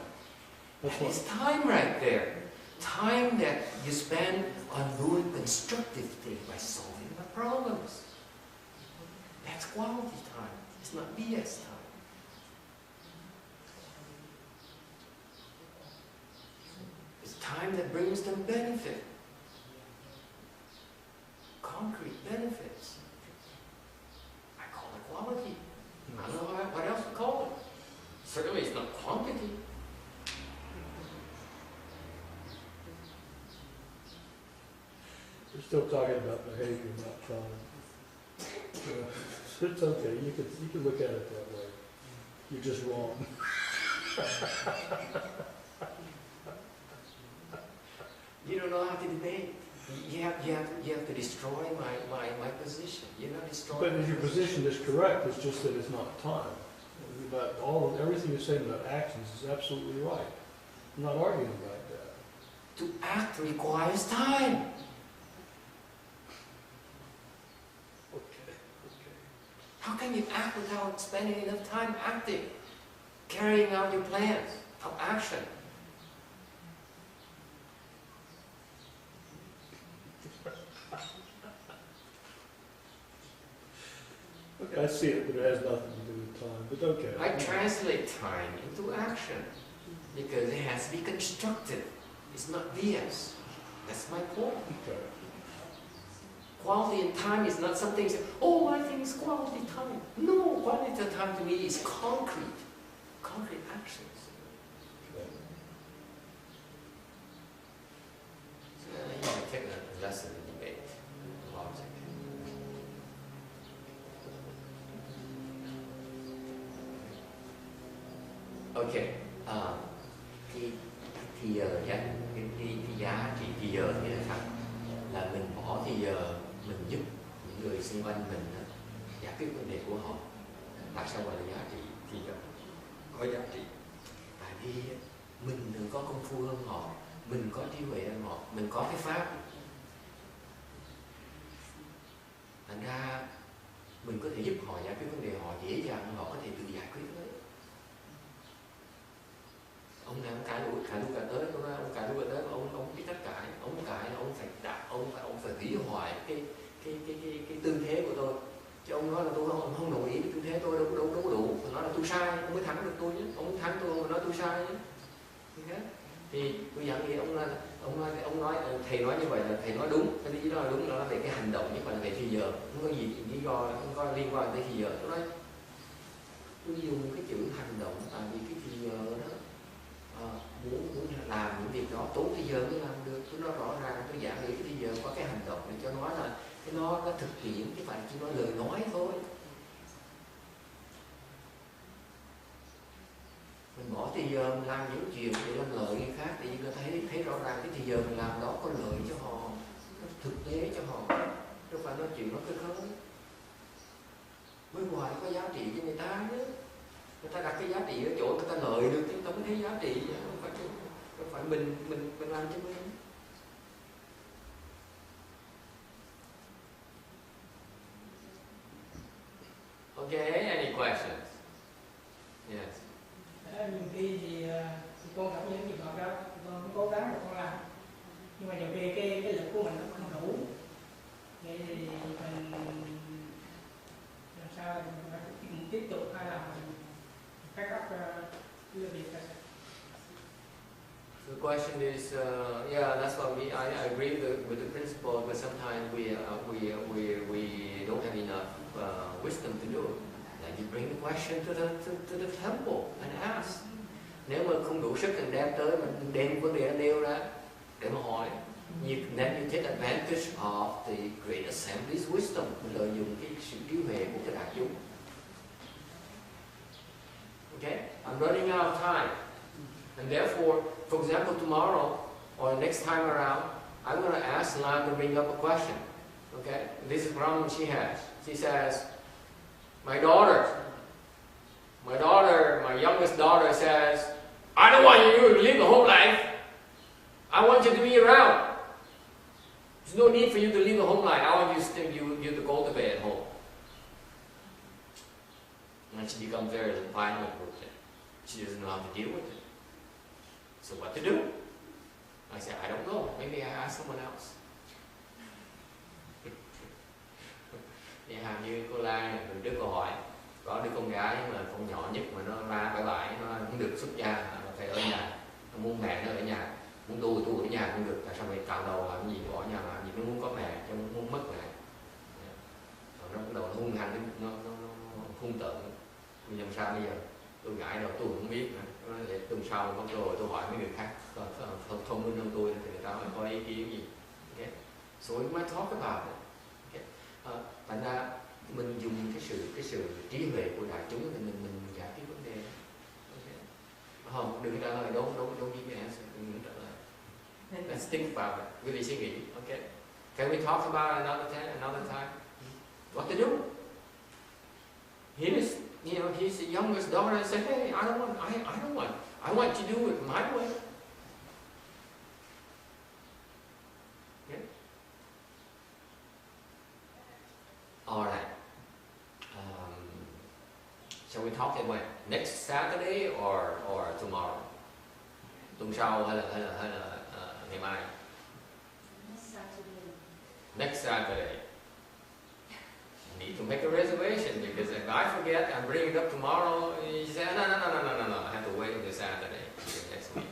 That's That what, is time right there. Time that you spend on doing constructive things by solving the problems. That's quality time. It's not BS time. It's time that brings them benefit. Concrete benefits. I call it quality. I don't know what else to call it. Certainly it's not quantity. we're still talking about behavior, not time. It's okay, you can look at it that way. You're just wrong. You don't know how to debate. You have to destroy my position. You're not destroying. But your position is correct, it's just that it's not time. Everything you're saying about actions is absolutely right. I'm not arguing about that. To act requires time. Okay. How can you act without spending enough time acting, carrying out your plans of action? Okay, I see it, but it has nothing to do with time, but okay. I translate time into action because it has to be constructive. It's not BS. That's my point. Okay. Quality in time is not something you say, oh, I think it's quality time. No, quality time to me is concrete actions. Okay. So you can take a lesson in debate, logic. Okay, thì giờ cái giá trị thì giờ thì là mình bỏ thì giờ mình giúp những người xung quanh mình đó, giải quyết vấn đề của họ. Tại sao gọi là giá trị thì giờ có giá trị? Tại vì mình đừng có công phu hơn họ, mình có trí huệ hơn họ, mình có cái pháp. Thành ra mình có thể giúp họ giải quyết vấn đề họ dễ dàng, họ có thể tự giải quyết đấy. Ông này ông cãi lũ cả tới, tôi nói ông cãi lũ cả tới, ông biết tất cả, ông cãi là ông phải đạp, ông phải hủy hoại cái tư thế của tôi. Chứ ông nói là tôi không đồng ý với tư thế tôi đâu có đủ, ông nói là tôi sai, ông mới thắng được tôi chứ, ông mới thắng tôi, ông nói tôi sai chứ. Thì tôi dặn gì ông nói thầy nói như vậy là thầy nói đúng, cái lý do là đúng, nó là về cái hành động chứ không phải là về thì giờ, không có gì lý do, không có liên quan tới thì giờ. Tôi nói tôi dùng cái chữ hành động tại vì cái thì giờ đó muốn làm những việc đó tốn thời giờ mới làm được. Tôi nói rõ ràng, tôi giảng nghĩ cái thời giờ có cái hành động để cho nó là cái nó thực hiện, chứ phải chỉ nói lời nói thôi. Mình bỏ thời giờ mình làm những chuyện để làm lợi người khác, thì người ta thấy rõ ràng cái thời giờ mình làm đó có lợi cho họ, nó thực tế cho họ, chứ phải nói chuyện nó cơ khớp. Bên ngoài có giá trị cho người ta chứ. Người ta đặt cái giá trị ở chỗ người ta lợi được, người ta mới thấy giá trị, không phải mình làm cho mình. Okay, any questions? Yes. Nhiều khi thì con cảm nhận gì ngọt đâu, con cũng cố gắng rồi con làm, nhưng mà nhiều khi cái lực của mình nó không đủ, vậy thì mình làm sao mình tiếp tục hay là mình back up đưa việc ra. The question is, yeah, that's what I agree with the principle, but sometimes we don't have enough wisdom to do it. Like you bring the question to the temple and ask. Nếu mà không đủ sức thì đem tới, mình đem vấn đề nêu ra để mà hỏi. Then you take advantage of the great assembly's wisdom, lợi dụng cái sự trí huệ của cái đại chúng. Okay, I'm running out of time, and therefore, for example, tomorrow or next time around, I'm going to ask Lan to bring up a question. Okay, this is problem she has. She says, my youngest daughter says, I don't want you to live the whole life. I want you to be around. There's no need for you to live the whole life. I want you to go to bed at home. And she becomes very violent with it. She doesn't know how to deal with it. So what to do? I said, I don't know. Maybe I ask someone else. Thì hàm như cô Lan từ trước cô hỏi, có đứa con gái mà con nhỏ nhất mà nó ra bãi nó không được xuất gia, nó phải ở nhà, nó muốn mẹ nó ở nhà, muốn tu ở nhà không được, tại sao mày cạo đầu làm gì, bỏ nhà làm gì, nó muốn có mẹ, chứ nó muốn mất mẹ. Rồi nó bắt đầu nó hung hăng, nó hung tợn. Bây giờ sao bây giờ? Tôi ngại rồi, tôi không biết nữa. Để tuần sau có rồi tôi hỏi mấy người khác thông minh hơn tôi thì người ta có ý kiến gì. Okay. So we might talk about it. Okay. Thành ra mình dùng cái sự trí huệ của đại chúng thì mình giải quyết vấn đề. Okay. Không, đừng trả lời, don't give me answer, đừng trả lời. Let's think about it. Quý vị suy nghĩ. Okay. Can we talk about another time? What to do? His youngest daughter said, "Hey, I want to do it my way." Okay? All right. Shall we talk it when? Next Saturday or tomorrow? Tuần sau hay là ngày mai? Next Saturday. I need to make a reservation because if I forget and bring it up tomorrow, you say, no, I have to wait until Saturday, next week.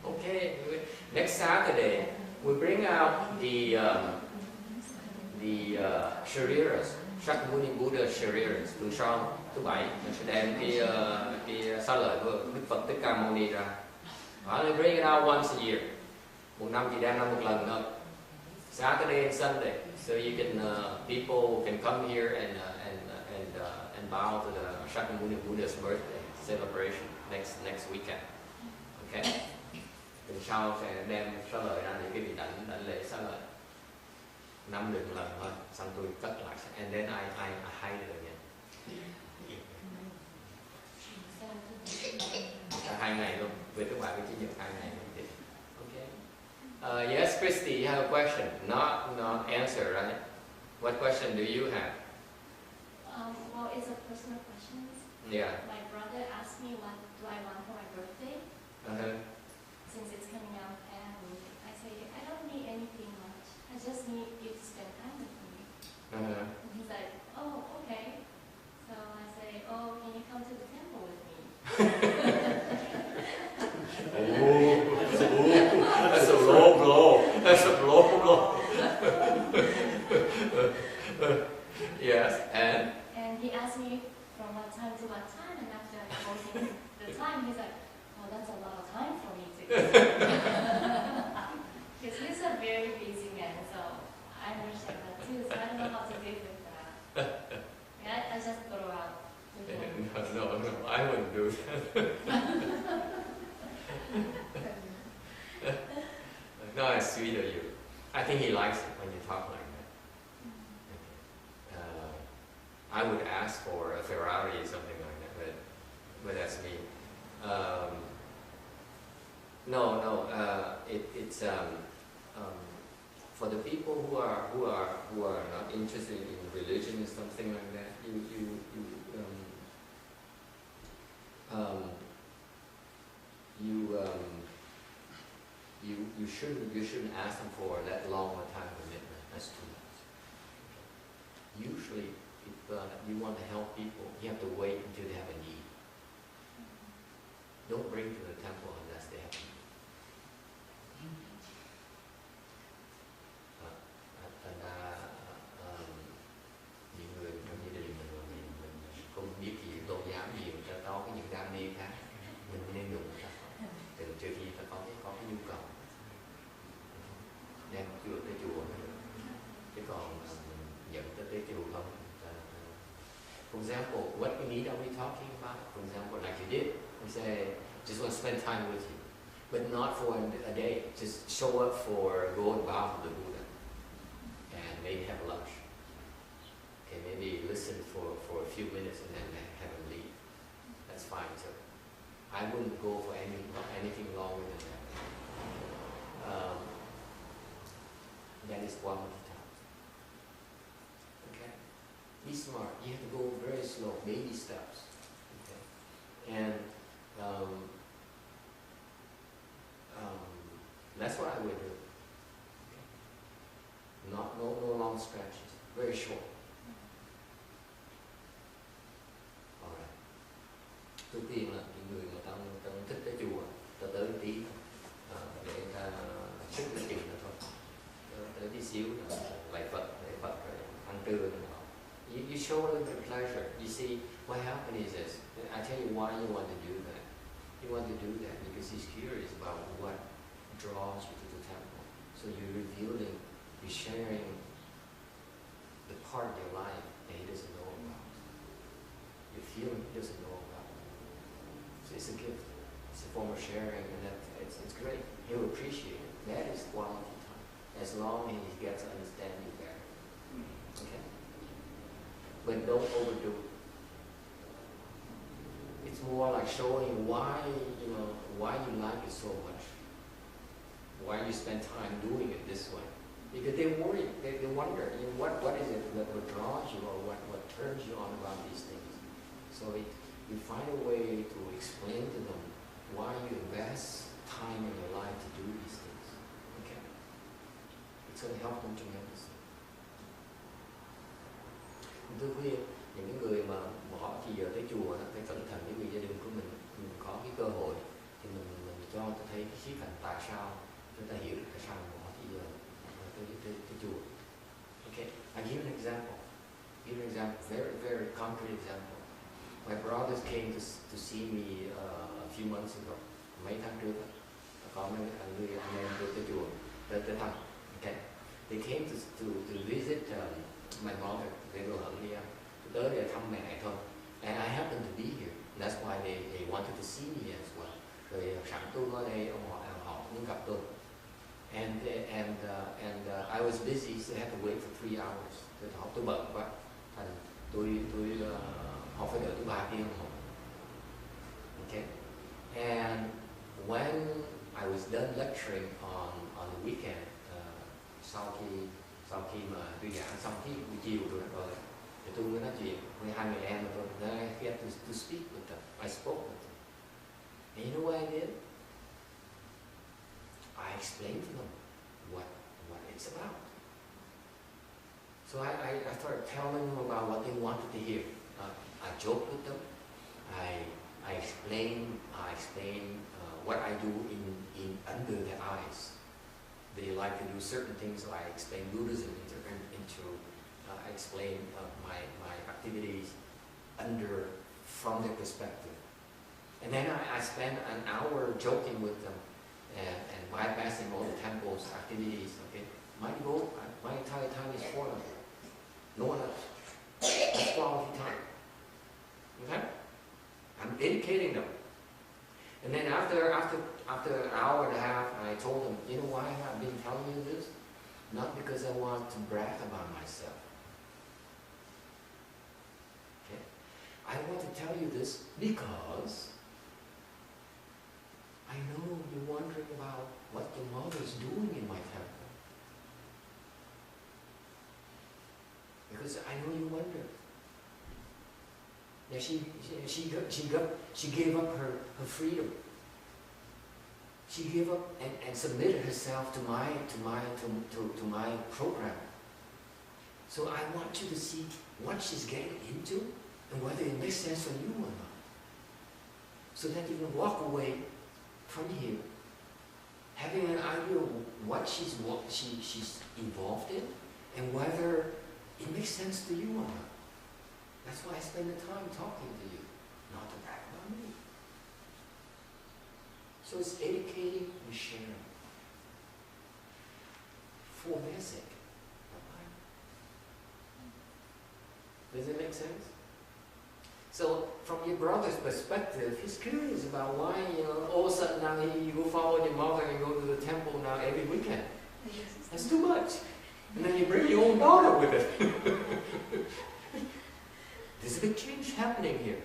Okay, next Saturday, we bring out the Shariras, Shakyamuni Buddha Shariras, từ sau, thứ bảy, mình sẽ đem cái sa lợi của Đức Phật Thích Ca Mâu Ni ra. I bring it out once a year. Một năm chỉ đem ra một lần thôi. Saturday and Sunday, so you can people can come here and bow to the Shakyamuni Buddha's birthday celebration next weekend. Okay. Từ sau sẽ đem sa lợi ra để cái vị đảnh lễ sa lợi. Năm được một lần thôi, xong tôi cất lại, and then I hide it again. 2 ngày luôn, về các bạn cái chỉ nhật 2 ngày luôn. Yes, Christy, you have a question. Not answer, right? What question do you have? Well, it's a personal question. Yeah. My brother asked me what do I want for my birthday, since it's coming up, and I say I don't need anything much. I just need you to spend time with me. And he's like, oh, okay. So I say, oh, can you come to the temple with me? That's a low blow. That's a low blow. Yes, and he asked me from what time to what time, and after I told him the time, he's like, oh, that's a lot of time for me to because he's a very busy man, so I understand that too, so I don't know how to deal with that. I just throw out. No, I wouldn't do that. No, it's sweet of you. I think he likes it when you talk like that. I would ask for a Ferrari or something like that, but that's me. It's for the people who are not interested in religion or something like that. You shouldn't ask them for that long a time commitment. That's too much. Usually, if you want to help people, you have to wait until they have a need. Don't bring to the temple unless they have a need. Thành ra những người trong gia đình mình không biết gì tôn giáo gì, người ta có cái những đam mê khác, mình nên dùng người ta trừ khi ta có cái nhu cầu đem chùa tới chùa mới được, chứ còn dẫn tới chùa không. For example, what need are we talking about? For example, like you did, we say, just want to spend time with you, but not for a day. Just show up for go and bow to the Buddha, and maybe have lunch. Okay, maybe listen for a few minutes and then have him leave. That's fine too. I wouldn't go for anything longer than that. That is quality time. Okay? Be smart. You have to go very slow, baby steps. Okay? And that's what I would do. Okay? No long stretches. Very short. Alright. Trước tiên là những người mà ta thích tới chùa, ta tới một tí để ta sức cái chừng nữa thôi. Tới tí xíu lạy Phật, rồi ăn trưa rồi. You show them the pleasure. You see, what happened is this. I tell you why you want to do that. You want to do that because he's curious about what draws you to the temple. So you're revealing, you're sharing the part of your life that he doesn't know about. Your feeling he doesn't know about. So it's a gift. It's a form of sharing, and it's great. He'll appreciate it. That is quality time. as long as he gets to understand you better. Okay? But don't overdo it. It's more like showing why, why you like it so much. Why you spend time doing it this way. Because they worry, they wonder, what is it that draws you or what turns you on about these things. So you find a way to explain to them why you invest time in your life to do these things. Okay? It's going to help them tremendously. Tôi khuyên những cái người mà họ chỉ giờ tới chùa đó, phải cẩn thận với người gia đình của mình có cái cơ hội thì mình cho tôi thấy cái khía cạnh tại sao chúng ta hiểu được tại sao họ chỉ giờ tới chùa. Okay, I give an example. Very, very concrete example. My brothers came to see me a few months ago. Mấy tháng trước, có mấy người anh em tới chùa, tới thăm. Okay, they came to visit my mother. They go home here. Tới để thăm mẹ thôi. And I happened to be here. That's why they wanted to see me as well. Rồi sẵn tôi ở đây, họ muốn gặp tôi. And I was busy, so I had to wait for 3 hours. Tôi bận quá. Thành họ phải đợi tôi 3 tiếng đồng hồ. Okay. And when I was done lecturing on the weekend, sau khi mà tôi giảng xong cái buổi chiều rồi thì tôi mới nói chuyện với hai người em rồi tôi get to speak with them. I spoke with them. And you know what I did? I explained to them what it's about. So I started telling them about what they wanted to hear. I joked with them. I explained what I do in under their eyes. They like to do certain things, so I explain Buddhism I explain my activities from their perspective. And then I spend an hour joking with them and bypassing all the temple's activities. Okay, my entire time is for them. No one else. That's quality time. Okay? I'm educating them. And then after an hour and a half, I told them, you know why I've been telling you this? Not because I want to brag about myself. Okay? I want to tell you this because I know you're wondering about what your mother's doing in my temple. Because I know you wonder. Now she gave up her freedom. She gave up and submitted herself to my program. So I want you to see what she's getting into and whether it makes sense for you or not. So that you can walk away from here having an idea of what she's involved in and whether it makes sense to you or not. That's why I spend the time talking to you, not to brag about me. So it's educating and sharing for their sake. Does it make sense? So from your brother's perspective, he's curious about why, all of a sudden now you go follow your mother and go to the temple now every weekend. That's too much. And then you bring your own daughter with it. There's a big change happening here.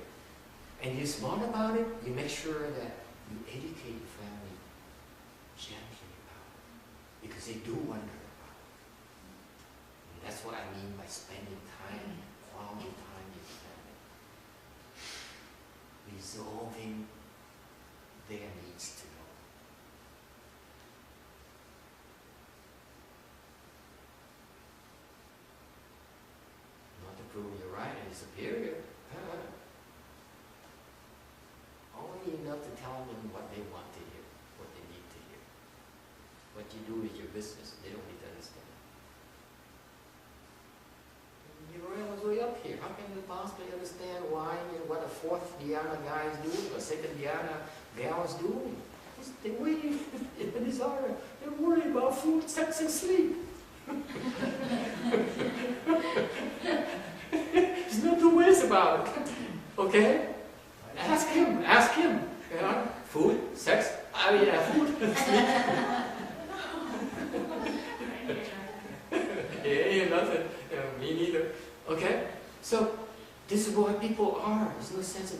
And you're smart about it, you make sure that you educate your family gently about it. Because they do wonder about it. And that's what I mean by spending time, quality time with your family. Resolving their needs to know. Not to prove you're right and superior. Only enough to tell them what they want to hear, what they need to hear. What you do is your business. They don't need to understand. You're way up here. How can you possibly understand why what a fourth dhyana guy is doing or second dhyana gal is doing? They're waiting in desire. They're worried about food, sex, and sleep. There's no two ways about it. Okay? Ask him. Food, sex, food, sleep.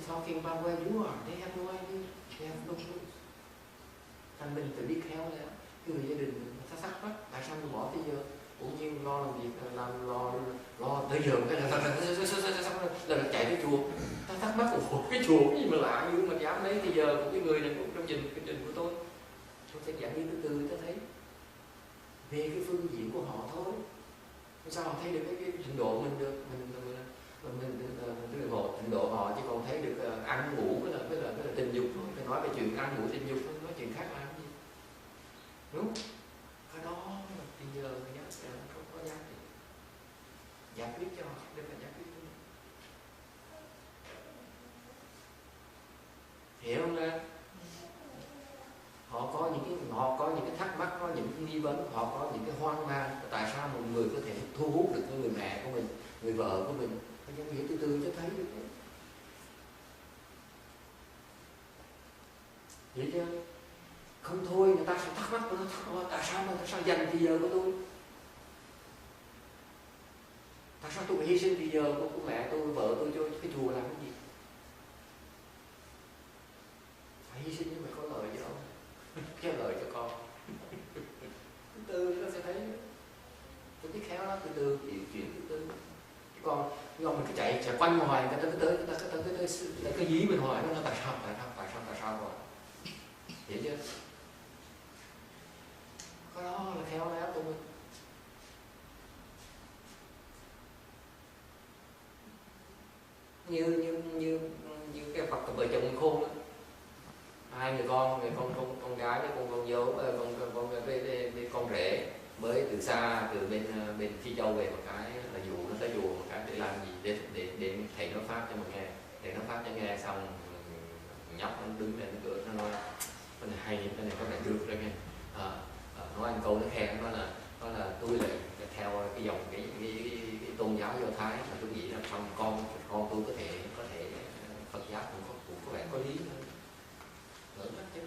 talking about where you are. They have no idea. They have no clue. Thành mình phải biết khéo léo. Cái người gia đình mình ta thắc mắc tại sao tôi bỏ tới giờ cũng như lo làm việc, làm lo tới giờ cái là chạy tới chùa. Ta thắc mắc ủa cái chùa cái gì mà lạ như mà dám lấy tới giờ của cái người này cũng trong cái trình của tôi sẽ giảng đi từ từ ta thấy về cái phương diện của họ thôi. Sao họ thấy được cái trình độ mình được mình trình độ họ chỉ còn thấy được ăn ngủ với là tình dục thôi. Phải nói về chuyện ăn ngủ tình dục thôi, nói chuyện khác là cái gì đúng cái đó bây giờ không có giá trị giải quyết cho họ để phải giải quyết cho mình. Hiểu không ra họ có những cái thắc mắc, có những cái nghi vấn, họ có những cái hoang mang tại sao một người có thể thu hút được người mẹ của mình, người vợ của mình. Phải hiểu từ từ cho thấy được đấy. Hiểu chưa? Không thôi người ta sẽ thắc mắc tại sao dành thì giờ của tôi, tại sao tôi phải hy sinh thì giờ của mẹ tôi, vợ tôi cho cái chùa làm cái gì? Phải hy sinh nhưng mà có lợi chứ đâu, cái lợi cho con. Từ từ nó sẽ thấy, tôi biết khéo lắm, từ từ chuyện từ từ. Còn mình cứ chạy quanh hoài, người ta cứ tới cái dí mình hoài, nó tại sao rồi, hiểu chưa? Cái đó là khéo léo của mình. Như cái Phật vợ chồng khôn đó. Hai người con gái với con dâu, con rể mới từ xa từ bên Phi Châu về một cái là dụ nó tới chùa một cái để làm gì, để thầy nó pháp cho mình nghe. Thầy nó pháp cho nghe xong nhóc nó đứng lên cửa nó nói cái này hay, cái này có vẻ được rồi nghe. Nói anh câu nó khen nó là tôi là theo cái dòng cái tôn giáo Do Thái mà tôi nghĩ là trong con tôi có thể Phật giáo cũng có vẻ có lý hơn. Lớn lắm chứ.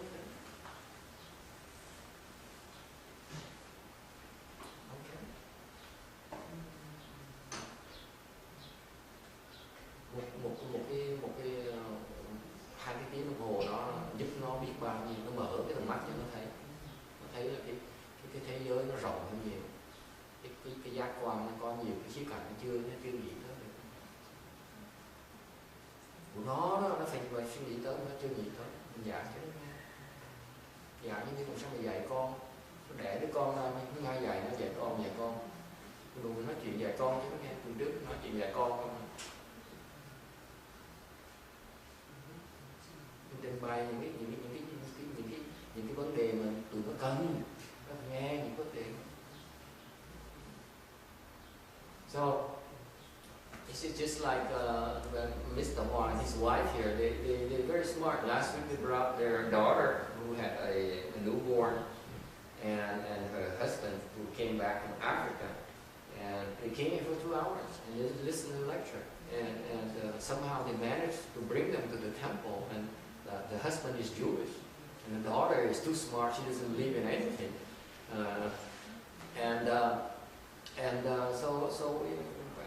Một cái 2 cái tiếng đồng hồ nó giúp nó biết bao nhiêu, nó mở cái tầm mắt cho nó thấy là cái thế giới nó rộng hơn nhiều, cái giác quan nó có nhiều cái khía cạnh nó chưa nghĩ tới được. Của nó phải suy nghĩ tới, nó chưa nghĩ tới. Mình dạy cho nó nghe, dạy như con sao mà dạy con, nó đẻ đứa con ra nó ngay dạy nó dạy con, đừng nói chuyện dạy con chứ nó nghe. Từ trước nói chuyện dạy con không. Trình bày những cái vấn đề mà tụi nó cần nghe những vấn đề. So it's just like Mr. Hoa and his wife here. They're very smart. Last week they brought their daughter who had a newborn and her husband who came back from Africa, and they came here for 2 hours and they listened to the lecture. And somehow they managed to bring them to the temple, and the husband is Jewish and the daughter is too smart, she doesn't believe in anything. So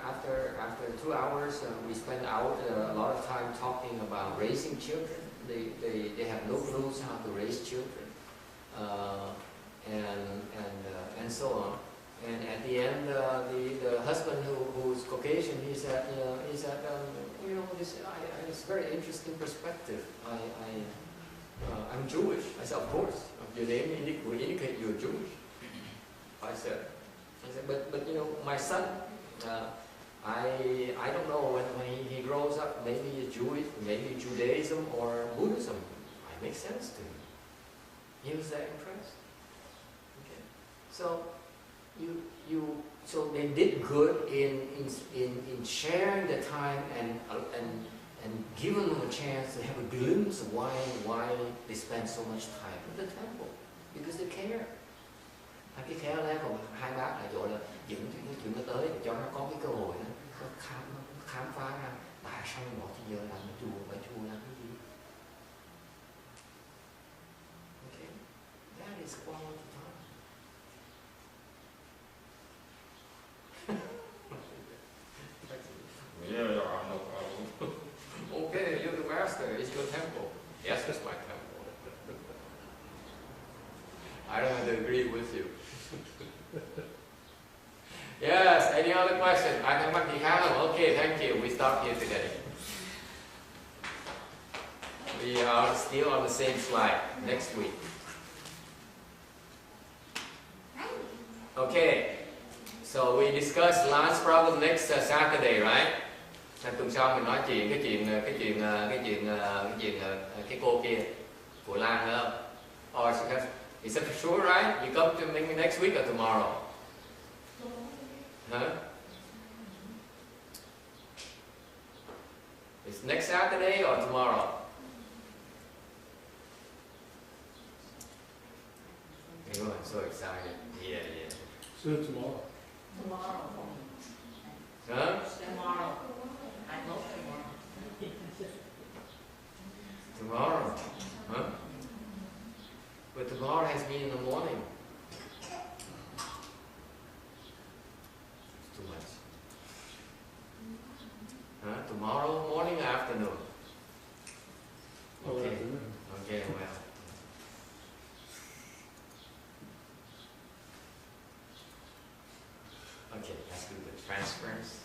after 2 hours we spent out a lot of time talking about raising children. They have no clues how to raise children, and so on. And at the end, the husband who's Caucasian, he said, this it's very interesting perspective. I'm Jewish. I said, of course. Your name would indicate you're Jewish. I said, but my son, I don't know when he grows up, maybe he's Jewish, maybe Judaism or Buddhism. It makes sense to him. He was that impressed. Okay, so. So they did good in sharing the time and giving them a chance to have a glimpse of why they spend so much time at the temple, because they care. Cái khéo léo của hai bác là chỗ là những chuyện nó tới để cho nó có cái cơ hội nó khám phá ra tại sao bỏ thì giờ làm cái chùa làm cái gì. Okay, that is quality time. Okay, you're the master. I don't have to agree with you. Yes, any other question? Ai thắc mắc gì khác không? Okay, thank you. We stop here today. We are still on the same slide next week. Okay, so we discuss last problem next Saturday, right? Tuần sau mình nói cái cô kia của Lan nữa. Or is that for sure, right? You come to maybe next week or tomorrow? Huh? It's next Saturday or tomorrow? Everyone's so excited. Yeah. So tomorrow. Tomorrow. Huh? Tomorrow. I hope tomorrow. Tomorrow? Huh? But tomorrow has been in the morning. It's too much. Huh? Tomorrow morning or afternoon? Oh, Okay. afternoon. Okay, well. Okay, let's do the transference.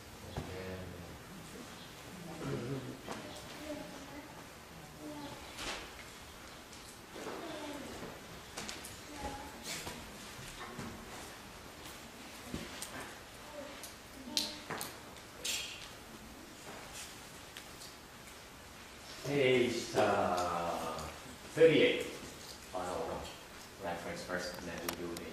Page 38. Final reference first, and then we do the